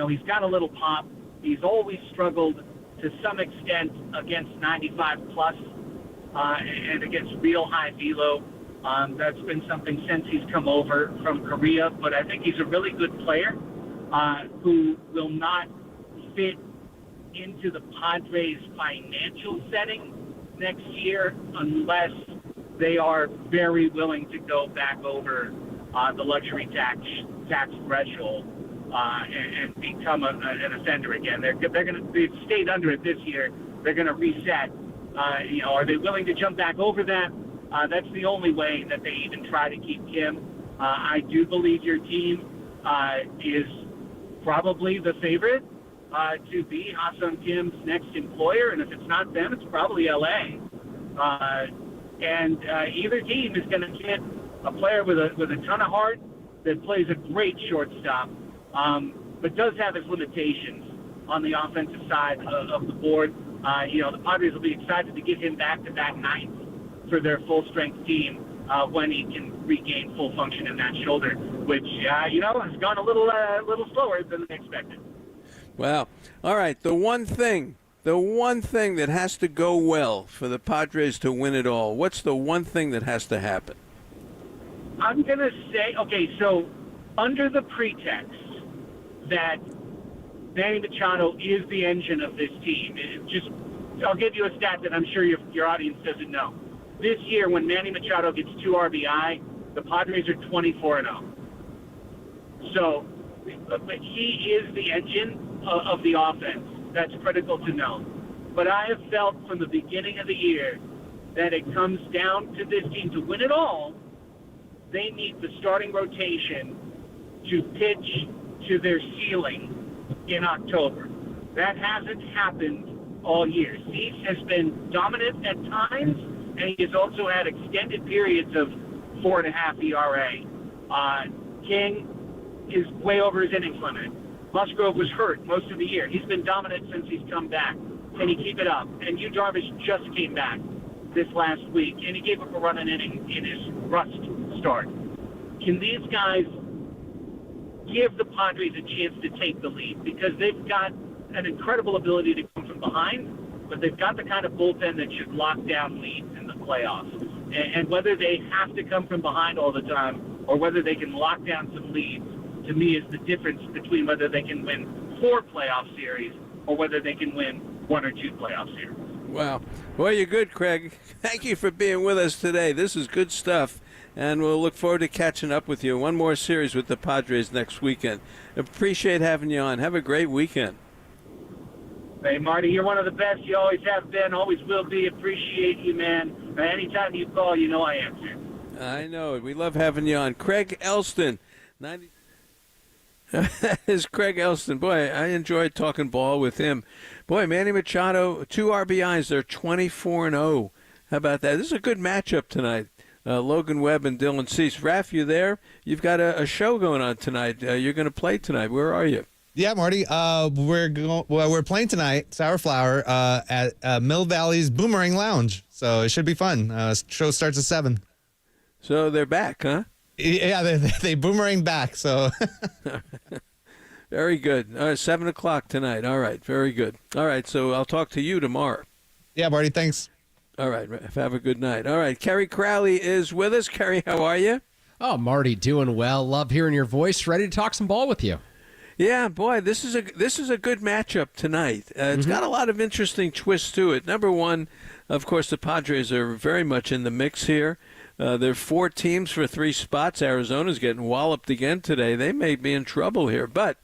He's got a little pop. He's always struggled to some extent against 95 plus and against real high velo. That's been something since he's come over from Korea, but I think he's a really good player who will not fit into the Padres' financial setting next year unless they are very willing to go back over the luxury tax threshold and become an offender again. They've stayed under it this year. They're going to reset. Are they willing to jump back over that? That's the only way that they even try to keep Kim. I do believe your team is probably the favorite to be Ha-Seong Kim's next employer, and if it's not them, it's probably LA. Either team is going to get a player with a ton of heart that plays a great shortstop, but does have his limitations on the offensive side of the board. The Padres will be excited to get him back to bat ninth for their full-strength team when he can regain full function in that shoulder, which has gone a little slower than they expected. Wow. All right, the one thing that has to go well for the Padres to win it all, what's the one thing that has to happen? I'm going to say, so under the pretext that Manny Machado is the engine of this team, I'll give you a stat that I'm sure your audience doesn't know. This year, when Manny Machado gets 2 RBI, the Padres are 24-0. So he is the engine of the offense. That's critical to know. But I have felt from the beginning of the year that it comes down to this team to win it all. They need the starting rotation to pitch to their ceiling in October. That hasn't happened all year. Cease has been dominant at times, and he has also had extended periods of 4.5 ERA. King is way over his innings limit. Musgrove was hurt most of the year. He's been dominant since he's come back. Can he keep it up? And Yu Darvish just came back this last week, and he gave up a run an inning in his rust start. Can these guys give the Padres a chance to take the lead? Because they've got an incredible ability to come from behind, but they've got the kind of bullpen that should lock down leads in the playoffs. And whether they have to come from behind all the time or whether they can lock down some leads, to me, is the difference between whether they can win 4 playoff series or whether they can win 1 or 2 playoff series. Wow. Well, you're good, Craig. Thank you for being with us today. This is good stuff, and we'll look forward to catching up with you. One more series with the Padres next weekend. Appreciate having you on. Have a great weekend. Hey, Marty, you're one of the best. You always have been, always will be. Appreciate you, man. Anytime you call, you know I answer. I know it. We love having you on. Craig Elston. That is Craig Elston. Boy, I enjoyed talking ball with him. Boy, Manny Machado, 2 RBIs. They're 24-0. How about that? This is a good matchup tonight. Logan Webb and Dylan Cease. Raph, you there? You've got a show going on tonight. You're going to play tonight. Where are you? Yeah, Marty. We're playing tonight, Sour Flower, at Mill Valley's Boomerang Lounge. So it should be fun. Show starts at 7. So they're back, huh? Yeah, they boomerang back. So very good. 7 o'clock tonight. All right, very good. All right, so I'll talk to you tomorrow. Yeah, Marty. Thanks. All right, have a good night. All right, Carrie Crowley is with us. Carrie, how are you? Oh, Marty, doing well. Love hearing your voice. Ready to talk some ball with you. Yeah, boy, this is a good matchup tonight. It's got a lot of interesting twists to it. Number one, of course, the Padres are very much in the mix here. There are 4 teams for 3 spots. Arizona's getting walloped again today. They may be in trouble here. But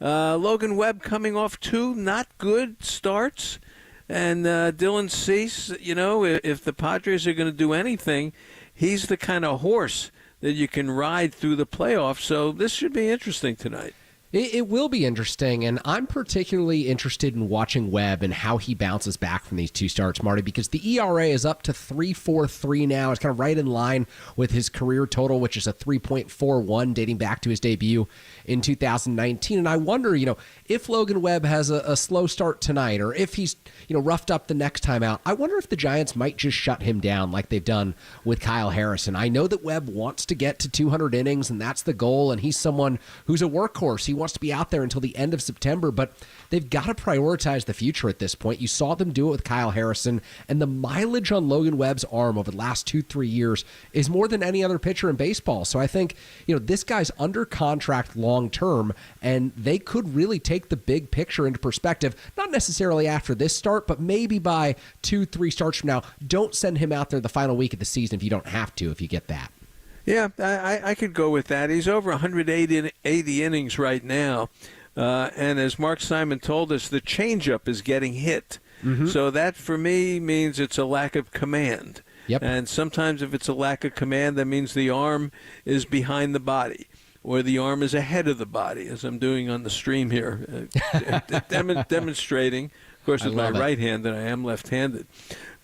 Logan Webb coming off 2 not good starts. And Dylan Cease, if the Padres are going to do anything, he's the kind of horse that you can ride through the playoffs. So this should be interesting tonight. It will be interesting, and I'm particularly interested in watching Webb and how he bounces back from these 2 starts, Marty, because the ERA is up to 3.43 now. It's kind of right in line with his career total, which is a 3.41 dating back to his debut in 2019. And I wonder, if Logan Webb has a slow start tonight, or if he's, roughed up the next time out, I wonder if the Giants might just shut him down like they've done with Kyle Harrison. I know that Webb wants to get to 200 innings, and that's the goal, and he's someone who's a workhorse. He wants to be out there until the end of September, but they've got to prioritize the future at this point. You saw them do it with Kyle Harrison, and the mileage on Logan Webb's arm over the last 2-3 years is more than any other pitcher in baseball. So I think, this guy's under contract long term, and they could really take the big picture into perspective, not necessarily after this start, but maybe by 2-3 starts from now. Don't send him out there the final week of the season if you don't have to, if you get that. Yeah, I could go with that. He's over 180 innings right now. And as Mark Simon told us, the changeup is getting hit. So that, for me, means it's a lack of command. Yep. And sometimes if it's a lack of command, that means the arm is behind the body or the arm is ahead of the body, as I'm doing on the stream here, demonstrating, of course, with my right hand that I am left-handed.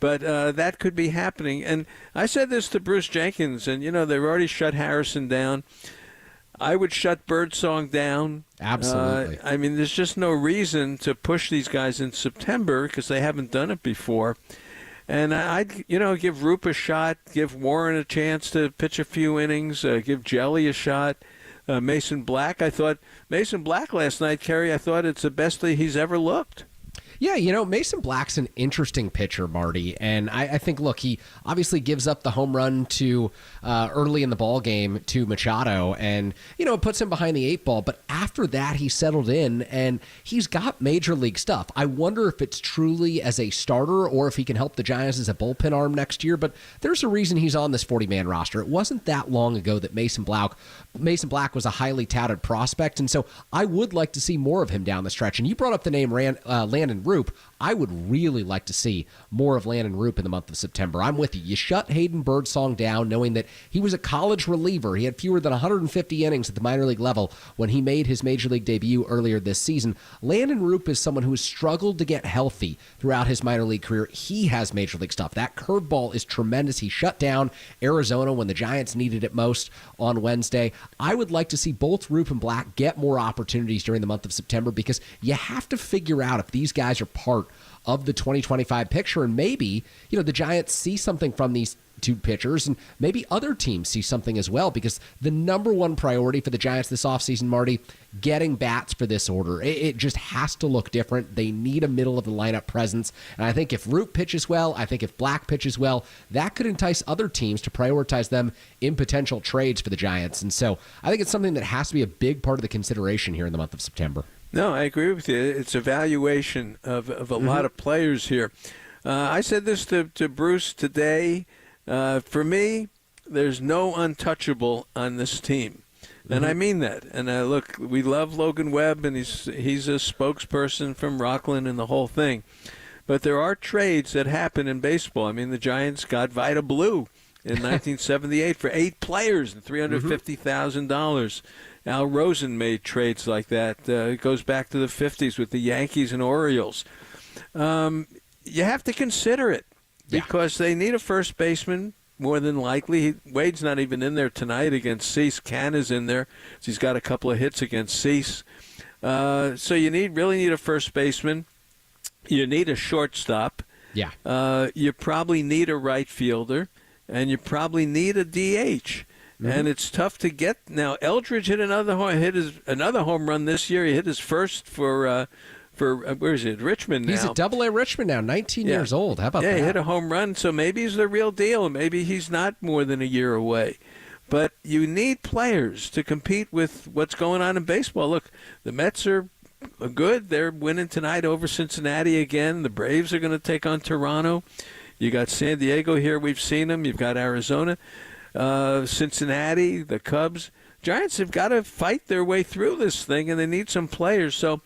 But that could be happening. And I said this to Bruce Jenkins, and, they've already shut Harrison down. I would shut Birdsong down. Absolutely. There's just no reason to push these guys in September because they haven't done it before. And I'd, give Roop a shot, give Warren a chance to pitch a few innings, give Jelly a shot. Mason Black, I thought Mason Black last night, Kerry, I thought it's the best that he's ever looked. Yeah, Mason Black's an interesting pitcher, Marty, and I think, look, he obviously gives up the home run to early in the ball game to Machado, and it puts him behind the 8 ball. But after that, he settled in, and he's got major league stuff. I wonder if it's truly as a starter or if he can help the Giants as a bullpen arm next year. But there's a reason he's on this 40-man roster. It wasn't that long ago that Mason Black was a highly touted prospect, and so I would like to see more of him down the stretch. And you brought up the name Landon Roop. I would really like to see more of Landon Roop in the month of September. I'm with you. You shut Hayden Birdsong down knowing that he was a college reliever. He had fewer than 150 innings at the minor league level when he made his major league debut earlier this season. Landon Roop is someone who has struggled to get healthy throughout his minor league career. He has major league stuff. That curveball is tremendous. He shut down Arizona when the Giants needed it most on Wednesday. I would like to see both Roop and Black get more opportunities during the month of September because you have to figure out if these guys are part of the 2025 picture, and maybe, the Giants see something from these two pitchers, and maybe other teams see something as well, because the number one priority for the Giants this offseason, Marty, getting bats for this order. It just has to look different. They need a middle-of-the-lineup presence, and I think if Root pitches well, I think if Black pitches well, that could entice other teams to prioritize them in potential trades for the Giants, and so I think it's something that has to be a big part of the consideration here in the month of September. No, I agree with you. It's evaluation of a lot of players here. I said this to Bruce today. For me, there's no untouchable on this team. And I mean that. And look, we love Logan Webb, and he's a spokesperson from Rockland and the whole thing. But there are trades that happen in baseball. I mean, the Giants got Vida Blue in 1978 for 8 players and $350,000. Al Rosen made trades like that. It goes back to the 50s with the Yankees and Orioles. You have to consider it because they need a first baseman more than likely. Wade's not even in there tonight against Cease. Can is in there. So he's got a couple of hits against Cease. So you really need a first baseman. You need a shortstop. Yeah. You probably need a right fielder, and you probably need a DH. And it's tough to get. Now, Eldridge hit another home run this year. He hit his first for where is it? Richmond now. He's at Double-A Richmond now, 19 years old. How about that? Yeah, he hit a home run, so maybe he's the real deal. Maybe he's not more than a year away. But you need players to compete with what's going on in baseball. Look, the Mets are good. They're winning tonight over Cincinnati again. The Braves are going to take on Toronto. You got San Diego here. We've seen them. You've got Arizona. Cincinnati, the Cubs. Giants have got to fight their way through this thing, and they need some players. So,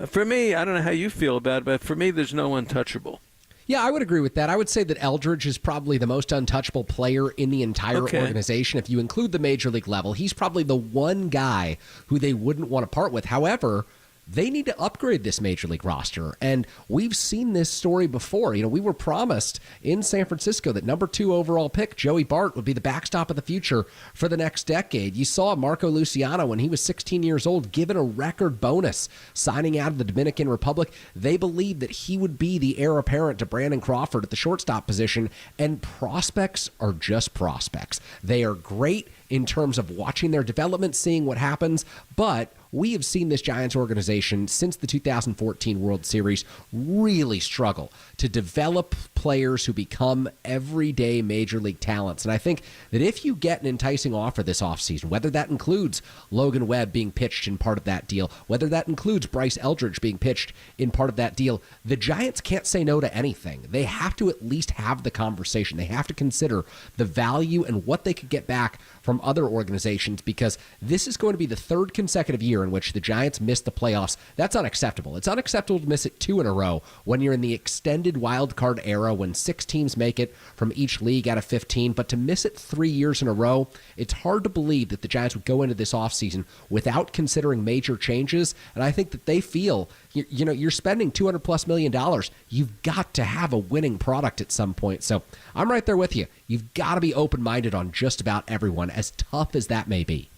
for me, I don't know how you feel about it, but for me, there's no untouchable. Yeah, I would agree with that. I would say that Eldridge is probably the most untouchable player in the entire organization. If you include the major league level, he's probably the one guy who they wouldn't want to part with. However, they need to upgrade this major league roster, and we've seen this story before. We were promised in San Francisco that number 2 overall pick Joey Bart would be the backstop of the future for the next decade. You saw Marco Luciano when he was 16 years old given a record bonus signing out of the Dominican Republic. They believed that he would be the heir apparent to Brandon Crawford at the shortstop position, and prospects are just prospects. They are great in terms of watching their development, seeing what happens, but we have seen this Giants organization since the 2014 World Series really struggle to develop players who become everyday major league talents. And I think that if you get an enticing offer this offseason, whether that includes Logan Webb being pitched in part of that deal, whether that includes Bryce Eldridge being pitched in part of that deal, the Giants can't say no to anything. They have to at least have the conversation. They have to consider the value and what they could get back from other organizations, because this is going to be the 3rd consecutive year in which the Giants missed the playoffs. That's unacceptable. It's unacceptable to miss it 2 in a row when you're in the extended wild card era when 6 teams make it from each league out of 15, but to miss it 3 years in a row, it's hard to believe that the Giants would go into this offseason without considering major changes, and I think that they feel, you're spending $200+ million. You've got to have a winning product at some point, so I'm right there with you. You've got to be open-minded on just about everyone, as tough as that may be.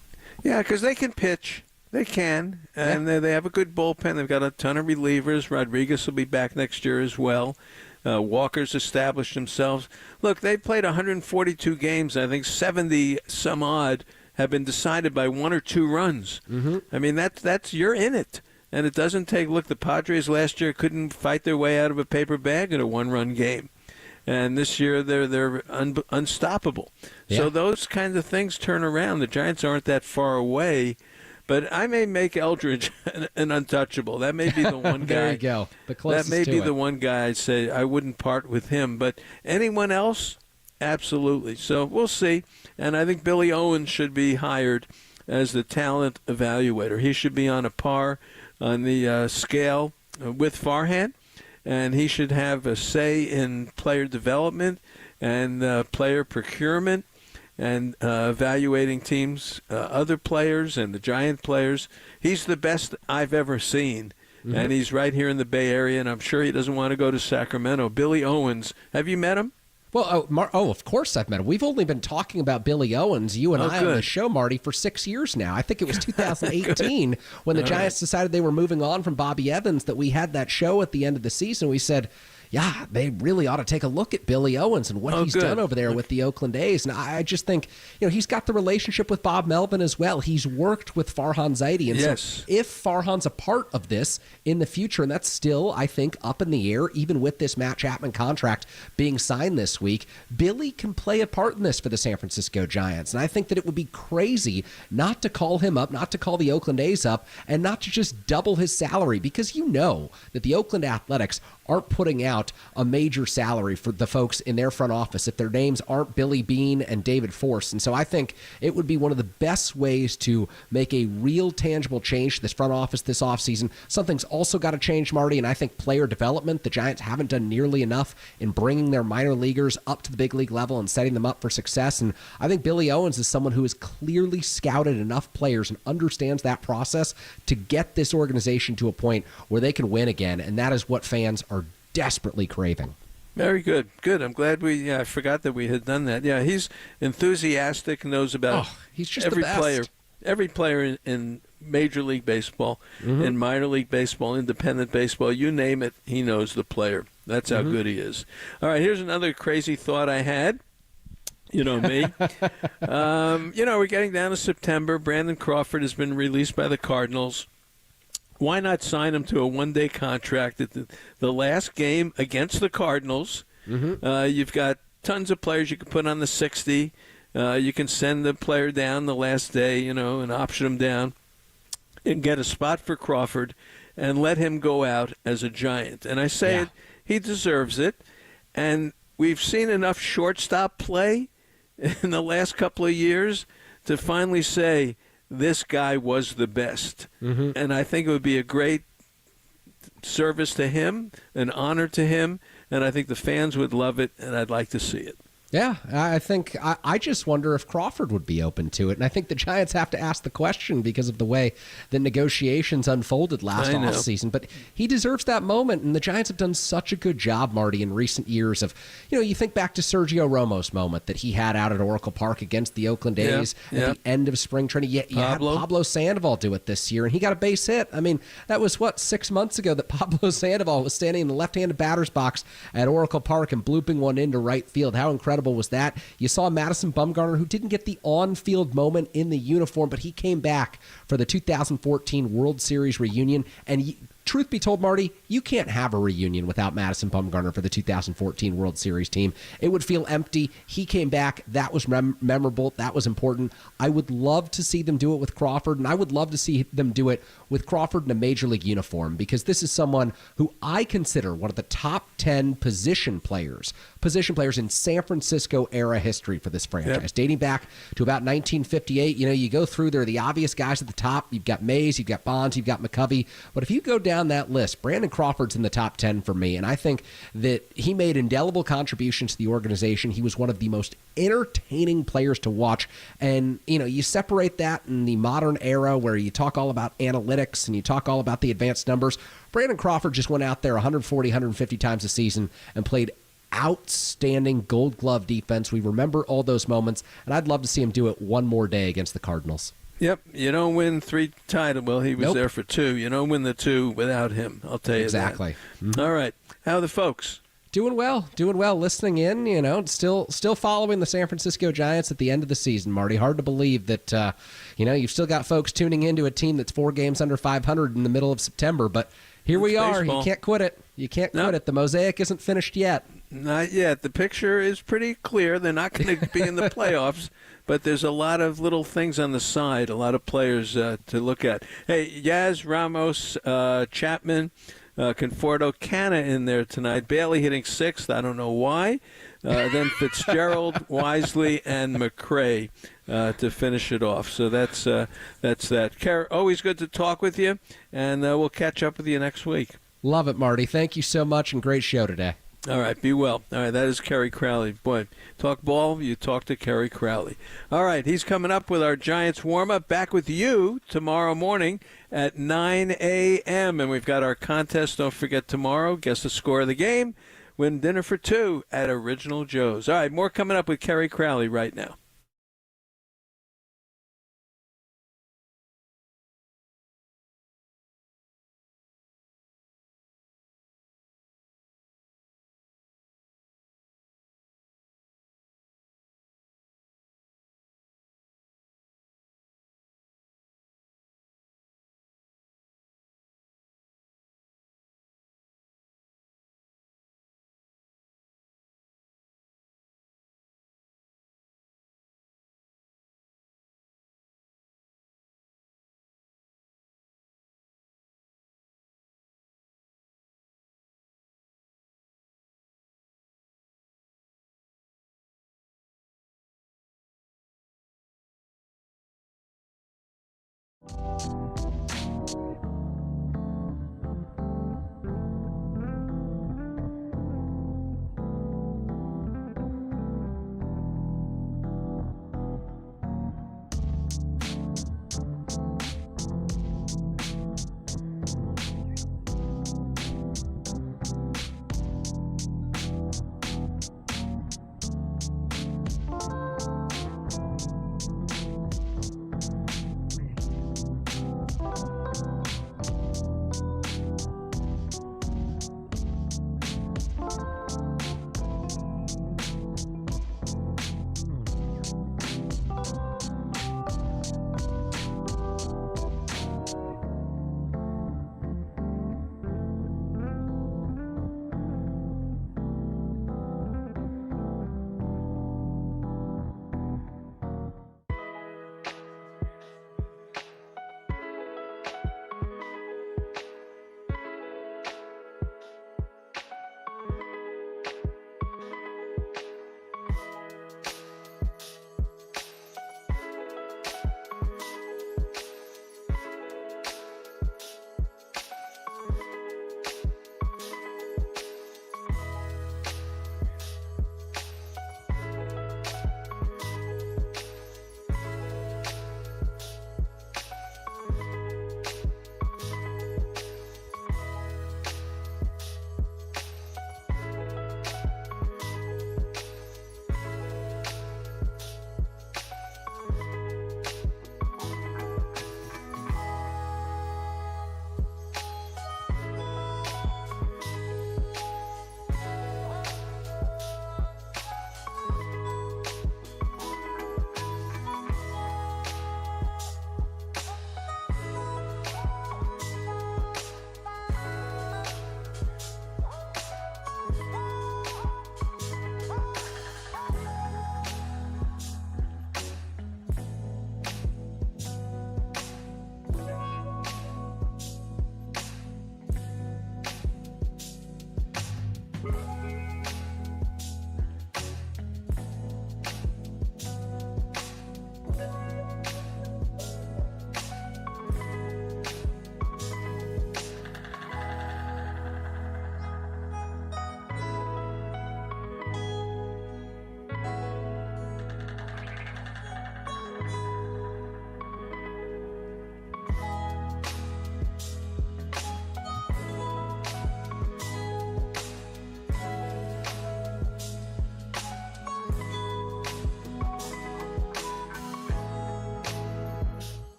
Yeah, because they can pitch. They can, and they have a good bullpen. They've got a ton of relievers. Rodriguez will be back next year as well. Walker's established themselves. Look, they played 142 games. I think 70 some odd have been decided by 1 or 2 runs. I mean, that's you're in it. And it doesn't take, look, the Padres last year couldn't fight their way out of a paper bag in a 1-run game. And this year they're unstoppable. Yeah. So those kinds of things turn around. The Giants aren't that far away. But I may make Eldridge an untouchable. That may be the one guy. There you go. The closest that may be to the it. one guy I'd say I wouldn't part with him. But anyone else, absolutely. So we'll see. And I think Billy Owens should be hired as the talent evaluator. He should be on a par on the scale with Farhan. and he should have a say in player development and player procurement and evaluating teams, other players and the Giant players. He's the best I've ever seen. And he's right here in the Bay Area, and I'm sure he doesn't want to go to Sacramento. Billy Owens, have you met him? Well, of course I've met him. We've only been talking about Billy Owens, you and I, on the show, Marty, for 6 years now. I think it was 2018 when the Giants decided they were moving on from Bobby Evans that we had that show at the end of the season. We said, yeah, they really ought to take a look at Billy Owens and what he's done over there with the Oakland A's. And I just think, he's got the relationship with Bob Melvin as well. He's worked with Farhan Zaidi. And so if Farhan's a part of this in the future, and that's still, I think, up in the air, even with this Matt Chapman contract being signed this week, Billy can play a part in this for the San Francisco Giants. And I think that it would be crazy not to call him up, not to call the Oakland A's up, and not to just double his salary, because that the Oakland Athletics aren't putting out a major salary for the folks in their front office if their names aren't Billy Beane and David Force. And so I think it would be one of the best ways to make a real tangible change to this front office this offseason. Something's also got to change, Marty, and I think player development. The Giants haven't done nearly enough in bringing their minor leaguers up to the big league level and setting them up for success. And I think Billy Owens is someone who has clearly scouted enough players and understands that process to get this organization to a point where they can win again. And that is what fans are desperately craving. Very good. Good. I'm glad I forgot that we had done that. Yeah, he's enthusiastic, knows about he's just every the best. player. Every player in Major League Baseball, in minor league baseball, independent baseball, you name it, he knows the player. That's how good he is. All right, here's another crazy thought I had. You know me. We're getting down to September. Brandon Crawford has been released by the Cardinals. Why not sign him to a one-day contract at the last game against the Cardinals? You've got tons of players you can put on the 60. You can send the player down the last day, and option him down and get a spot for Crawford and let him go out as a Giant. And I say he deserves it. And we've seen enough shortstop play in the last couple of years to finally say, this guy was the best. And I think it would be a great service to him, an honor to him, and I think the fans would love it, and I'd like to see it. Yeah, I think I just wonder if Crawford would be open to it. And I think the Giants have to ask the question because of the way the negotiations unfolded last offseason. But he deserves that moment, and the Giants have done such a good job, Marty, in recent years of, you think back to Sergio Romo's moment that he had out at Oracle Park against the Oakland A's at the end of spring training. You had Pablo Sandoval do it this year, and he got a base hit. I mean, that was, 6 months ago that Pablo Sandoval was standing in the left-handed batter's box at Oracle Park and blooping one into right field. How incredible was that? You saw Madison Bumgarner, who didn't get the on-field moment in the uniform, but he came back for the 2014 World Series reunion. And truth be told, Marty, you can't have a reunion without Madison Bumgarner for the 2014 World Series team. It would feel empty. He came back. That was memorable. That was important. I would love to see them do it with Crawford, and I would love to see them do it with Crawford in a Major League uniform, because this is someone who I consider one of the top 10 position players in San Francisco era history for this franchise, dating back to about 1958. You go through there, the obvious guys at the top. You've got Mays, you've got Bonds, you've got McCovey. But if you go down that list, Brandon Crawford's in the top 10 for me, and I think that he made indelible contributions to the organization. He was one of the most entertaining players to watch, and you separate that in the modern era where you talk all about analytics and you talk all about the advanced numbers. Brandon Crawford just went out there 140, 150 times a season and played outstanding Gold Glove defense. We remember all those moments, and I'd love to see him do it one more day against the Cardinals. Yep, you don't win 3 titles. Well, he was there for 2. You don't win the 2 without him. I'll tell you exactly. That. All right, how are the folks? Doing well, listening in, still following the San Francisco Giants at the end of the season, Marty. Hard to believe that, you've still got folks tuning into a team that's 4 games under 500 in the middle of September, but here we are. You can't quit it. You can't quit it. The mosaic isn't finished yet. Not yet. The picture is pretty clear. They're not going to be in the playoffs, but there's a lot of little things on the side, a lot of players to look at. Hey, Yaz, Ramos, Chapman, Conforto, Canna in there tonight. Bailey hitting 6th. I don't know why. Then Fitzgerald, Wisely, and McRae to finish it off. So that's that. Carrie, always good to talk with you, and we'll catch up with you next week. Love it, Marty. Thank you so much, and great show today. All right, be well. All right, that is Carrie Crowley. Boy, talk ball, you talk to Carrie Crowley. All right, he's coming up with our Giants warm-up. Back with you tomorrow morning at 9 a.m. And we've got our contest. Don't forget tomorrow. Guess the score of the game. Win dinner for two at Original Joe's. All right, more coming up with Carrie Crowley right now.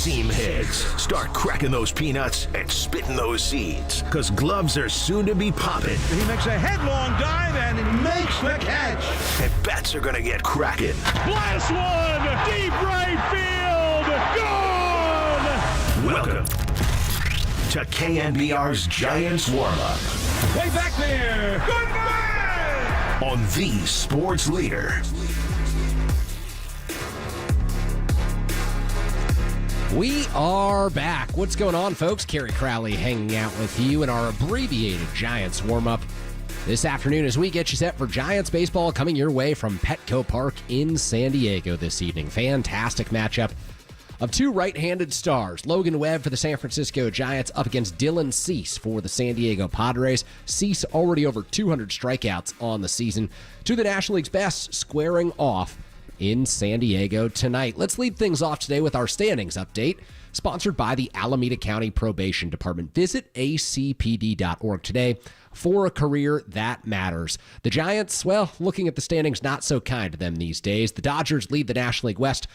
Seam heads, start cracking those peanuts and spitting those seeds, because gloves are soon to be popping. He makes a headlong dive and makes the catch. And bats are going to get cracking. Blast one! Deep right field! Gone! Welcome to KNBR's Giants Warm-Up. Way back there! Goodbye! On the Sports Leader. We are back. What's going on, folks? Carrie Crowley hanging out with you in our abbreviated Giants warm-up this afternoon as we get you set for Giants baseball coming your way from Petco Park in San Diego this evening. Fantastic matchup of two right-handed stars. Logan Webb for the San Francisco Giants up against Dylan Cease for the San Diego Padres. Cease already over 200 strikeouts on the season. Two of the National League's best squaring off in San Diego tonight. Let's lead things off today with our standings update, sponsored by the Alameda County Probation Department. Visit acpd.org today for a career that matters. The Giants, well, looking at the standings, not so kind to them these days. The Dodgers lead the National League West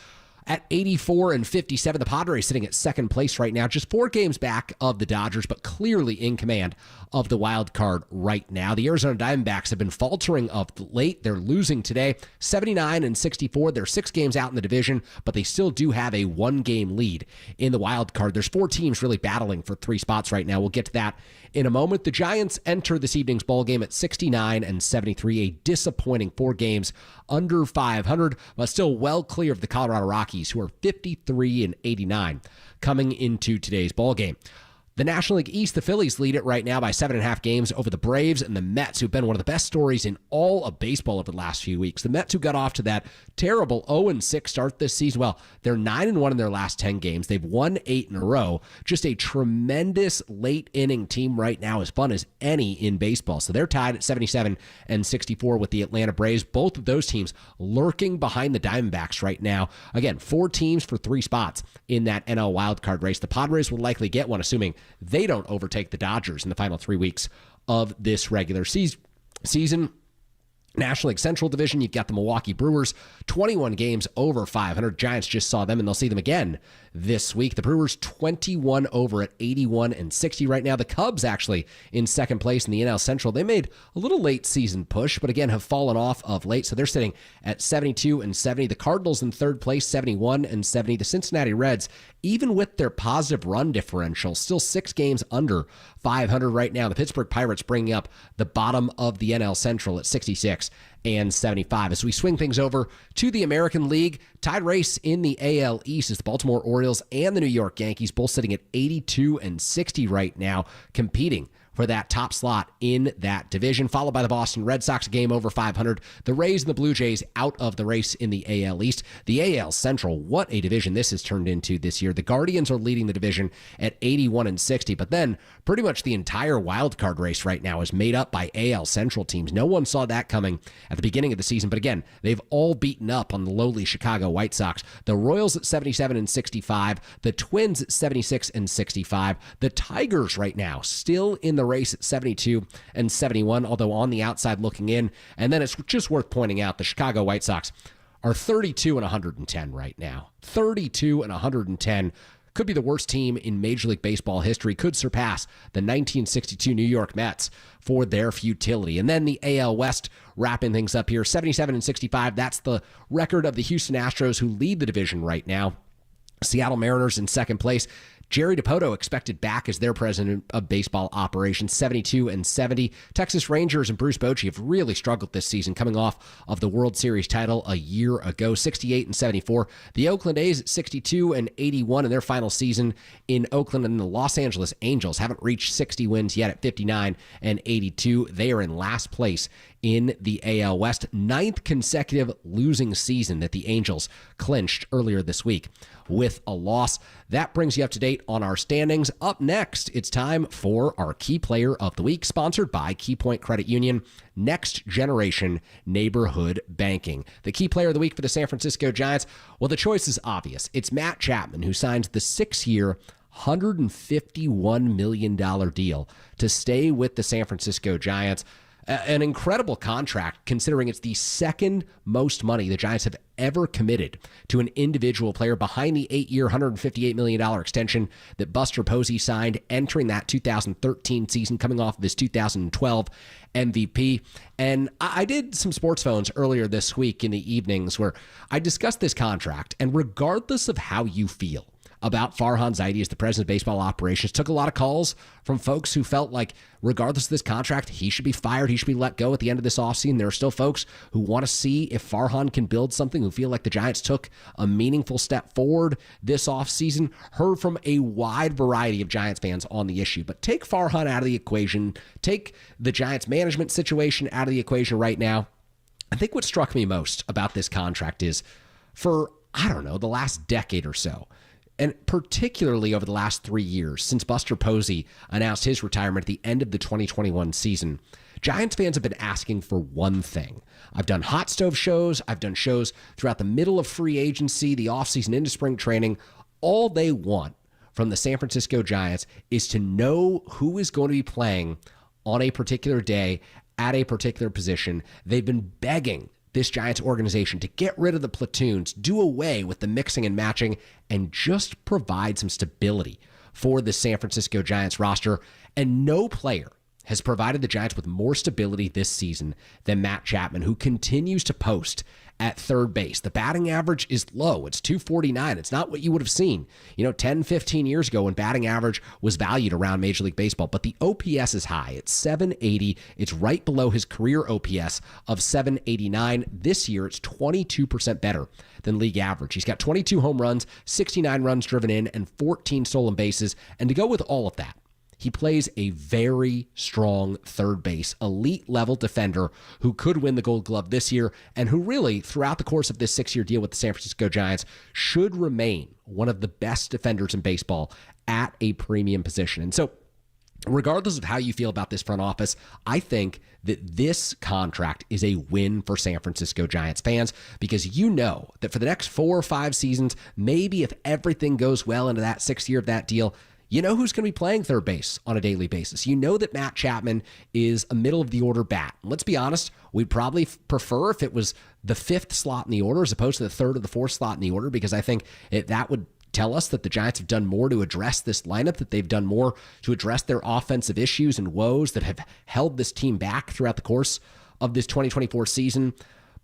at 84 and 57. The Padres sitting at second place right now, just 4 games back of the Dodgers, but clearly in command of the wild card right now. The Arizona Diamondbacks have been faltering of late. They're losing today, 79 and 64. They're 6 games out in the division, but they still do have a 1-game lead in the wild card. There's 4 teams really battling for 3 spots right now. We'll get to that in a moment. The Giants enter this evening's ball game at 69 and 73, a disappointing 4 games under 500, but still well clear of the Colorado Rockies, who are 53 and 89 coming into today's ball game. The National League East, the Phillies lead it right now by 7.5 games over the Braves and the Mets, who've been one of the best stories in all of baseball over the last few weeks. The Mets, who got off to that terrible 0-6 start this season, well, they're 9-1 in their last 10 games. They've won 8 in a row. Just a tremendous late-inning team right now, as fun as any in baseball. So they're tied at 77 and 64 with the Atlanta Braves. Both of those teams lurking behind the Diamondbacks right now. Again, 4 teams for 3 spots in that NL wildcard race. The Padres will likely get one, assuming they don't overtake the Dodgers in the final 3 weeks of this regular season. National League Central Division, you've got the Milwaukee Brewers, 21 games over 500. Giants just saw them, and they'll see them again this week. The Brewers 21 over at 81 and 60 right now. The Cubs actually in second place in the NL Central. They made a little late season push, but again have fallen off of late, so they're sitting at 72 and 70. The Cardinals in third place, 71 and 70. The Cincinnati Reds, even with their positive run differential, still 6 games under 500 right now. The Pittsburgh Pirates bringing up the bottom of the NL Central at 66 and 75. As we swing things over to the American League, tied race in the AL East is the Baltimore Orioles and the New York Yankees, both sitting at 82 and 60 right now, competing for that top slot in that division, followed by the Boston Red Sox, a game over 500. The Rays and the Blue Jays out of the race in the AL East. The AL Central, what a division this has turned into this year. The Guardians are leading the division at 81 and 60, but then pretty much the entire wild card race right now is made up by AL Central teams. No one saw that coming at the beginning of the season, but again, they've all beaten up on the lowly Chicago White Sox. The Royals at 77 and 65, the Twins at 76 and 65, the Tigers right now still in the race at 72 and 71, although on the outside looking in. And then it's just worth pointing out the Chicago White Sox are 32 and 110 right now. 32 and 110. Could be the worst team in Major League Baseball history. Could surpass the 1962 New York Mets for their futility. And then the AL West wrapping things up here, 77 and 65. That's the record of the Houston Astros, who lead the division right now. Seattle Mariners in second place. Jerry DiPoto expected back as their president of baseball operations, 72 and 70. Texas Rangers and Bruce Bochy have really struggled this season, coming off of the World Series title a year ago, 68 and 74. The Oakland A's at 62 and 81 in their final season in Oakland, and the Los Angeles Angels haven't reached 60 wins yet at 59 and 82. They are in last place in the AL West. 9th consecutive losing season that the Angels clinched earlier this week with a loss. That brings you up to date on our standings. Up next, it's time for our Key Player of the Week, sponsored by Key Point Credit Union, Next Generation Neighborhood Banking. The Key Player of the Week for the San Francisco Giants, well, the choice is obvious. It's Matt Chapman, who signs the 6-year, $151 million deal to stay with the San Francisco Giants. An incredible contract, considering it's the second most money the Giants have ever committed to an individual player, behind the 8-year, $158 million extension that Buster Posey signed entering that 2013 season, coming off of his 2012 MVP. And I did some sports phones earlier this week in the evenings where I discussed this contract, and regardless of how you feel about Farhan Zaidi as the president of baseball operations, took a lot of calls from folks who felt like, regardless of this contract, he should be fired, he should be let go at the end of this offseason. There are still folks who want to see if Farhan can build something, who feel like the Giants took a meaningful step forward this offseason. Heard from a wide variety of Giants fans on the issue. But take Farhan out of the equation, take the Giants management situation out of the equation right now. I think what struck me most about this contract is, for, I don't know, the last decade or so, and particularly over the last 3 years, since Buster Posey announced his retirement at the end of the 2021 season, Giants fans have been asking for one thing. I've done hot stove shows. I've done shows throughout the middle of free agency, the offseason into spring training. All they want from the San Francisco Giants is to know who is going to be playing on a particular day at a particular position. They've been begging this Giants organization to get rid of the platoons, do away with the mixing and matching, and just provide some stability for the San Francisco Giants roster. And no player has provided the Giants with more stability this season than Matt Chapman, who continues to post at third base. The batting average is low. It's .249. It's not what you would have seen, 10, 15 years ago when batting average was valued around Major League Baseball. But the OPS is high. It's .780. It's right below his career OPS of .789. This year, it's 22% better than league average. He's got 22 home runs, 69 runs driven in, and 14 stolen bases. And to go with all of that, he plays a very strong third base, elite level defender who could win the Gold Glove this year, and who really, throughout the course of this 6-year deal with the San Francisco Giants, should remain one of the best defenders in baseball at a premium position. And so, regardless of how you feel about this front office, I think that this contract is a win for San Francisco Giants fans, because you know that for the next 4 or 5 seasons, maybe if everything goes well into that 6th year of that deal, you know who's going to be playing third base on a daily basis. You know that Matt Chapman is a middle-of-the-order bat. And let's be honest, we'd probably prefer if it was the 5th slot in the order as opposed to the 3rd or the 4th slot in the order, because I think that would tell us that the Giants have done more to address this lineup, that they've done more to address their offensive issues and woes that have held this team back throughout the course of this 2024 season.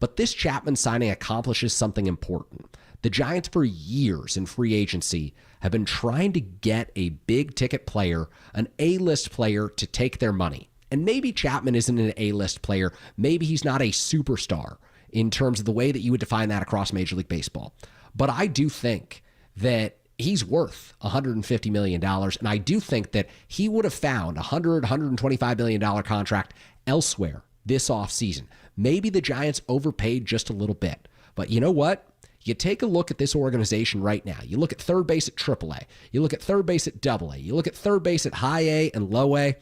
But this Chapman signing accomplishes something important. The Giants, for years in free agency, have been trying to get a big-ticket player, an A-list player, to take their money. And maybe Chapman isn't an A-list player. Maybe he's not a superstar in terms of the way that you would define that across Major League Baseball. But I do think that he's worth $150 million, and I do think that he would have found a $125 million contract elsewhere this offseason. Maybe the Giants overpaid just a little bit. But you know what? You take a look at this organization right now. You look at third base at AAA. You look at third base at AA. You look at third base at high A and low A,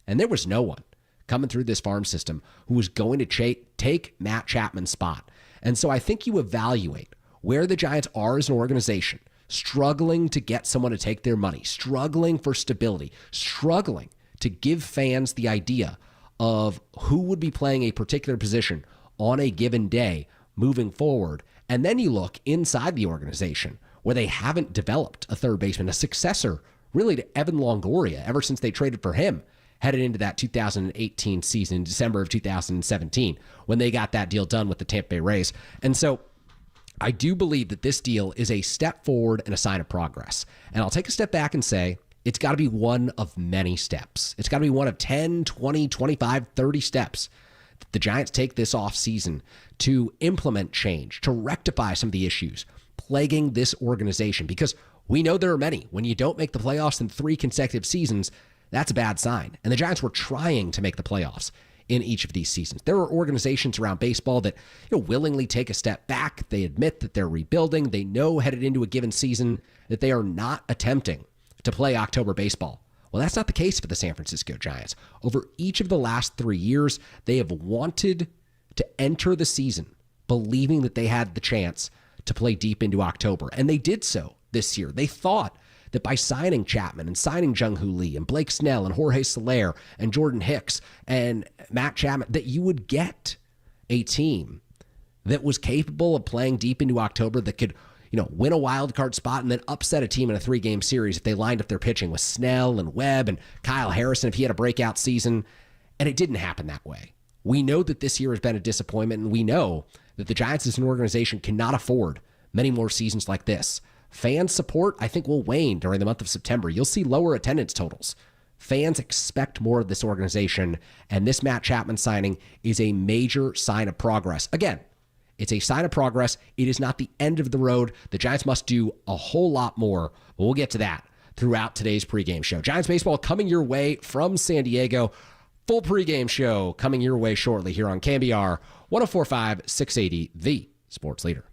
and there was no one coming through this farm system who was going to take Matt Chapman's spot. And so I think you evaluate where the Giants are as an organization, struggling to get someone to take their money, struggling for stability, struggling to give fans the idea of who would be playing a particular position on a given day moving forward. And then you look inside the organization where they haven't developed a third baseman, a successor really to Evan Longoria ever since they traded for him headed into that 2018 season in December of 2017 when they got that deal done with the Tampa Bay Rays. And so I do believe that this deal is a step forward and a sign of progress. And I'll take a step back and say it's got to be one of many steps. It's got to be one of 10, 20, 25, 30 steps the Giants take this offseason to implement change, to rectify some of the issues plaguing this organization, because we know there are many. When you don't make the playoffs in 3 consecutive seasons, that's a bad sign. And the Giants were trying to make the playoffs in each of these seasons. There are organizations around baseball that willingly take a step back. They admit that they're rebuilding. They know headed into a given season that they are not attempting to play October baseball. Well, that's not the case for the San Francisco Giants. Over each of the last 3 years, they have wanted to enter the season believing that they had the chance to play deep into October. And they did so this year. They thought that by signing Chapman and signing Jung-Hoo Lee and Blake Snell and Jorge Soler and Jordan Hicks and Matt Chapman, that you would get a team that was capable of playing deep into October, that could, win a wild card spot and then upset a team in a 3-game series if they lined up their pitching with Snell and Webb and Kyle Harrison if he had a breakout season. And it didn't happen that way. We know that this year has been a disappointment, and we know that the Giants as an organization cannot afford many more seasons like this. Fan support, I think, will wane during the month of September. You'll see lower attendance totals. Fans expect more of this organization, and this Matt Chapman signing is a major sign of progress. Again, it's a sign of progress. It is not the end of the road. The Giants must do a whole lot more, but we'll get to that throughout today's pregame show. Giants baseball coming your way from San Diego. Full pregame show coming your way shortly here on KNBR 104.5 680, the sports leader.